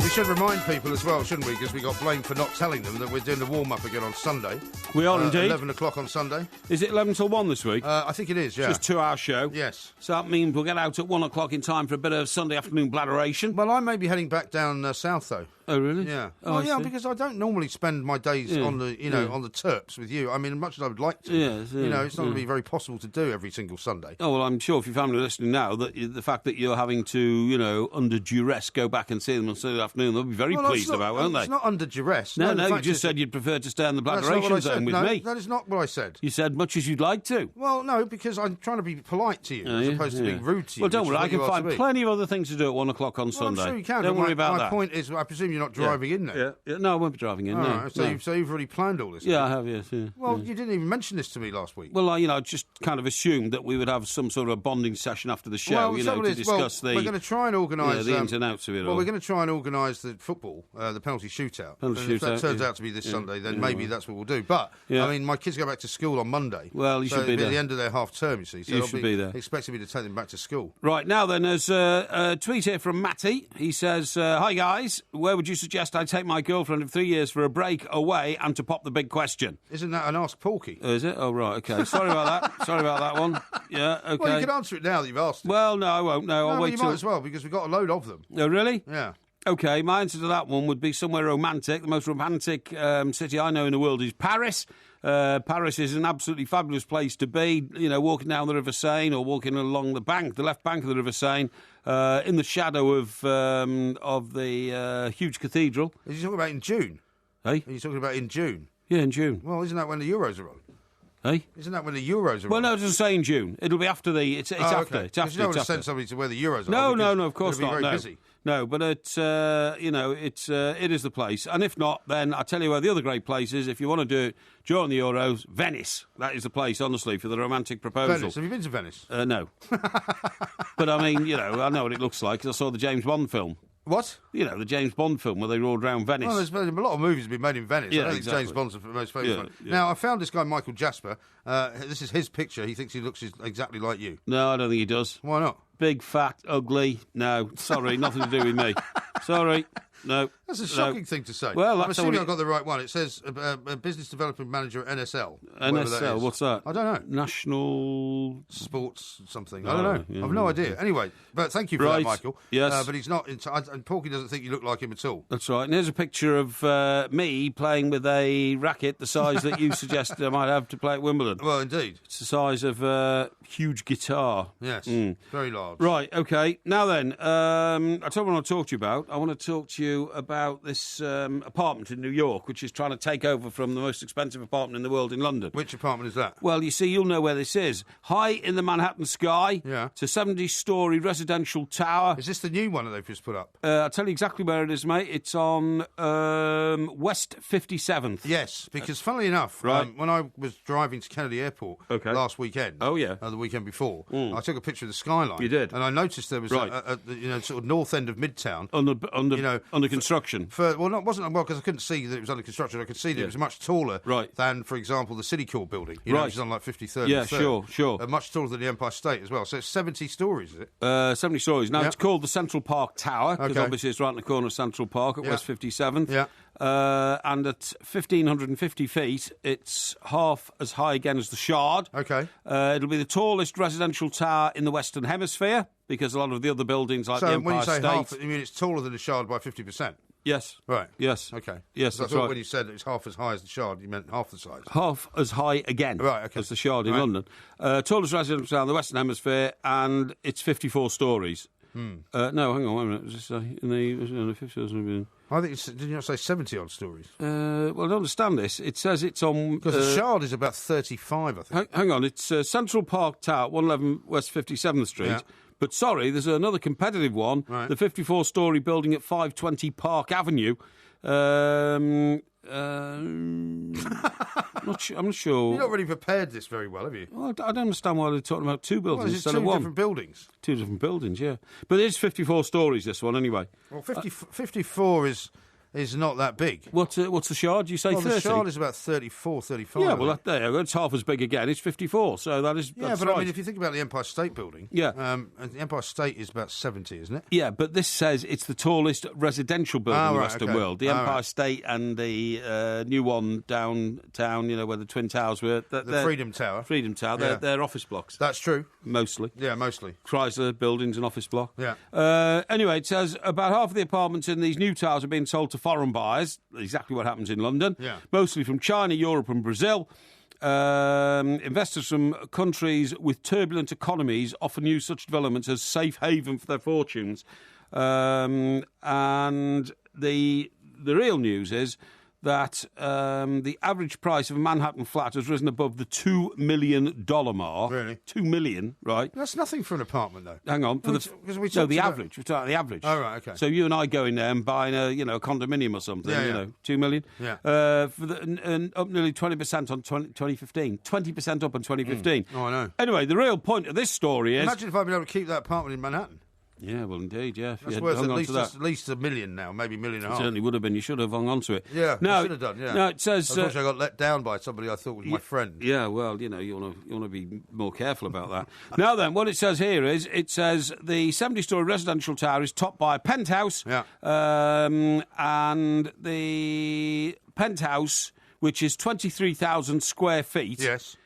A: We should remind people as well, shouldn't we? Because we got blamed for not telling them that we're doing the warm-up again on Sunday.
B: We are indeed.
A: 11 o'clock on Sunday.
B: Is it 11 till 1 this week?
A: I think it is, yeah.
B: It's just a 2-hour show.
A: Yes.
B: So that means we'll get out at 1 o'clock in time for a bit of Sunday afternoon bladderation.
A: Well, I may be heading back down south, though.
B: Oh, really?
A: Yeah.
B: Oh,
A: well, because I don't normally spend my days on the, on the Terps with you. I mean, as much as I would like to.
B: Yes,
A: it's not going to be very possible to do every single Sunday.
B: Oh, well, I'm sure if your family are listening now, that the fact that you're having to, under duress, go back and see them on Sunday afternoon, they'll be very pleased about, won't they?
A: It's not under duress.
B: No, you just said you'd prefer to stay on the bladderation zone with me.
A: That is not what I said.
B: You said much as you'd like to.
A: Well, no, because I'm trying to be polite to you as opposed to being rude to you.
B: Well, don't worry, I can find plenty of other things to do at 1 o'clock on Sunday.
A: I'm sure you can.
B: Don't worry about that.
A: My point is, I presume you're not driving in there.
B: Yeah. No, I won't be driving in. No.
A: So you've already planned all this.
B: Yeah, I have. Yes. Yeah.
A: Well, you didn't even mention this to me last week.
B: Well, I just kind of assumed that we would have some sort of bonding session after the show. To discuss the.
A: We're going to try and organise
B: the ins and outs of it all.
A: Well, we're going to try and organise the football, the penalty shootout. If that turns out to be this Sunday, then maybe that's what we'll do. But I mean, my kids go back to school on Monday.
B: Well, you should be there.
A: At the end of their half term, you see. So
B: you should be there.
A: Expecting me to take them back to school.
B: Right now, then, there's a tweet here from Matty. He says, "Hi guys, where would you suggest I take my girlfriend of 3 years for a break away and to pop the big question?"
A: Isn't that an Ask Porky?
B: Is it? Oh, right, okay. Sorry about that. Sorry about that one. Yeah, okay.
A: Well, you can answer it now that you've asked it.
B: Well, no, I won't. No, I'll wait till...
A: you might as well, because we've got a load of them.
B: Oh, really?
A: Yeah.
B: Okay, my answer to that one would be somewhere romantic. The most romantic city I know in the world is Paris. Paris is an absolutely fabulous place to be, walking down the River Seine or walking along the left bank of the River Seine, in the shadow of the huge cathedral.
A: Are you talking about in June?
B: Hey?
A: Are you talking about in June?
B: Yeah, in June.
A: Well, isn't that when the Euros are on?
B: Hey?
A: Isn't that when the Euros are on?
B: Well, no, it doesn't say in June. It'll be after the... It's after.
A: Okay.
B: It's after.
A: You don't want to send somebody to where the Euros are.
B: No, of course not.
A: Very busy.
B: No, but it is the place. And if not, then I'll tell you where the other great place is. If you want to do it during the Euros, Venice. That is the place, honestly, for the romantic proposal.
A: Venice. Have you been to Venice?
B: No. But I mean, I know what it looks like because I saw the James Bond film.
A: What?
B: The James Bond film where they rode around Venice.
A: Well, there's been a lot of movies have been made in Venice.
B: Yeah,
A: I think
B: exactly.
A: James Bond's the most famous one.
B: Yeah.
A: Now, I found this guy, Michael Jasper. This is his picture. He thinks he looks exactly like you.
B: No, I don't think he does.
A: Why not?
B: Big, fat, ugly. No, sorry, nothing to do with me. Sorry. No.
A: That's a shocking thing to say.
B: Well,
A: I'm assuming I've got the right one. It says a business development manager at NSL.
B: NSL, what's that?
A: I don't know.
B: National
A: Sports something. I don't know.
B: Yeah.
A: I've no idea. Anyway, but thank you for that, Michael.
B: Yes.
A: But he's not. And Porky doesn't think you look like him at all.
B: That's right. And here's a picture of me playing with a racket the size that you suggested I might have to play at Wimbledon.
A: Well, indeed.
B: It's the size of a huge guitar.
A: Yes. Very large.
B: Right, okay. Now then, I tell you what I want to talk to you about. I want to talk to you you about this apartment in New York, which is trying to take over from the most expensive apartment in the world in London.
A: Which apartment is that?
B: Well, you see, you'll know where this is. High in the Manhattan sky.
A: Yeah.
B: It's a 70-storey residential tower.
A: Is this the new one that they've just put up?
B: I'll tell you exactly where it is, mate. It's on West 57th.
A: Yes, because funnily enough,
B: Right.
A: when I was driving to Kennedy Airport last weekend,
B: the
A: weekend before, I took a picture of the skyline.
B: You did?
A: And I noticed there was a sort of north end of Midtown.
B: Under construction.
A: Because I couldn't see that it was under construction. I could see that it was much taller than, for example, the City Court building, which is on like 53rd
B: Yeah,
A: and 3rd.
B: sure.
A: Much taller than the Empire State as well. So it's 70 stories, is it?
B: 70 stories. Now, it's called the Central Park Tower, because
A: Okay.
B: obviously it's right in the corner of Central Park at West 57th.
A: Yeah.
B: And at 1,550 feet, it's half as high again as the Shard.
A: Okay.
B: It'll be the tallest residential tower in the Western Hemisphere, because a lot of the other buildings, like the
A: So
B: Empire
A: when you say
B: State...
A: half, you mean it's taller than the Shard by 50%?
B: Yes.
A: Right.
B: Yes.
A: Okay.
B: Yes,
A: So I
B: that's
A: thought
B: right.
A: when you said it was half as high as the Shard, you meant half the size.
B: Half as high again as the Shard in London. Tallest residential tower in the Western Hemisphere, and it's 54 stories. No, hang on, wait a minute. Was this, in the 50s?
A: I think did you not say 70-odd stories?
B: Well, I don't understand this. It says it's on...
A: Because the Shard is about 35, I think.
B: Hang on, it's Central Park Tower, 111 West 57th Street.
A: Yeah.
B: But sorry, there's another competitive one, the 54-storey building at 520 Park Avenue. I'm not sure.
A: You've not really prepared this very well, have you?
B: Well, I don't understand why they're talking about two buildings instead of one.
A: Two different buildings?
B: Two different buildings, yeah. But it is 54 stories, this one, anyway.
A: Well, 54 is not that big.
B: What's the Shard? You say 30?
A: The Shard is about 34, 35.
B: Yeah, well, it's half as big again. It's 54, so that's
A: but
B: right.
A: I mean, if you think about the Empire State Building, and the Empire State is about 70, isn't it?
B: Yeah, but this says it's the tallest residential building in the Western world. The Empire State and the new one downtown, where the Twin Towers were.
A: The Freedom Tower.
B: They're office blocks.
A: That's true.
B: Mostly.
A: Yeah, mostly.
B: Chrysler buildings and office block.
A: Yeah.
B: Anyway, it says about half of the apartments in these new towers are being sold to foreign buyers, exactly what happens in London, mostly from China, Europe and Brazil. Investors from countries with turbulent economies often use such developments as safe haven for their fortunes. And the real news is that the average price of a Manhattan flat has risen above the $2 million mark.
A: Really?
B: $2 million, right?
A: That's nothing for an apartment, though.
B: Hang on.
A: The
B: average. We're talking about the average.
A: Oh, right, okay.
B: So you and I go in there and buy a condominium or something, $2 million.
A: Yeah.
B: And up nearly 20% on 2015. 20% up on 2015.
A: Oh, I know.
B: Anyway, the real point of this story is...
A: Imagine if I'd been able to keep that apartment in Manhattan.
B: Yeah, well, indeed, yeah.
A: That's worth at least $1 million now, maybe $1.5 million.
B: It certainly would have been. You should have hung on to it.
A: Yeah, I should have done, yeah.
B: No, it says...
A: Unfortunately, I got let down by somebody I thought was my friend.
B: Yeah, well, you want to be more careful about that. Now then, what it says here is, it says the 70-storey residential tower is topped by a penthouse.
A: Yeah.
B: And the penthouse, which is 23,000 square feet...
A: Yes.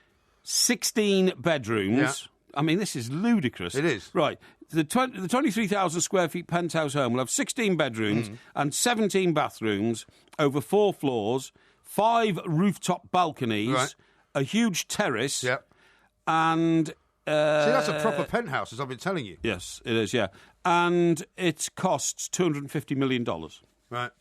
B: 16 bedrooms...
A: Yeah.
B: I mean, this is ludicrous.
A: It is.
B: Right. The 23,000 square feet penthouse home will have 16 bedrooms and 17 bathrooms over 4 floors, 5 rooftop balconies, a huge terrace, and... See,
A: that's a proper penthouse, as I've been telling you.
B: Yes, it is, yeah. And it costs $250 million.
A: Right.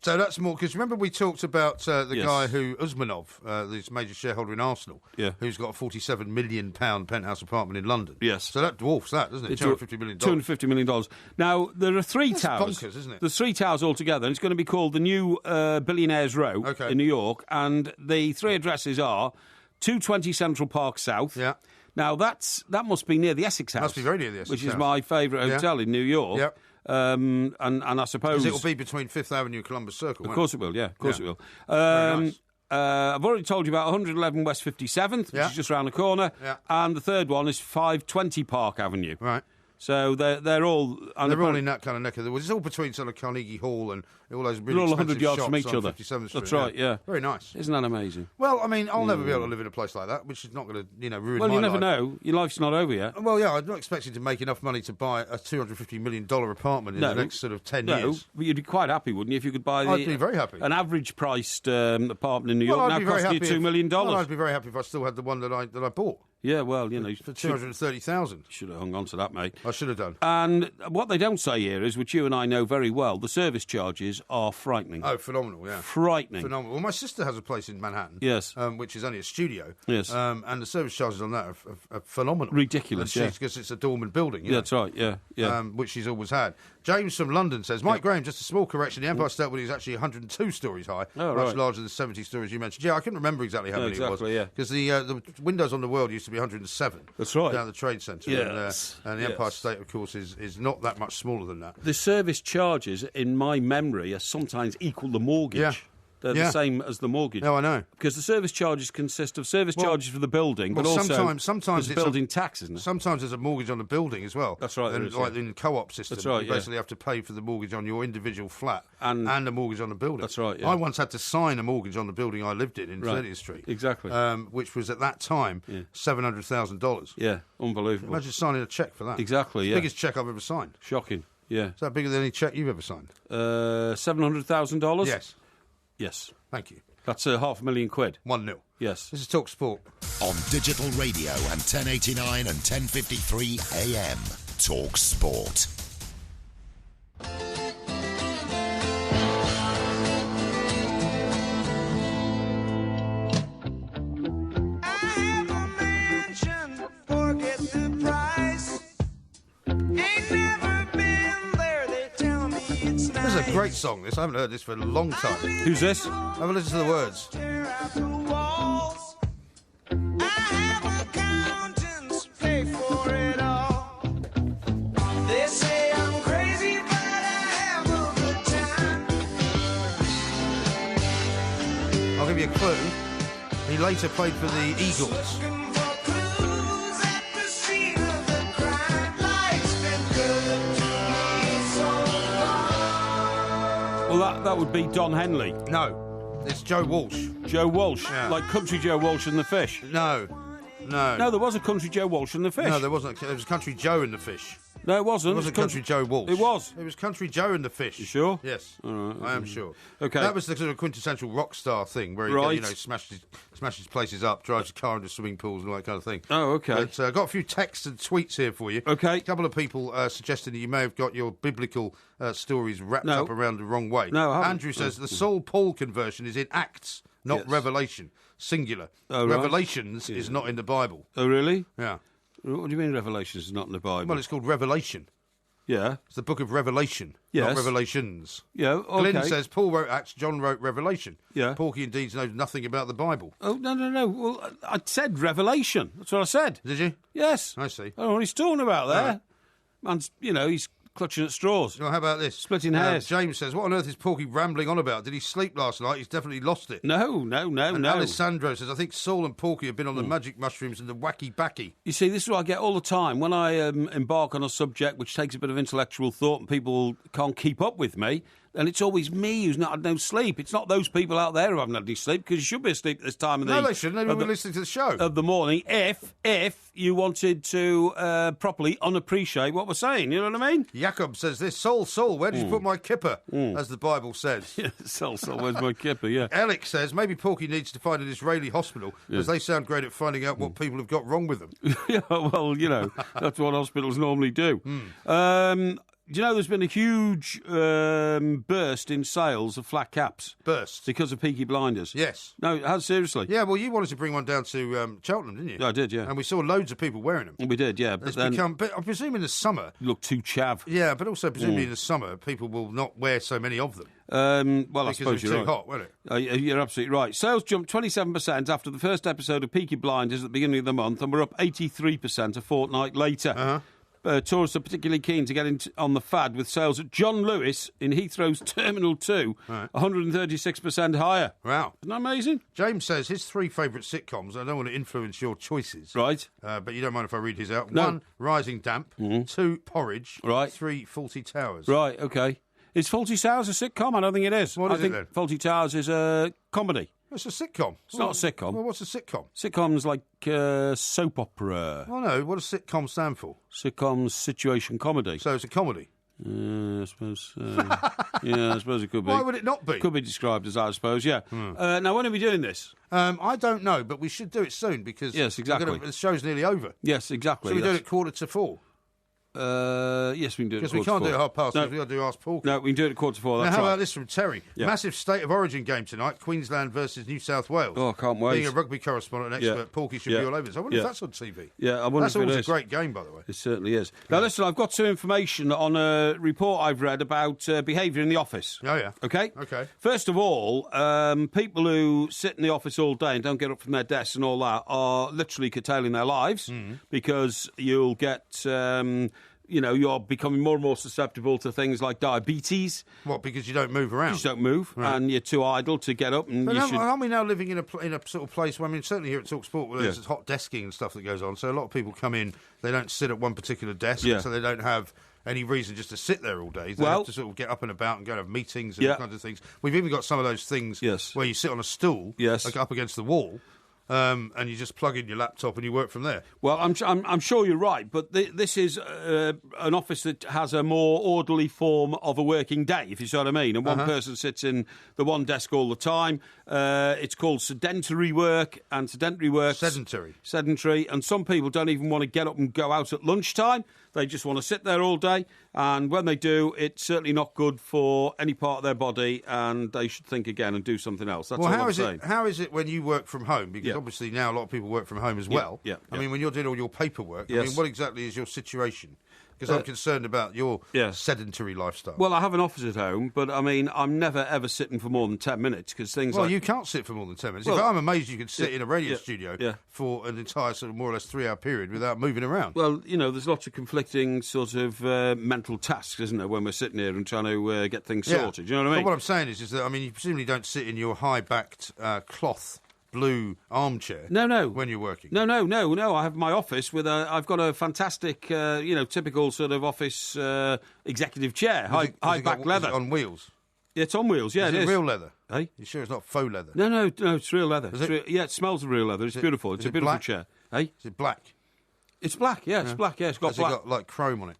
A: So that's more, because remember we talked about the guy Usmanov, this major shareholder in Arsenal, who's got a £47 million penthouse apartment in London.
B: Yes.
A: So that dwarfs that, doesn't it? $250 million.
B: $250 million. Now, there are 3 towers.
A: Bonkers, isn't it?
B: There's 3 towers altogether, and it's going to be called the new Billionaires Row in New York, and the 3 addresses are 220 Central Park South.
A: Yeah.
B: Now, that must be near the Essex House.
A: Must be very near the Essex
B: Which
A: House.
B: is my favourite hotel in New York.
A: Yep.
B: And I suppose...
A: Because it will be between Fifth Avenue and Columbus Circle,
B: Of course it will, Of course it will.
A: Very nice.
B: I've already told you about 111 West 57th, which is just round the corner.
A: Yeah.
B: And the third one is 520 Park Avenue.
A: Right.
B: So they're all...
A: They're all in that kind of neck of the woods. It's all between sort of Carnegie Hall and all those really
B: They're all
A: expensive
B: 100 yards
A: shops
B: from each
A: on
B: other.
A: 57th Street.
B: That's right, yeah.
A: Very nice.
B: Isn't that amazing?
A: Well, I mean, I'll never be able to live in a place like that, which is not going to, ruin my life.
B: Well, you never know. Your life's not over yet.
A: Well, yeah, I'm not expecting to make enough money to buy a $250 million apartment in the next sort of 10 years.
B: No, but you'd be quite happy, wouldn't you, if you could buy
A: I'd be very happy.
B: An average-priced apartment in New York now costing you $2 million.
A: Well, I'd be very happy if I still had the one that I bought.
B: Yeah, well,
A: for $230,000.
B: Should have hung on to that, mate.
A: I should have done.
B: And what they don't say here is, which you and I know very well, the service charges are frightening.
A: Oh, phenomenal, yeah.
B: Frightening.
A: Phenomenal. Well, my sister has a place in Manhattan.
B: Yes.
A: Which is only a studio.
B: Yes.
A: And the service charges on that are phenomenal.
B: Ridiculous, yeah.
A: Because it's a dormant building.
B: Yeah, that's right, yeah.
A: Which she's always had. James from London says, Mike Graham, just a small correction, the Empire State Building is actually 102 stories high, much larger than the 70 stories you mentioned. Yeah, I couldn't remember exactly how many it was. Because the windows on the world used to be 107.
B: That's right.
A: Down at the Trade Centre.
B: Yes.
A: And the Empire State, of course, is not that much smaller than that.
B: The service charges, in my memory, are sometimes equal the mortgage.
A: Yeah.
B: They're the same as the mortgage.
A: No, I know.
B: Because the service charges consist of service charges for the building, but also
A: sometimes
B: it's building tax, isn't it?
A: Sometimes there's a mortgage on the building as well.
B: That's right.
A: And like in the co-op system,
B: that's right,
A: you basically have to pay for the mortgage on your individual flat and a mortgage on the building.
B: That's right, yeah.
A: I once had to sign a mortgage on the building I lived in 30th Street.
B: Exactly.
A: Which was at that time $700,000.
B: Yeah, unbelievable.
A: Imagine signing a cheque for that.
B: Exactly,
A: It's the biggest cheque I've ever signed.
B: Shocking, yeah.
A: Is that bigger than any cheque you've ever signed?
B: $700,000?
A: Yes.
B: Yes.
A: Thank you.
B: That's £500,000.
A: 1-0.
B: Yes.
A: This is Talk Sport.
E: On digital radio and 1089 and 1053 AM. Talk Sport.
A: This is a great song, this. I haven't heard this for a long time.
B: Who's this?
A: Have a listen to the words. I'll give you a clue. He later played for the Eagles.
B: Well, that would be Don Henley.
A: No, it's Joe Walsh.
B: Joe Walsh,
A: Yeah.
B: like Country Joe Walsh and the Fish.
A: No.
B: No, there was a Country Joe Walsh and the Fish.
A: No, there wasn't. There was Country Joe and the Fish.
B: No, it wasn't.
A: It wasn't Country Joe Walsh.
B: It was.
A: It was Country Joe and the Fish.
B: You sure?
A: Yes,
B: right,
A: I am sure.
B: Okay.
A: That was the sort of quintessential rock star thing where he smashes places up, drives a car into swimming pools and all that kind of thing.
B: Oh, okay.
A: But I've got a few texts and tweets here for you.
B: Okay.
A: A couple of people suggesting that you may have got your biblical stories wrapped
B: No.
A: up around the wrong way.
B: No, I haven't.
A: Andrew says the Saul Paul conversion is in Acts, not Revelation. Singular.
B: Oh, right.
A: Revelations is not in the Bible.
B: Oh, really?
A: Yeah.
B: What do you mean Revelations is not in the Bible?
A: Well, it's called Revelation.
B: Yeah.
A: It's the book of Revelation,
B: Yes.
A: not Revelations.
B: Yeah, okay.
A: Glenn says Paul wrote Acts, John wrote Revelation.
B: Yeah.
A: Porky indeed knows nothing about the Bible.
B: Oh, no. Well, I said Revelation. That's what I said.
A: Did you?
B: Yes.
A: I see.
B: I don't know what he's talking about there.
A: Right.
B: Man's, he's clutching at straws.
A: Well, how about this?
B: Splitting hairs.
A: James says, what on earth is Porky rambling on about? Did he sleep last night? He's definitely lost it.
B: No.
A: And Alessandro says, I think Saul and Porky have been on the magic mushrooms and the wacky backy.
B: You see, this is what I get all the time. When I embark on a subject which takes a bit of intellectual thought and people can't keep up with me, and it's always me who's not had no sleep. It's not those people out there who haven't had any sleep, because you should be asleep at this time of the...
A: No, they shouldn't. They would be listening to the show.
B: Of the morning, if you wanted to properly unappreciate what we're saying. You know what I mean?
A: Jacob says this, Saul, where did you put my kipper? As the Bible says.
B: Saul, where's my kipper, yeah.
A: Alex says, maybe Porky needs to find an Israeli hospital, because they sound great at finding out what people have got wrong with them.
B: Yeah, well, that's what hospitals normally do. Do you know there's been a huge burst in sales of flat caps?
A: Burst?
B: Because of Peaky Blinders.
A: Yes.
B: No, how seriously?
A: Yeah, well, you wanted to bring one down to Cheltenham, didn't you?
B: Yeah, I did, yeah.
A: And we saw loads of people wearing them.
B: We did, yeah.
A: But I presume in the summer...
B: You look too chav.
A: Yeah, but also presumably in the summer, people will not wear so many of them.
B: Well, I suppose you're
A: too
B: right.
A: hot, won't it?
B: You're absolutely right. Sales jumped 27% after the first episode of Peaky Blinders at the beginning of the month, and we're up 83% a fortnight later.
A: Uh-huh.
B: Tourists are particularly keen to get on the fad, with sales at John Lewis in Heathrow's Terminal 2 136% higher.
A: Wow.
B: Isn't that amazing?
A: James says his three favourite sitcoms, I don't want to influence your choices.
B: Right.
A: But you don't mind if I read his out.
B: No.
A: 1, Rising Damp. 2, Porridge.
B: Right.
A: 3, Fawlty Towers.
B: Right, OK. Is Fawlty Towers a sitcom? I don't think it is.
A: What is
B: I think
A: it then?
B: Fawlty Towers is a comedy.
A: It's a sitcom.
B: It's not a sitcom.
A: Well, what's a sitcom?
B: Sitcom's like soap opera.
A: Oh, no. What does sitcom stand for?
B: Sitcom's situation comedy.
A: So it's a comedy?
B: I suppose. Yeah, I suppose it could be.
A: Why would it not be?
B: Could be described as that, I suppose, yeah. Now, when are we doing this?
A: I don't know, but we should do it soon because
B: Yes, exactly.
A: the show's nearly over.
B: Yes, exactly.
A: So we do it at 3:45.
B: Yes, we can do it.
A: Because we can't do it at 4:30. No. We've got to do Ask Porky.
B: No, we can do it at 4:45.
A: Now,
B: That's
A: how
B: right.
A: about this from Terry?
B: Yeah.
A: Massive State of Origin game tonight. Queensland versus New South Wales.
B: Oh, I can't wait.
A: Being a rugby correspondent and expert, Porky should be all over this. I wonder if that's on TV.
B: Yeah, I wonder
A: that's
B: if it
A: always
B: is.
A: a great game, by the way.
B: It certainly is. Now, listen, I've got some information on a report I've read about behaviour in the office.
A: Oh, yeah.
B: Okay?
A: Okay.
B: First of all, people who sit in the office all day and don't get up from their desks and all that are literally curtailing their lives because you'll get... you're becoming more and more susceptible to things like diabetes.
A: What, because you don't move around?
B: You just don't move, and you're too idle to get up. And
A: but
B: you
A: aren't we now living in a sort of place where, I mean, certainly here at TalkSport, where there's hot desking and stuff that goes on, so a lot of people come in, they don't sit at one particular desk, so they don't have any reason just to sit there all day. They have to sort of get up and about and go and have meetings and all kinds of things. We've even got some of those things where you sit on a stool, like up against the wall, and you just plug in your laptop and you work from there.
B: Well, I'm sure you're right, but this is an office that has a more orderly form of a working day, if you see what I mean. And one person sits in the one desk all the time. It's called sedentary work, and sedentary work... Sedentary. And some people don't even want to get up and go out at lunchtime. They just want to sit there all day, and when they do, it's certainly not good for any part of their body, and they should think again and do something else. That's all I'm saying.
A: How is it when you work from home? Because obviously now a lot of people work from home as well. I mean, when you're doing all your paperwork, I mean, what exactly is your situation? Because I'm concerned about your sedentary lifestyle.
B: Well, I have an office at home, but, I mean, I'm never, ever sitting for more than 10 minutes, because things
A: Well, you can't sit for more than 10 minutes.
B: Well,
A: I'm amazed you could sit in a radio studio for an entire sort of more or less 3-hour period without moving around.
B: Well, there's lots of conflicting sort of mental tasks, isn't there, when we're sitting here and trying to get things sorted. You know what I mean?
A: But what I'm saying is that, I mean, you presumably don't sit in your high-backed cloth blue armchair.
B: No.
A: When you're working.
B: No. I have my office with I've got a fantastic, typical sort of office executive chair, high back leather.
A: Is it on wheels?
B: Yeah, it's on wheels. Yeah,
A: is it real leather?
B: Hey,
A: you sure it's not faux leather?
B: No, it's real leather.
A: Is it?
B: Yeah, it smells of real leather. It's beautiful. It's a beautiful
A: black?
B: chair. Hey,
A: is it black?
B: It's black. Yeah, it's black. Yeah, it's got black.
A: Has it got like chrome on it?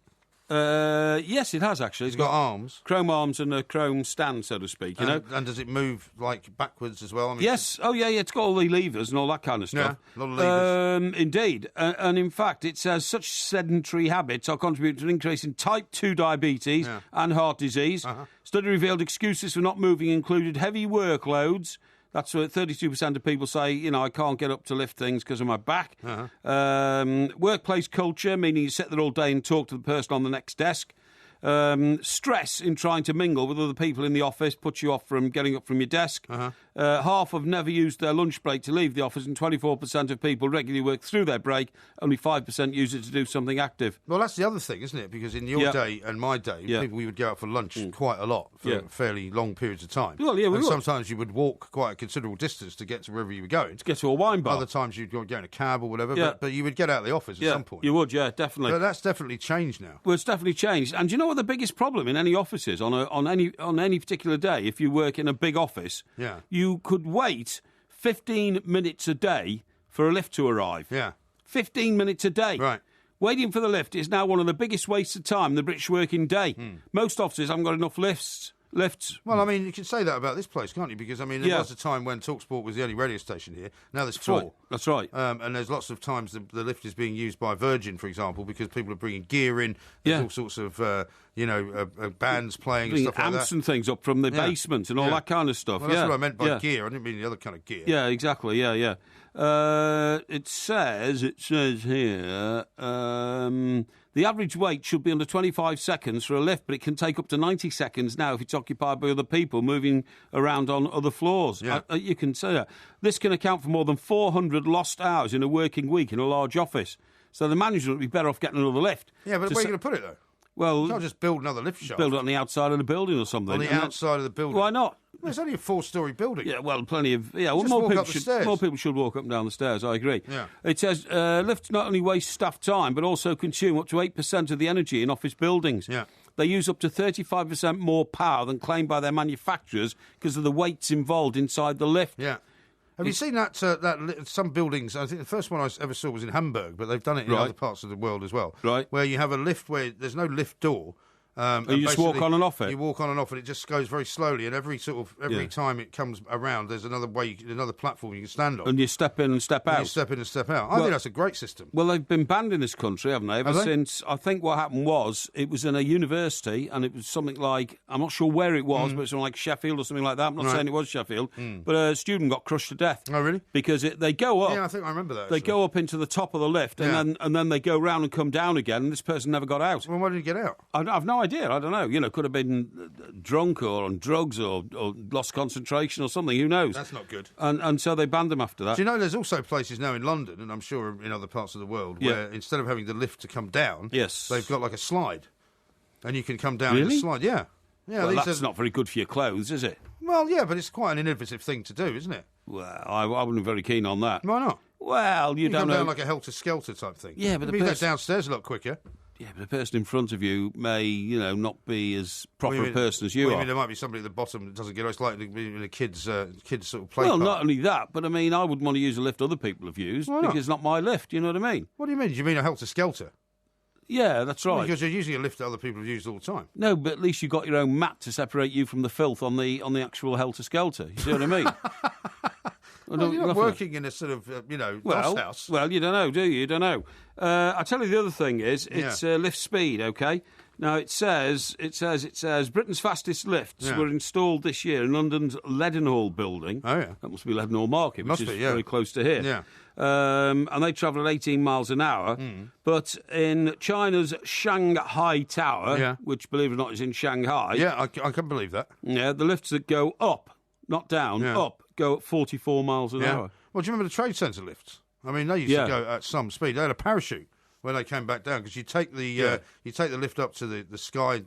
B: Yes, it has actually.
A: It's got arms,
B: chrome arms, and a chrome stand, so to speak. You know,
A: and does it move like backwards as well? I mean,
B: yes. Oh, yeah. It's got all the levers and all that kind of stuff.
A: Yeah, a lot of levers.
B: Indeed, and in fact, it says such sedentary habits are contributing to an increase in type 2 diabetes and heart disease. Study revealed excuses for not moving included heavy workloads. That's what 32% of people say, I can't get up to lift things because of my back. Workplace culture, meaning you sit there all day and talk to the person on the next desk. Stress in trying to mingle with other people in the office puts you off from getting up from your desk. Half have never used their lunch break to leave the office, and 24% of people regularly work through their break. Only 5% use it to do something active.
A: Well, that's the other thing, isn't it? Because in your day and my day, we would go out for lunch quite a lot for fairly long periods of time.
B: Well, yeah,
A: and sometimes you would walk quite a considerable distance to get to wherever you were going.
B: To get to a wine bar.
A: Other times you'd go in a cab or whatever, but you would get out of the office at some point.
B: You would, yeah, definitely.
A: But that's definitely changed now.
B: Well, it's definitely changed. And do you know what the biggest problem in any office is on any particular day? If you work in a big office, you could wait 15 minutes a day for a lift to arrive. 15 minutes a day.
A: Right.
B: Waiting for the lift is now one of the biggest wastes of time in the British working day. Most offices haven't got enough lifts.
A: Well, I mean, you can say that about this place, can't you? Because, I mean, there was a time when TalkSport was the only radio station here. Now there's four.
B: That's right.
A: And there's lots of times the lift is being used by Virgin, for example, because people are bringing gear in. There's all sorts of, bands playing and stuff like that.
B: Amps and things up from the basement and all that kind of stuff.
A: Well, that's what I meant by gear. I didn't mean the other kind of gear.
B: Yeah, exactly. Yeah. It says here... the average wait should be under 25 seconds for a lift, but it can take up to 90 seconds now if it's occupied by other people moving around on other floors.
A: Yeah.
B: You can say that. This can account for more than 400 lost hours in a working week in a large office. So the manager would be better off getting another lift.
A: Yeah, but where are you going to put it, though?
B: Well,
A: you can't just build another lift shaft.
B: Build it on the outside of the building or something.
A: On the outside of the building?
B: Why not?
A: Well, it's only a 4-storey building.
B: Yeah, well, plenty of... Yeah, well,
A: just
B: more
A: walk
B: people
A: up the stairs.
B: More people should walk up and down the stairs, I agree.
A: Yeah.
B: It says lifts not only waste staff time, but also consume up to 8% of the energy in office buildings.
A: Yeah.
B: They use up to 35% more power than claimed by their manufacturers because of the weights involved inside the lift.
A: Yeah. Have you seen that some buildings, I think the first one I ever saw was in Hamburg, but they've done it in other parts of the world as well.
B: Right.
A: Where you have a lift where there's no lift door,
B: And you just walk on and off it?
A: You walk on and off it. It just goes very slowly, and every time it comes around, there's another platform you can stand on.
B: And you step in and step out.
A: You step in and step out. I think that's a great system.
B: Well, they've been banned in this country, haven't they? Ever since, I think what happened was, it was in a university, and it was something like, I'm not sure where it was, but it's something like Sheffield or something like that. I'm not saying it was Sheffield, but a student got crushed to death.
A: Oh, really?
B: Because they go up.
A: Yeah, I think I remember that.
B: They go up into the top of the lift, and then they go round and come down again, and this person never got out.
A: Well, why did he get out?
B: I've no idea. I don't know. You know, could have been drunk or on drugs or lost concentration or something. Who knows?
A: That's not good.
B: And so they banned them after that.
A: Do you know there's also places now in London, and I'm sure in other parts of the world, where instead of having the lift to come down, they've got like a slide, and you can come down in the slide. Yeah. Yeah,
B: well, that's not very good for your clothes, is it?
A: Well, yeah, but it's quite an innovative thing to do, isn't it?
B: Well, I wouldn't be very keen on that.
A: Why not?
B: Well, you don't
A: come
B: know.
A: Down like a helter-skelter type thing.
B: Yeah, but
A: you go downstairs a lot quicker.
B: Yeah, but the person in front of you may, not be as proper a person as you are.
A: I mean, there might be somebody at the bottom that doesn't get out. It's like in a kid's sort of play
B: Well,
A: park.
B: not only that, but I mean, I wouldn't want to use a lift other people have used because it's not my lift, you know what I mean?
A: What do you mean? Do you mean a helter-skelter?
B: Yeah, that's right.
A: Because you're using a lift that other people have used all the time.
B: No, but at least you've got your own mat to separate you from the filth on the actual helter-skelter. You see what I mean?
A: Well, you're not working in a sort of, doss house.
B: Well, you don't know, do you? You don't know. I tell you, the other thing is, it's lift speed, OK? Now, it says Britain's fastest lifts were installed this year in London's Leadenhall building.
A: Oh, yeah.
B: That must be Leadenhall Market, which is very close to here.
A: Yeah.
B: And they travel at 18 miles an hour. But in China's Shanghai Tower, which, believe it or not, is in Shanghai...
A: Yeah, I can believe that.
B: Yeah, the lifts that go up, not down, up, go at 44 miles an hour.
A: Well, do you remember the trade centre lifts? I mean, they used to go at some speed. They had a parachute when they came back down because you take the lift up to the sky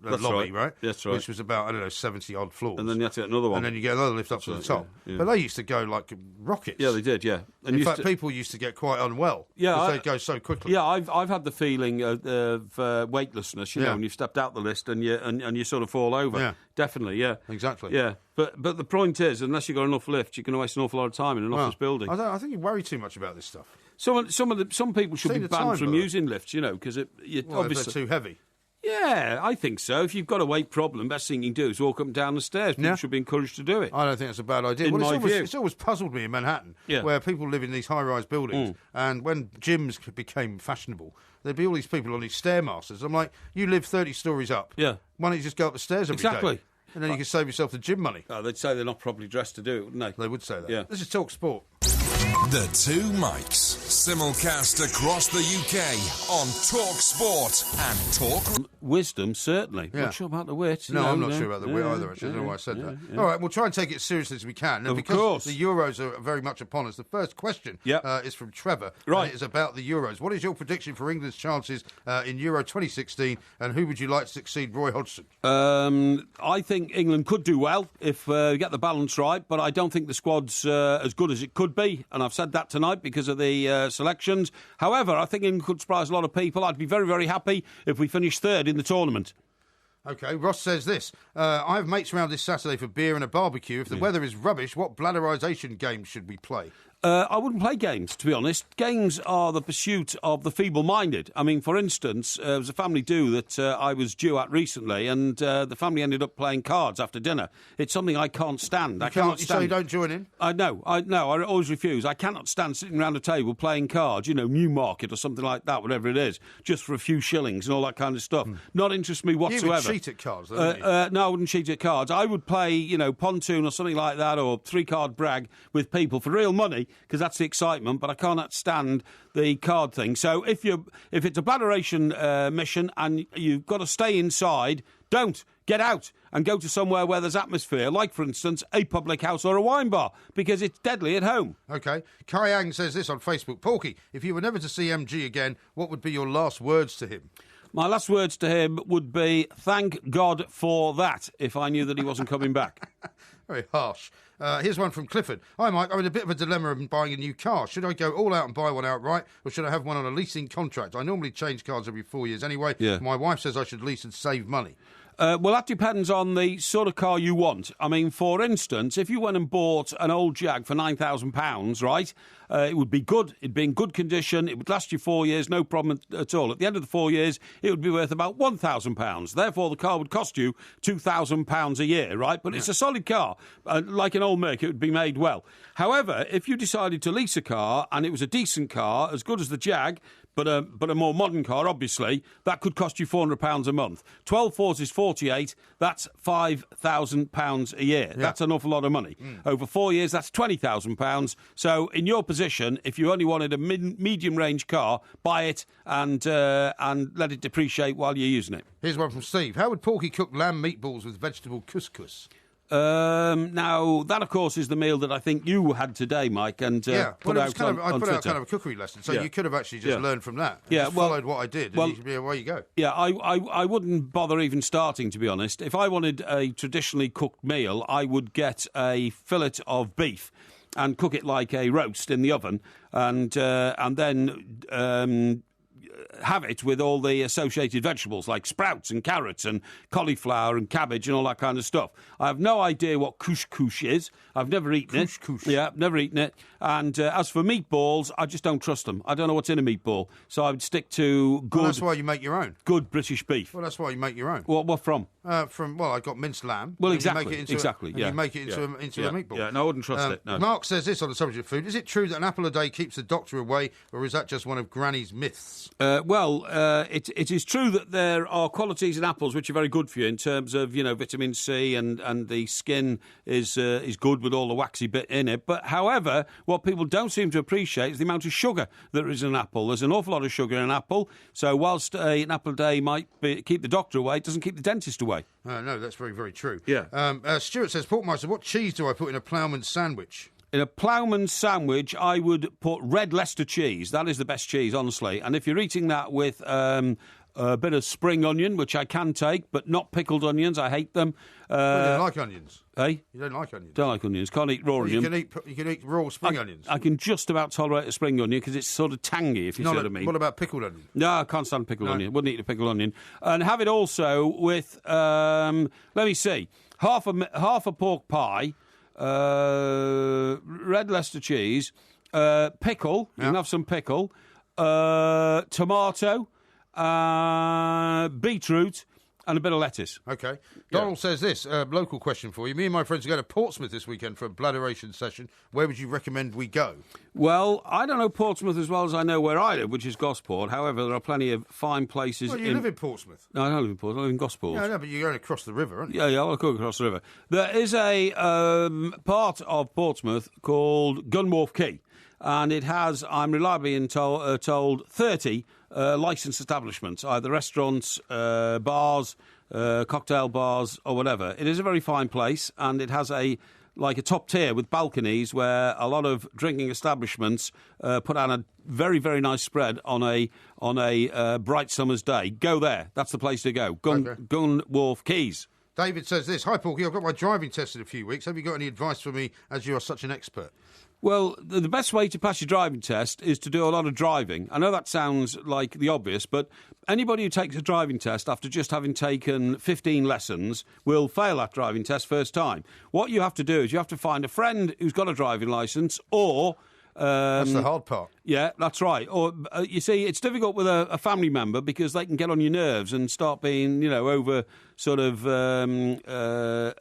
A: lobby, right?
B: That's right.
A: Which was about 70-odd floors,
B: and then you have to get another one,
A: and then you get another lift up to the top. But they used to go like rockets.
B: Yeah, they did. Yeah,
A: and in fact, people used to get quite unwell. Yeah, because they'd go so quickly.
B: Yeah, I've had the feeling of weightlessness, and you've stepped out the lift and you sort of fall over.
A: Yeah.
B: Definitely, yeah.
A: Exactly.
B: Yeah. But the point is, unless you've got enough lift, you're going to waste an awful lot of time in an office building.
A: I think you worry too much about this stuff.
B: Some people should be banned from using lifts, because obviously
A: if they're too heavy.
B: Yeah, I think so. If you've got a weight problem, best thing you can do is walk up and down the stairs. People should be encouraged to do it.
A: I don't think that's a bad idea. It's always puzzled me in Manhattan, where people live in these high-rise buildings, and when gyms became fashionable, there'd be all these people on these stairmasters. I'm like, you live 30 stories up. Yeah. Why don't you just go up the stairs every day? And then you can save yourself the gym money.
B: Oh, they'd say they're not properly dressed to do it, wouldn't they?
A: They would say that.
B: Yeah.
A: This is Talk Sport.
D: The Two Mics, simulcast across the UK on Talk Sport and Talk...
B: Wisdom, certainly.
A: Yeah.
B: Not sure about the wit.
A: No, I'm not sure about the wit either, actually. I don't know why I said that. Yeah. All right, we'll try and take it as seriously as we can. And because
B: course.
A: The Euros are very much upon us, the first question is from Trevor.
B: Right.
A: And it is about the Euros. What is your prediction for England's chances in Euro 2016, and who would you like to succeed Roy Hodgson?
B: I think England could do well if we get the balance right, but I don't think the squad's as good as it could be, and I've said that tonight because of the selections. However, I think England could surprise a lot of people. I'd be very, very happy if we finish third in the tournament.
A: OK, Ross says this. I have mates around this Saturday for beer and a barbecue. If the weather is rubbish, what bladderisation games should we play?
B: I wouldn't play games, to be honest. Games are the pursuit of the feeble-minded. I mean, for instance, there was a family do that I was due at recently, and the family ended up playing cards after dinner. It's something I can't stand. I cannot stand.
A: So you don't join in?
B: No, I always refuse. I cannot stand sitting around a table playing cards, Newmarket or something like that, whatever it is, just for a few shillings and all that kind of stuff. Not interest me whatsoever.
A: You would cheat at cards, though, wouldn't you?
B: No, I wouldn't cheat at cards. I would play, pontoon or something like that, or three-card brag with people for real money, because that's the excitement, but I cannot stand the card thing. So if it's a bladderation mission and you've got to stay inside, don't. Get out and go to somewhere where there's atmosphere, like, for instance, a public house or a wine bar, because it's deadly at home.
A: OK. Kayang says this on Facebook. Porky, if you were never to see MG again, what would be your last words to him?
B: My last words to him would be, thank God for that, if I knew that he wasn't coming back.
A: Very harsh. Here's one from Clifford. Hi, Mike. I'm in a bit of a dilemma of buying a new car. Should I go all out and buy one outright, or should I have one on a leasing contract? I normally change cars every 4 years anyway.
B: Yeah.
A: My wife says I should lease and save money.
B: Well, that depends on the sort of car you want. I mean, for instance, if you went and bought an old Jag for £9,000, right, it would be good. It'd be in good condition. It would last you 4 years, no problem at all. At the end of the 4 years, it would be worth about £1,000. Therefore, the car would cost you £2,000 a year, right? But it's a solid car. Like an old Merc, it would be made well. However, if you decided to lease a car and it was a decent car, as good as the Jag, but a more modern car, obviously, that could cost you £400 a month. 12 fours is 48. That's £5,000 a year. Yeah. That's an awful lot of money. Over 4 years, that's £20,000. So, in your position, if you only wanted a medium-range car, buy it and let it depreciate while you're using it.
A: Here's one from Steve. How would Porky cook lamb meatballs with vegetable couscous?
B: Now, that, of course, is the meal that I think you had today, Mike, and put out on
A: I put
B: Twitter.
A: out kind of a cookery lesson, so you could have actually just learned from that.
B: Yeah,
A: followed what I did, and away you go.
B: Yeah, I wouldn't bother even starting, to be honest. If I wanted a traditionally cooked meal, I would get a fillet of beef and cook it like a roast in the oven, and then have it with all the associated vegetables like sprouts and carrots and cauliflower and cabbage and all that kind of stuff. I have no idea what couscous is. I've never eaten it. Yeah, never eaten it. And as for meatballs, I just don't trust them. I don't know what's in a meatball. So I would stick to good...
A: Well, that's why you make your own.
B: Good British beef.
A: Well, that's why you make your own.
B: What from?
A: I got minced lamb.
B: Well, exactly.
A: You make it
B: into
A: you make it into a meatball.
B: Yeah, no, I wouldn't trust it. No.
A: Mark says this on the subject of food. Is it true that an apple a day keeps the doctor away, or is that just one of Granny's myths?
B: It is true that there are qualities in apples which are very good for you in terms of, vitamin C and the skin is good with all the waxy bit in it. But, however, what people don't seem to appreciate is the amount of sugar there is in an apple. There's an awful lot of sugar in an apple. So whilst an apple a day might keep the doctor away, it doesn't keep the dentist away.
A: No, that's very, very true.
B: Yeah.
A: Stuart says, Porkmeister, what cheese do I put in a ploughman's sandwich?
B: In a ploughman's sandwich, I would put red Leicester cheese. That is the best cheese, honestly. And if you're eating that with a bit of spring onion, which I can take, but not pickled onions, I hate them.
A: You don't like onions?
B: You
A: don't like onions?
B: Don't like onions. Can't eat raw onion.
A: You can eat raw spring onions?
B: I can just about tolerate a spring onion because it's sort of tangy, if you see what I mean.
A: What about pickled onion?
B: No, I can't stand pickled onion. Wouldn't eat a pickled onion. And have it also with, let me see, half a pork pie, red Leicester cheese, pickle. You can have some pickle, tomato, beetroot, and a bit of lettuce.
A: OK. Donald says this, local question for you. Me and my friends are going to Portsmouth this weekend for a bladderation session. Where would you recommend we go?
B: Well, I don't know Portsmouth as well as I know where I live, which is Gosport. However, there are plenty of fine places.
A: Well, you live in Portsmouth.
B: No, I don't live in Portsmouth. I live in Gosport.
A: No, but you're going across the river, aren't you?
B: Yeah, I'll go across the river. There is a part of Portsmouth called Gunwharf Quay, and it has, I'm reliably told, 30 licensed establishments, either restaurants, bars, cocktail bars, or whatever. It is a very fine place, and it has a top tier with balconies where a lot of drinking establishments put on a very, very nice spread on a bright summer's day. Go there. That's the place to go. Gunwharf Quays.
A: David says this. Hi, Porky. I've got my driving test in a few weeks. Have you got any advice for me as you are such an expert?
B: Well, the best way to pass your driving test is to do a lot of driving. I know that sounds like the obvious, but anybody who takes a driving test after just having taken 15 lessons will fail that driving test first time. What you have to do is you have to find a friend who's got a driving licence or...
A: that's the hard part.
B: Yeah, that's right. Or, you see, it's difficult with a family member because they can get on your nerves and start being, over sort of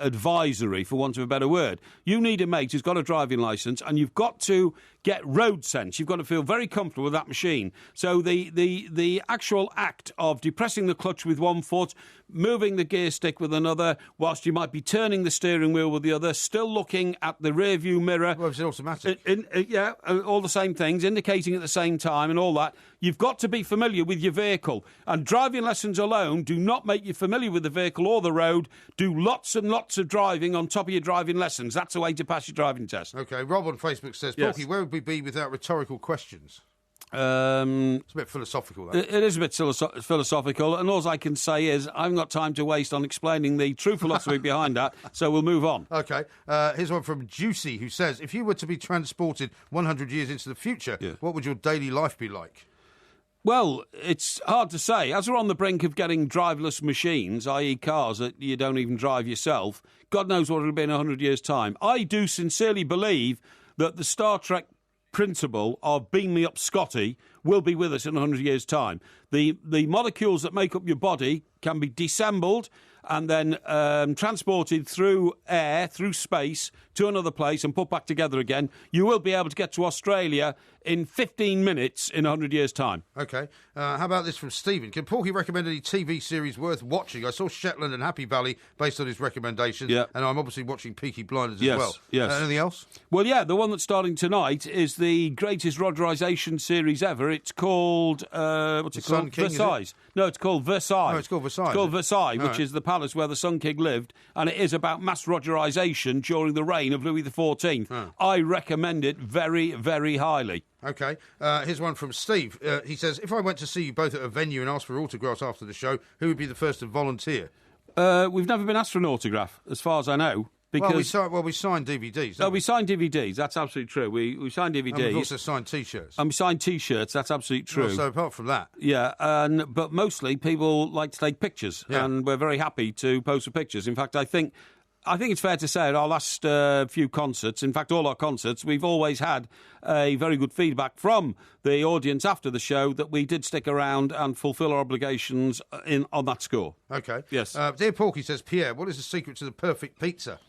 B: advisory, for want of a better word. You need a mate who's got a driving licence, and you've got to get road sense. You've got to feel very comfortable with that machine. So the actual act of depressing the clutch with one foot, moving the gear stick with another, whilst you might be turning the steering wheel with the other, still looking at the rear view mirror.
A: Well, it's automatic.
B: All the same things, indicating at the same time and all that. You've got to be familiar with your vehicle. And driving lessons alone do not make you familiar with the vehicle or the road. Do lots and lots of driving on top of your driving lessons. That's the way to pass your driving test. OK,
A: Rob on Facebook says, Porky, where would we be without rhetorical questions? It's a bit philosophical, that.
B: It is a bit philosophical, and all I can say is I haven't got time to waste on explaining the true philosophy behind that, so we'll move on.
A: OK. Here's one from Juicy, who says, if you were to be transported 100 years into the future, what would your daily life be like?
B: Well, it's hard to say. As we're on the brink of getting driverless machines, i.e. cars that you don't even drive yourself, God knows what it'll be in 100 years' time. I do sincerely believe that the Star Trek principle of beam me up Scotty will be with us in 100 years' time. The molecules that make up your body can be disassembled and then transported through air, through space, to another place and put back together again. You will be able to get to Australia in 15 minutes in 100 years' time.
A: OK. How about this from Stephen? Can Porky recommend any TV series worth watching? I saw Shetland and Happy Valley based on his recommendations, and I'm obviously watching Peaky Blinders as well.
B: Yes.
A: Anything else?
B: Well, yeah, the one that's starting tonight is the greatest Rogerisation series ever. It's called, what's it called?
A: King,
B: Versailles. No, it's called Versailles.
A: Oh, it's called Versailles.
B: It's called Versailles, which
A: right.
B: is the palace where the Sun King lived, and it is about mass Rogerisation during the reign of Louis XIV.
A: Oh.
B: I recommend it very, very highly.
A: OK. Here's one from Steve. He says, if I went to see you both at a venue and asked for autographs after the show, who would be the first to volunteer?
B: We've never been asked for an autograph, as far as I know. Because
A: we signed DVDs.
B: No, we signed DVDs. That's absolutely true. We signed DVDs.
A: And we've also signed T-shirts.
B: And we signed T-shirts. That's absolutely true.
A: Well, so apart from that,
B: yeah. But mostly people like to take pictures, and we're very happy to pose for pictures. In fact, I think it's fair to say at our last few concerts, in fact, all our concerts, we've always had a very good feedback from the audience after the show that we did stick around and fulfil our obligations on that score.
A: OK.
B: Yes.
A: Dear Porky, says Pierre, what is the secret to the perfect pizza?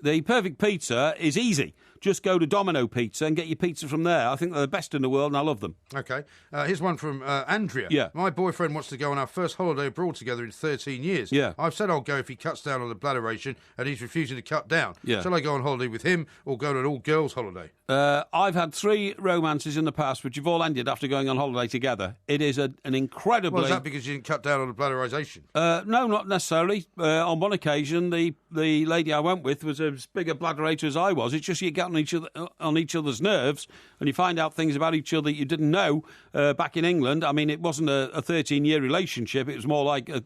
B: The perfect pizza is easy. Just go to Domino Pizza and get your pizza from there. I think they're the best in the world and I love them.
A: OK. Here's one from Andrea.
B: Yeah.
A: My boyfriend wants to go on our first holiday abroad together in 13 years.
B: Yeah.
A: I've said I'll go if he cuts down on the bladderation and he's refusing to cut down.
B: Yeah.
A: Shall I go on holiday with him or go to an all-girls holiday?
B: I've had 3 romances in the past which have all ended after going on holiday together. It is an incredibly...
A: Well, is that because you didn't cut down on the bladderisation?
B: No, not necessarily. On one occasion, the lady I went with was as big a bladderator as I was. It's just you get on each other's nerves and you find out things about each other that you didn't know back in England. I mean, it wasn't a 13-year relationship. It was more like a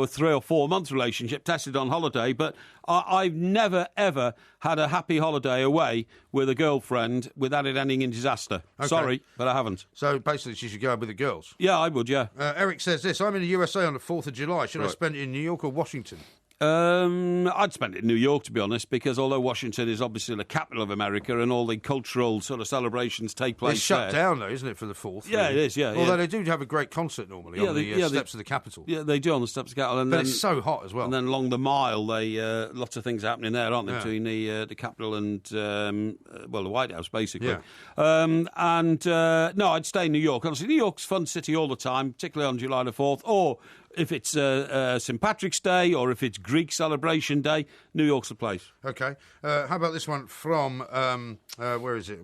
B: 3 or 4 month relationship tested on holiday. But I've never, ever had a happy holiday away with a girlfriend without it ending in disaster. Okay. Sorry, but I haven't.
A: So basically she should go out with the girls?
B: Yeah, I would, yeah.
A: Eric says this, I'm in the USA on the 4th of July. Should I spend it in New York or Washington?
B: I'd spend it in New York, to be honest, because although Washington is obviously the capital of America and all the cultural sort of celebrations take place
A: It's shut
B: there.
A: down, though, isn't it, for the 4th?
B: Yeah, it is, yeah.
A: Although they do have a great concert normally on the steps of the Capitol.
B: Yeah, they do on the steps of the Capitol.
A: But it's so hot as well.
B: And then along the mile, lots of things are happening there, aren't there, between the Capitol and, the White House, basically.
A: Yeah.
B: No, I'd stay in New York. Honestly, New York's a fun city all the time, particularly on July the 4th, or if it's St. Patrick's Day or if it's Greek Celebration Day, New York's the place.
A: OK. How about this one from, where is it?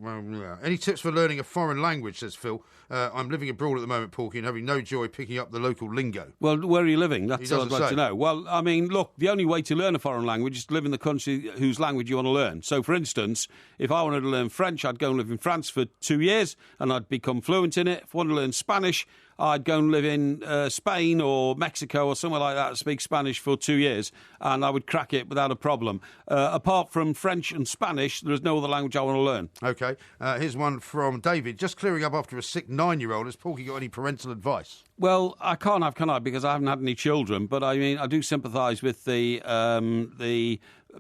A: Any tips for learning a foreign language, says Phil. I'm living abroad at the moment, Porky, and having no joy picking up the local lingo.
B: Well, where are you living? That's what I'd like to know. Well, I mean, look, the only way to learn a foreign language is to live in the country whose language you want to learn. So, for instance, if I wanted to learn French, I'd go and live in France for 2 years, and I'd become fluent in it. If I wanted to learn Spanish, I'd go and live in Spain or Mexico or somewhere like that and speak Spanish for 2 years, and I would crack it without a problem. Apart from French and Spanish, there is no other language I want to learn.
A: OK. Here's one from David. Just clearing up after a sick 9-year-old. Has Porky got any parental advice?
B: Well, I can't have, can I? Because I haven't had any children. But, I mean, I do sympathise with the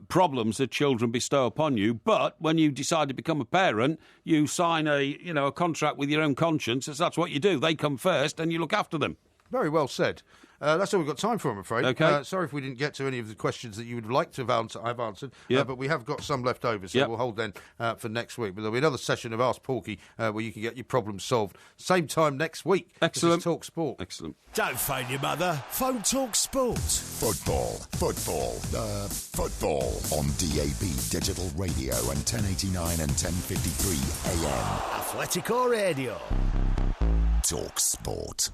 B: problems that children bestow upon you. But when you decide to become a parent, you sign a contract with your own conscience. That's what you do. They come first and you look after them.
A: Very well said. That's all we've got time for, I'm afraid.
B: Okay.
A: Sorry if we didn't get to any of the questions that you would like to have answered,
B: Yep.
A: but we have got some left over, so we'll hold them for next week. But there'll be another session of Ask Porky where you can get your problems solved. Same time next week.
B: Excellent.
A: This is Talk Sport.
B: Excellent.
C: Don't phone your mother. Phone Talk Sport.
E: Football on DAB Digital Radio and 1089 and 1053 AM.
C: Athletico Radio.
E: Talk Sport.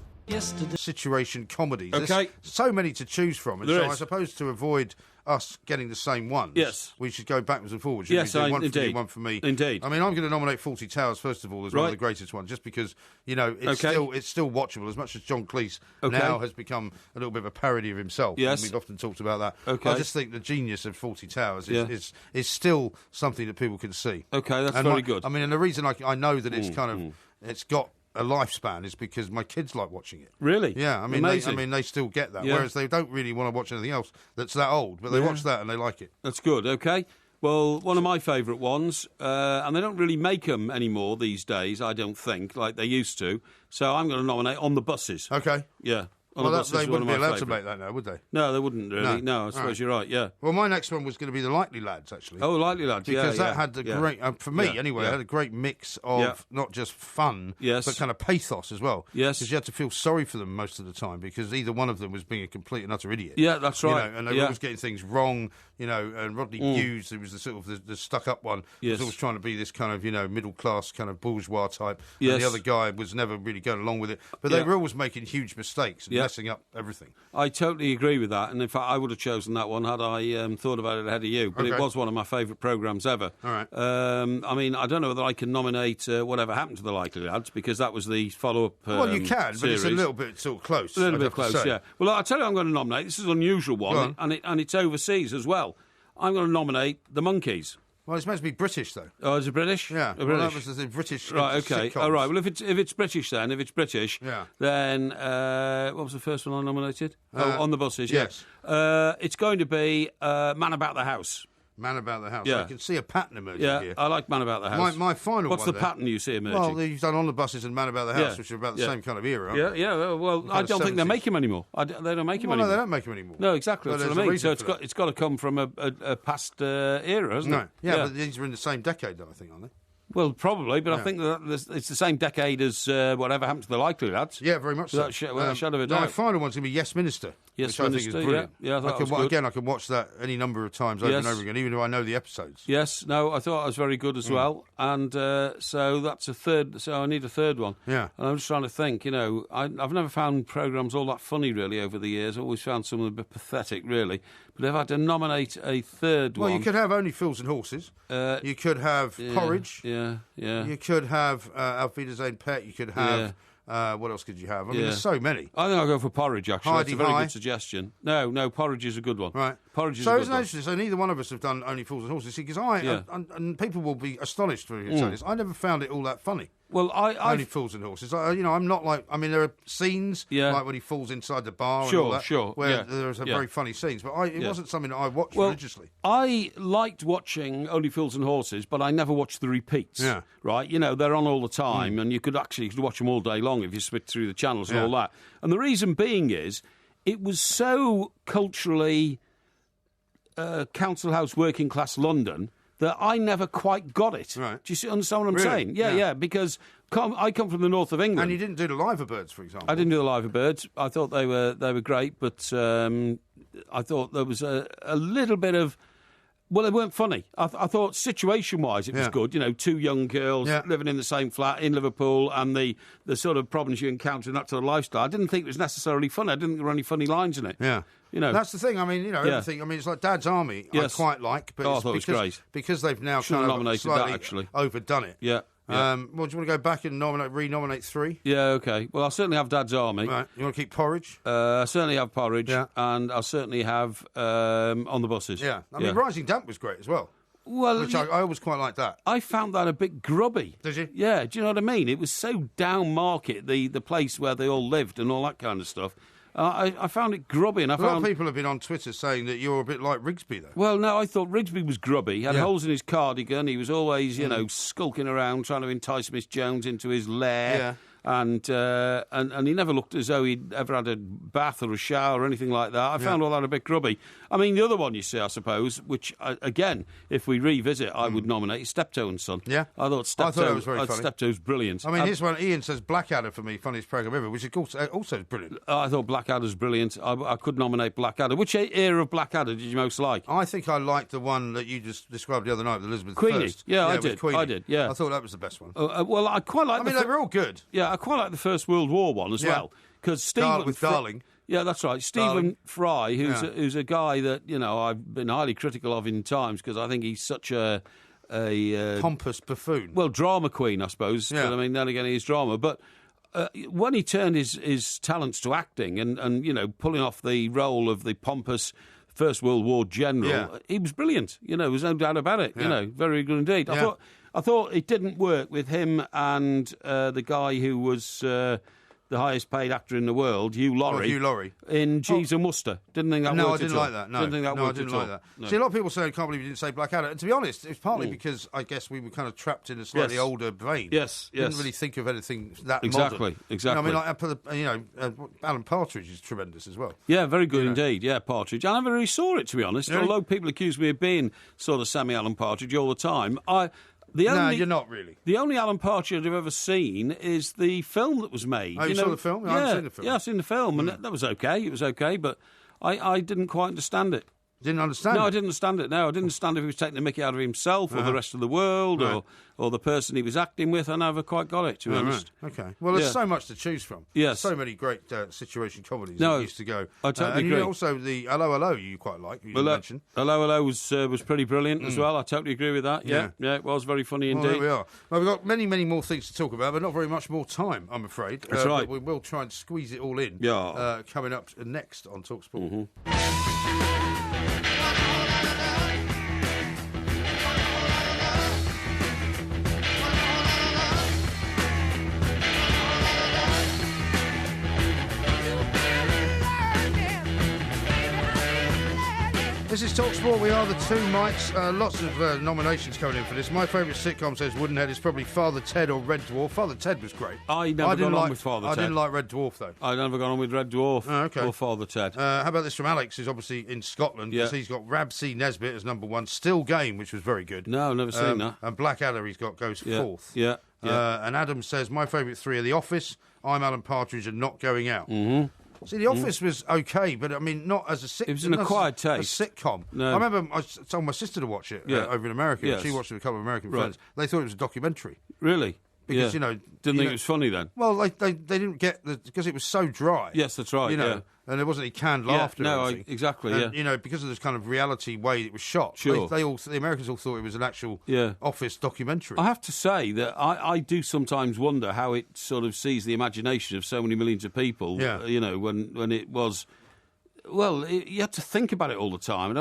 A: Situation comedies.
B: Okay.
A: There's so many to choose from, and
B: There
A: so
B: is.
A: I suppose to avoid us getting the same ones,
B: Yes.
A: we should go backwards and forwards.
B: Yes,
A: we do? One for
B: indeed.
A: you, one for me.
B: Indeed.
A: I mean, I'm going to nominate Fawlty Towers first of all as one of the greatest ones, just because it's still watchable. As much as John Cleese now has become a little bit of a parody of himself.
B: Yes.
A: And we've often talked about that.
B: Okay.
A: I just think the genius of Fawlty Towers is still something that people can see.
B: Okay, that's
A: And
B: very good.
A: I mean, and the reason I know that it's kind of it's got a lifespan is because my kids like watching it.
B: Really?
A: Yeah, I mean, they still get that, whereas they don't really want to watch anything else that's that old, but they watch that and they like it.
B: That's good, okay. Well, one of my favourite ones, and they don't really make them anymore these days, I don't think, like they used to, so I'm going to nominate On the Buses.
A: Okay.
B: Yeah.
A: Well, they wouldn't be allowed to make that now, would they?
B: No, they wouldn't really. No, I suppose you're right, yeah.
A: Well, my next one was going to be The Likely Lads, actually.
B: Oh, Likely Lads,
A: because that had a great, for me anyway, it had a great mix of not just fun, but kind of pathos as well.
B: Yes.
A: Because you had to feel sorry for them most of the time, because either one of them was being a complete and utter idiot.
B: Yeah, that's right.
A: You know, and they were always getting things wrong, and Rodney Hughes, who was the sort of the stuck-up one, was always trying to be this kind of, middle-class kind of bourgeois type, and the other guy was never really going along with it. But they were always making huge mistakes and messing up everything.
B: I totally agree with that, and in fact, I would have chosen that one had I thought about it ahead of you. But it was one of my favourite programmes ever.
A: All right.
B: I mean, I don't know whether I can nominate Whatever Happened to the Likely Lads, because that was the follow-up.
A: Well, you can,
B: series.
A: but it's a little bit sort of close.
B: A little bit close, yeah. Well, I'll tell you, I'm going to nominate. This is an unusual one, and it's overseas as well. I'm going to nominate The Monkees.
A: Well, it's meant to be British, though.
B: Oh, is it British?
A: Yeah.
B: Well,
A: that was the British.
B: Right. Okay.
A: Sitcoms.
B: All right. Well, if it's British, then then what was the first one I nominated? On the Buses.
A: Yes.
B: It's going to be Man About the House.
A: Man About the House.
B: Yeah.
A: I can see a pattern emerging here.
B: I like Man About the House.
A: My final
B: What's
A: one
B: the pattern you see emerging?
A: Well, you've done On the Buses and Man About the House, which are about the same kind of era, aren't they?
B: Yeah. Well, I don't think they make him anymore. They don't make him anymore.
A: No, they don't make him anymore.
B: No, exactly.
A: But
B: That's what I mean. So it's got to come from a past era, hasn't it?
A: Yeah, but these are in the same decade, though, I think, aren't they?
B: Well, probably, but I think that it's the same decade as Whatever Happened to the Likely Lads.
A: Yeah, very much so.
B: Without a shadow of a doubt.
A: My final one's going to be Yes Minister.
B: Yes,
A: which
B: Minister,
A: I think is brilliant.
B: Yeah, I thought that was good.
A: Again, I can watch that any number of times over and over again, even though I know the episodes.
B: Yes, no, I thought that was very good as well. And so that's a third, so I need a third one.
A: Yeah.
B: And I'm just trying to think, I've never found programmes all that funny, really, over the years. I've always found some of them a bit pathetic, really. But if I had to nominate a third one...
A: Well, you could have Only Fools and Horses. You could have Porridge.
B: Yeah.
A: You could have Auf Wiedersehen Pet. You could have... what else could you have? I mean, there's so many.
B: I think I'll go for Porridge, actually.
A: Heidi
B: That's a very
A: High.
B: good suggestion. No, Porridge is a good one.
A: Right.
B: Porridge is
A: so
B: a good
A: isn't
B: one.
A: it interesting? So neither one of us have done Only Fools and Horses. Because and people will be astonished for saying this, I never found it all that funny.
B: Well,
A: Only Fools and Horses. I'm not like... I mean, there are scenes, like when he falls inside the bar and all that, where there's very funny scenes, but it wasn't something that I watched religiously.
B: I liked watching Only Fools and Horses, but I never watched the repeats.
A: Yeah.
B: Right? They're on all the time, and you could watch them all day long if you switch through the channels and all that. And the reason being is, it was so culturally council house working class London that I never quite got it.
A: Right.
B: Do you understand what I'm saying? Yeah, because I come from the north of England.
A: And you didn't do the Liverbirds, for example.
B: I didn't do the Liverbirds. I thought they were great, but I thought there was a little bit of... Well, they weren't funny. I thought situation-wise it was good. Two young girls living in the same flat in Liverpool and the sort of problems you encounter in that sort of lifestyle. I didn't think it was necessarily funny. I didn't think there were any funny lines in it.
A: Yeah. That's the thing. I mean, everything. I mean, it's like Dad's Army. I quite like, but
B: I thought it was great
A: because they've now
B: kind of
A: nominated
B: that, actually.
A: Overdone it.
B: Yeah.
A: Well, do you want to go back and re-nominate 3?
B: Yeah, okay. Well, I'll certainly have Dad's Army.
A: Right. You want to keep Porridge?
B: I'll certainly have Porridge, and I'll certainly have On the Buses.
A: Yeah. I mean, Rising Damp was great as well.
B: Well,
A: which I always quite like that.
B: I found that a bit grubby.
A: Did you?
B: Yeah. Do you know what I mean? It was so down market, the place where they all lived and all that kind of stuff. I found it grubby. And
A: a lot of people have been on Twitter saying that you're a bit like Rigsby, though.
B: Well, no, I thought Rigsby was grubby. He had holes in his cardigan. He was always, skulking around, trying to entice Miss Jones into his lair. Yeah. And he never looked as though he'd ever had a bath or a shower or anything like that. I found all that a bit grubby. I mean, the other one you see, I suppose, which, again, if we revisit, I would nominate is Steptoe and Son.
A: Yeah.
B: I thought Steptoe
A: was very funny.
B: Steptoe's brilliant.
A: I mean, here's one. Ian says Blackadder for me, funniest programme ever, which is also brilliant.
B: I thought Blackadder's brilliant. I could nominate Blackadder. Which era of Blackadder did you most like?
A: I think I liked the one that you just described the other night with Elizabeth
B: Queenie.
A: First.
B: Yeah, I did. I did, yeah.
A: I thought that was the best one.
B: Well, I quite like
A: they were all good.
B: Yeah, I quite like the First World War one as well. Because Stephen
A: Darling.
B: Yeah, that's right. Stephen Fry, who's a guy that, I've been highly critical of in times because I think he's such a
A: pompous buffoon.
B: Well, drama queen, I suppose.
A: Yeah.
B: But, I mean, then again, he's drama. But when he turned his talents to acting and pulling off the role of the pompous First World War general, he was brilliant. There's no doubt about it. Very good indeed. I I thought it didn't work with him and the guy who was the highest paid actor in the world, Hugh Laurie. In Jeeves and Worcester. Didn't think that worked at all.
A: No, I didn't like that. No,
B: didn't think that
A: I
B: worked
A: didn't
B: at all.
A: like that.
B: No.
A: See, a lot of people say, I can't believe you didn't say Blackadder. And to be honest, it's partly because I guess we were kind of trapped in a slightly older vein.
B: Yes.
A: Didn't really think of anything that
B: Exactly.
A: modern. I mean, like, Alan Partridge is tremendous as well.
B: Yeah, very good indeed. Yeah, Partridge. I never really saw it, to be honest.
A: Really?
B: Although people accuse me of being sort of semi-Alan Partridge all the time.
A: No, you're not really.
B: The only Alan Partridge I've ever seen is the film that was made.
A: Oh, you saw the film? I haven't seen the film.
B: Yeah, I've seen the film, and that was okay. It was okay, but I didn't quite understand it.
A: Didn't understand it?
B: No, I didn't understand it. No, I didn't understand if he was taking the mickey out of himself or the rest of the world or the person he was acting with. I never quite got it, to be honest.
A: Right. Okay. Well, there's so much to choose from.
B: Yes.
A: So many great situation comedies that used to go.
B: I totally
A: and
B: agree.
A: Also, the Hello, Hello you quite like, you mentioned.
B: Hello, Hello was pretty brilliant as well. I totally agree with that. Yeah, it was very funny indeed.
A: Well, there we are. Well, we've got many, many more things to talk about, but not very much more time, I'm afraid.
B: That's right.
A: But we will try and squeeze it all in.
B: Yeah.
A: Coming up next on TalkSport.
B: Mm-hmm.
A: This is TalkSport. We are the two Mikes. Lots of nominations coming in for this. My favourite sitcom, says Woodenhead, is probably Father Ted or Red Dwarf. Father Ted was great.
B: I never got on with Father Ted.
A: I didn't like Red Dwarf, though.
B: I never got on with Red Dwarf or Father Ted.
A: How about this from Alex, who's obviously in Scotland, because he's got Rab C. Nesbitt as number one. Still Game, which was very good.
B: No, I've never seen that.
A: And Blackadder goes fourth.
B: Yeah.
A: And Adam says, my favourite three are The Office, I'm Alan Partridge, and Not Going Out.
B: Mm-hmm.
A: See, The Office was okay, but I mean, not as a sitcom.
B: It was an acquired taste.
A: A sitcom.
B: No.
A: I remember I told my sister to watch it over in America.
B: Yes.
A: She watched it with a couple of American friends. They thought it was a documentary.
B: Really?
A: Because,
B: didn't think it was funny then?
A: Well, they didn't get because it was so dry.
B: Yes, that's right,
A: and there wasn't any canned laughter.
B: Exactly,
A: and, because of this kind of reality way it was shot.
B: Sure.
A: The Americans all thought it was an actual Office documentary.
B: I have to say that I do sometimes wonder how it sort of sees the imagination of so many millions of people, when it was... Well, you have to think about it all the time.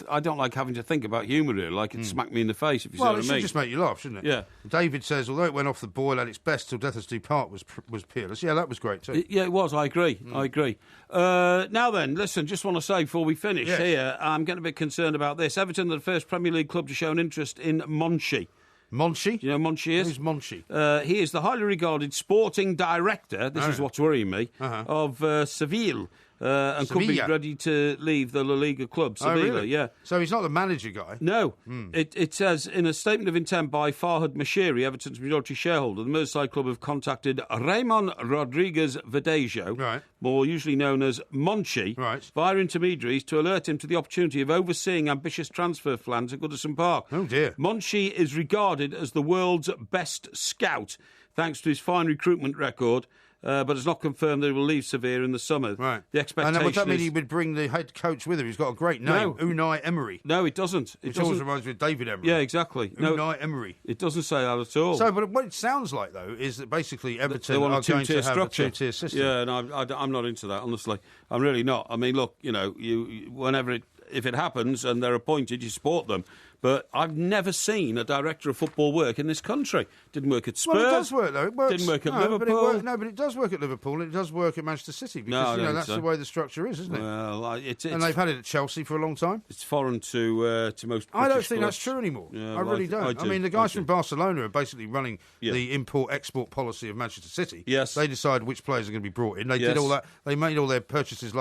B: I don't like having to think about humour, really. Like, it smacked me in the face, if you see what I mean.
A: Well, it should just make you laugh, shouldn't it?
B: Yeah.
A: David says, although it went off the boil at its best till death us do part was peerless. Yeah, that was great, too.
B: It was. I agree. I agree. Now then, listen, just want to say before we finish here, I'm getting a bit concerned about this. Everton are the first Premier League club to show an interest in Monchi.
A: Monchi?
B: Do you know who Monchi is?
A: Who's Monchi?
B: He is the highly regarded sporting director, this is what's worrying me, of Seville. And could be ready to leave the La Liga club, Sevilla.
A: Really?
B: Yeah.
A: So he's not the manager guy?
B: No. It says, in a statement of intent by Farhad Mashiri, Everton's majority shareholder, the Merseyside club have contacted Raymond Rodriguez Verdejo, more usually known as Monchi, via intermediaries to alert him to the opportunity of overseeing ambitious transfer plans at Goodison Park.
A: Oh, dear.
B: Monchi is regarded as the world's best scout, thanks to his fine recruitment record, but it's not confirmed that he will leave Sevilla in the summer.
A: Right.
B: The expectation
A: and would that mean he would bring the head coach with him? He's got a great name, Unai Emery.
B: No, it doesn't.
A: Which always reminds me of David Emery.
B: Yeah, exactly.
A: Unai Emery.
B: It doesn't say that at all.
A: So, but what it sounds like, though, is that basically Everton are going to have a two-tier system.
B: Yeah, no, I'm not into that, honestly. I'm really not. I mean, look, if it happens and they're appointed, you support them. But I've never seen a director of football work in this country. Didn't work at Spurs.
A: Well, it does work, though. It works.
B: Didn't work at
A: Liverpool.
B: But
A: it does work at Liverpool and it does work at Manchester City because, that's the way the structure is, isn't it?
B: Well,
A: and they've had it at Chelsea for a long time.
B: It's foreign to most British
A: I don't think
B: clubs.
A: that's true anymore.
B: Yeah,
A: I really don't. I mean, the guys from Barcelona are basically running the import-export policy of Manchester City.
B: Yes.
A: They decide which players are going to be brought in. They did all that. They made all their purchases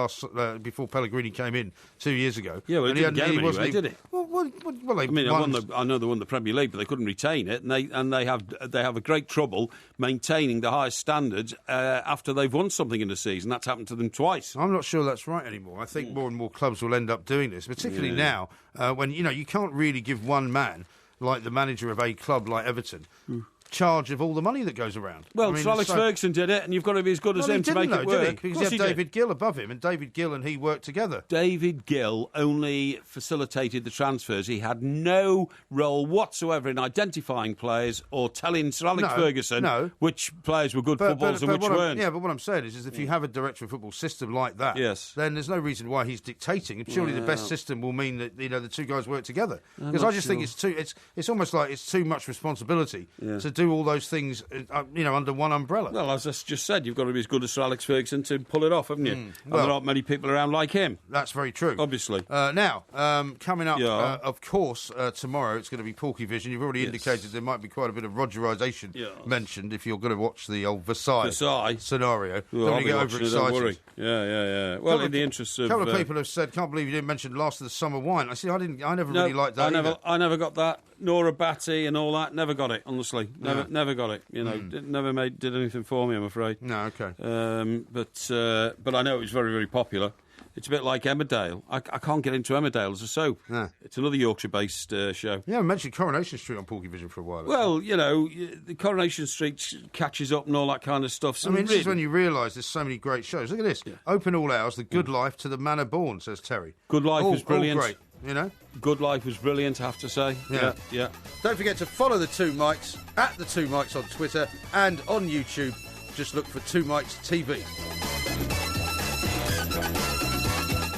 A: before Pellegrini came in 2 years ago.
B: Yeah, well, it didn't get him anywhere, did it?
A: Well,
B: I know they won the Premier League, but they couldn't retain it, and they have a great trouble maintaining the highest standards after they've won something in the season. That's happened to them twice.
A: I'm not sure that's right anymore. I think more and more clubs will end up doing this, particularly now when you can't really give one man, like the manager of a club like Everton, charge of all the money that goes around.
B: Well, Sir Alex Ferguson did it, and you've got to be as good as him to make it work.
A: Did he? Because he had David Gill above him, and David Gill and he worked together.
B: David Gill only facilitated the transfers. He had no role whatsoever in identifying players or telling Sir Alex Ferguson which players were good footballers and which weren't.
A: Yeah, but what I'm saying is if you have a director of football system like that, then there's no reason why he's dictating. Surely the best system will mean that the two guys work together. Because I just think it's almost like it's too much responsibility to do all those things, under one umbrella.
B: Well, as I just said, you've got to be as good as Sir Alex Ferguson to pull it off, haven't you? And there aren't many people around like him.
A: That's very true.
B: Obviously.
A: Now, coming up, of course, tomorrow it's going to be Porky Vision. You've already indicated there might be quite a bit of Rogerisation mentioned if you're going to watch the old Versailles scenario.
B: Well,
A: Don't get overexcited.
B: Don't worry. Yeah. Well, in the interest of...
A: A couple of people have said, can't believe you didn't mention Last of the Summer Wine. I never really liked that
B: I never got that. Nora Batty and all that, never got it, honestly. Never got it. Never did anything for me, I'm afraid.
A: No, okay.
B: But I know it was very, very popular. It's a bit like Emmerdale. I can't get into Emmerdale as a soap. No. It's another Yorkshire-based show.
A: Yeah, I mentioned Coronation Street on Porky Vision for a while.
B: Well, the Coronation Street catches up and all that kind of stuff.
A: This is when you realise there's so many great shows. Look at this. Yeah. Open all hours, The Good Life to The Manor Born, says Terry.
B: Good Life was brilliant.
A: All great,
B: Good Life was brilliant, I have to say. Yeah.
A: Don't forget to follow the Two Mics, at the Two Mics on Twitter and on YouTube. Just look for Two Mics TV.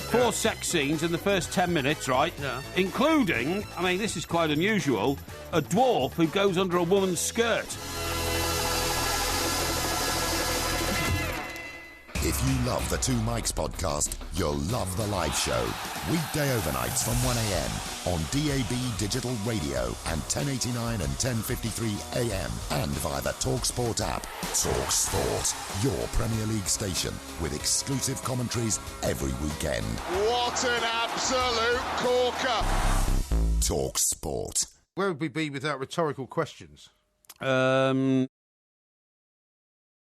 B: 4 sex scenes in the first 10 minutes, right?
A: Yeah.
B: Including, this is quite unusual, a dwarf who goes under a woman's skirt.
E: If you love the Two Mics podcast, you'll love the live show. Weekday overnights from 1am on DAB Digital Radio and 1089 and 1053 AM and via the TalkSport app. TalkSport, your Premier League station with exclusive commentaries every weekend.
K: What an absolute corker!
E: TalkSport.
A: Where would we be without rhetorical questions?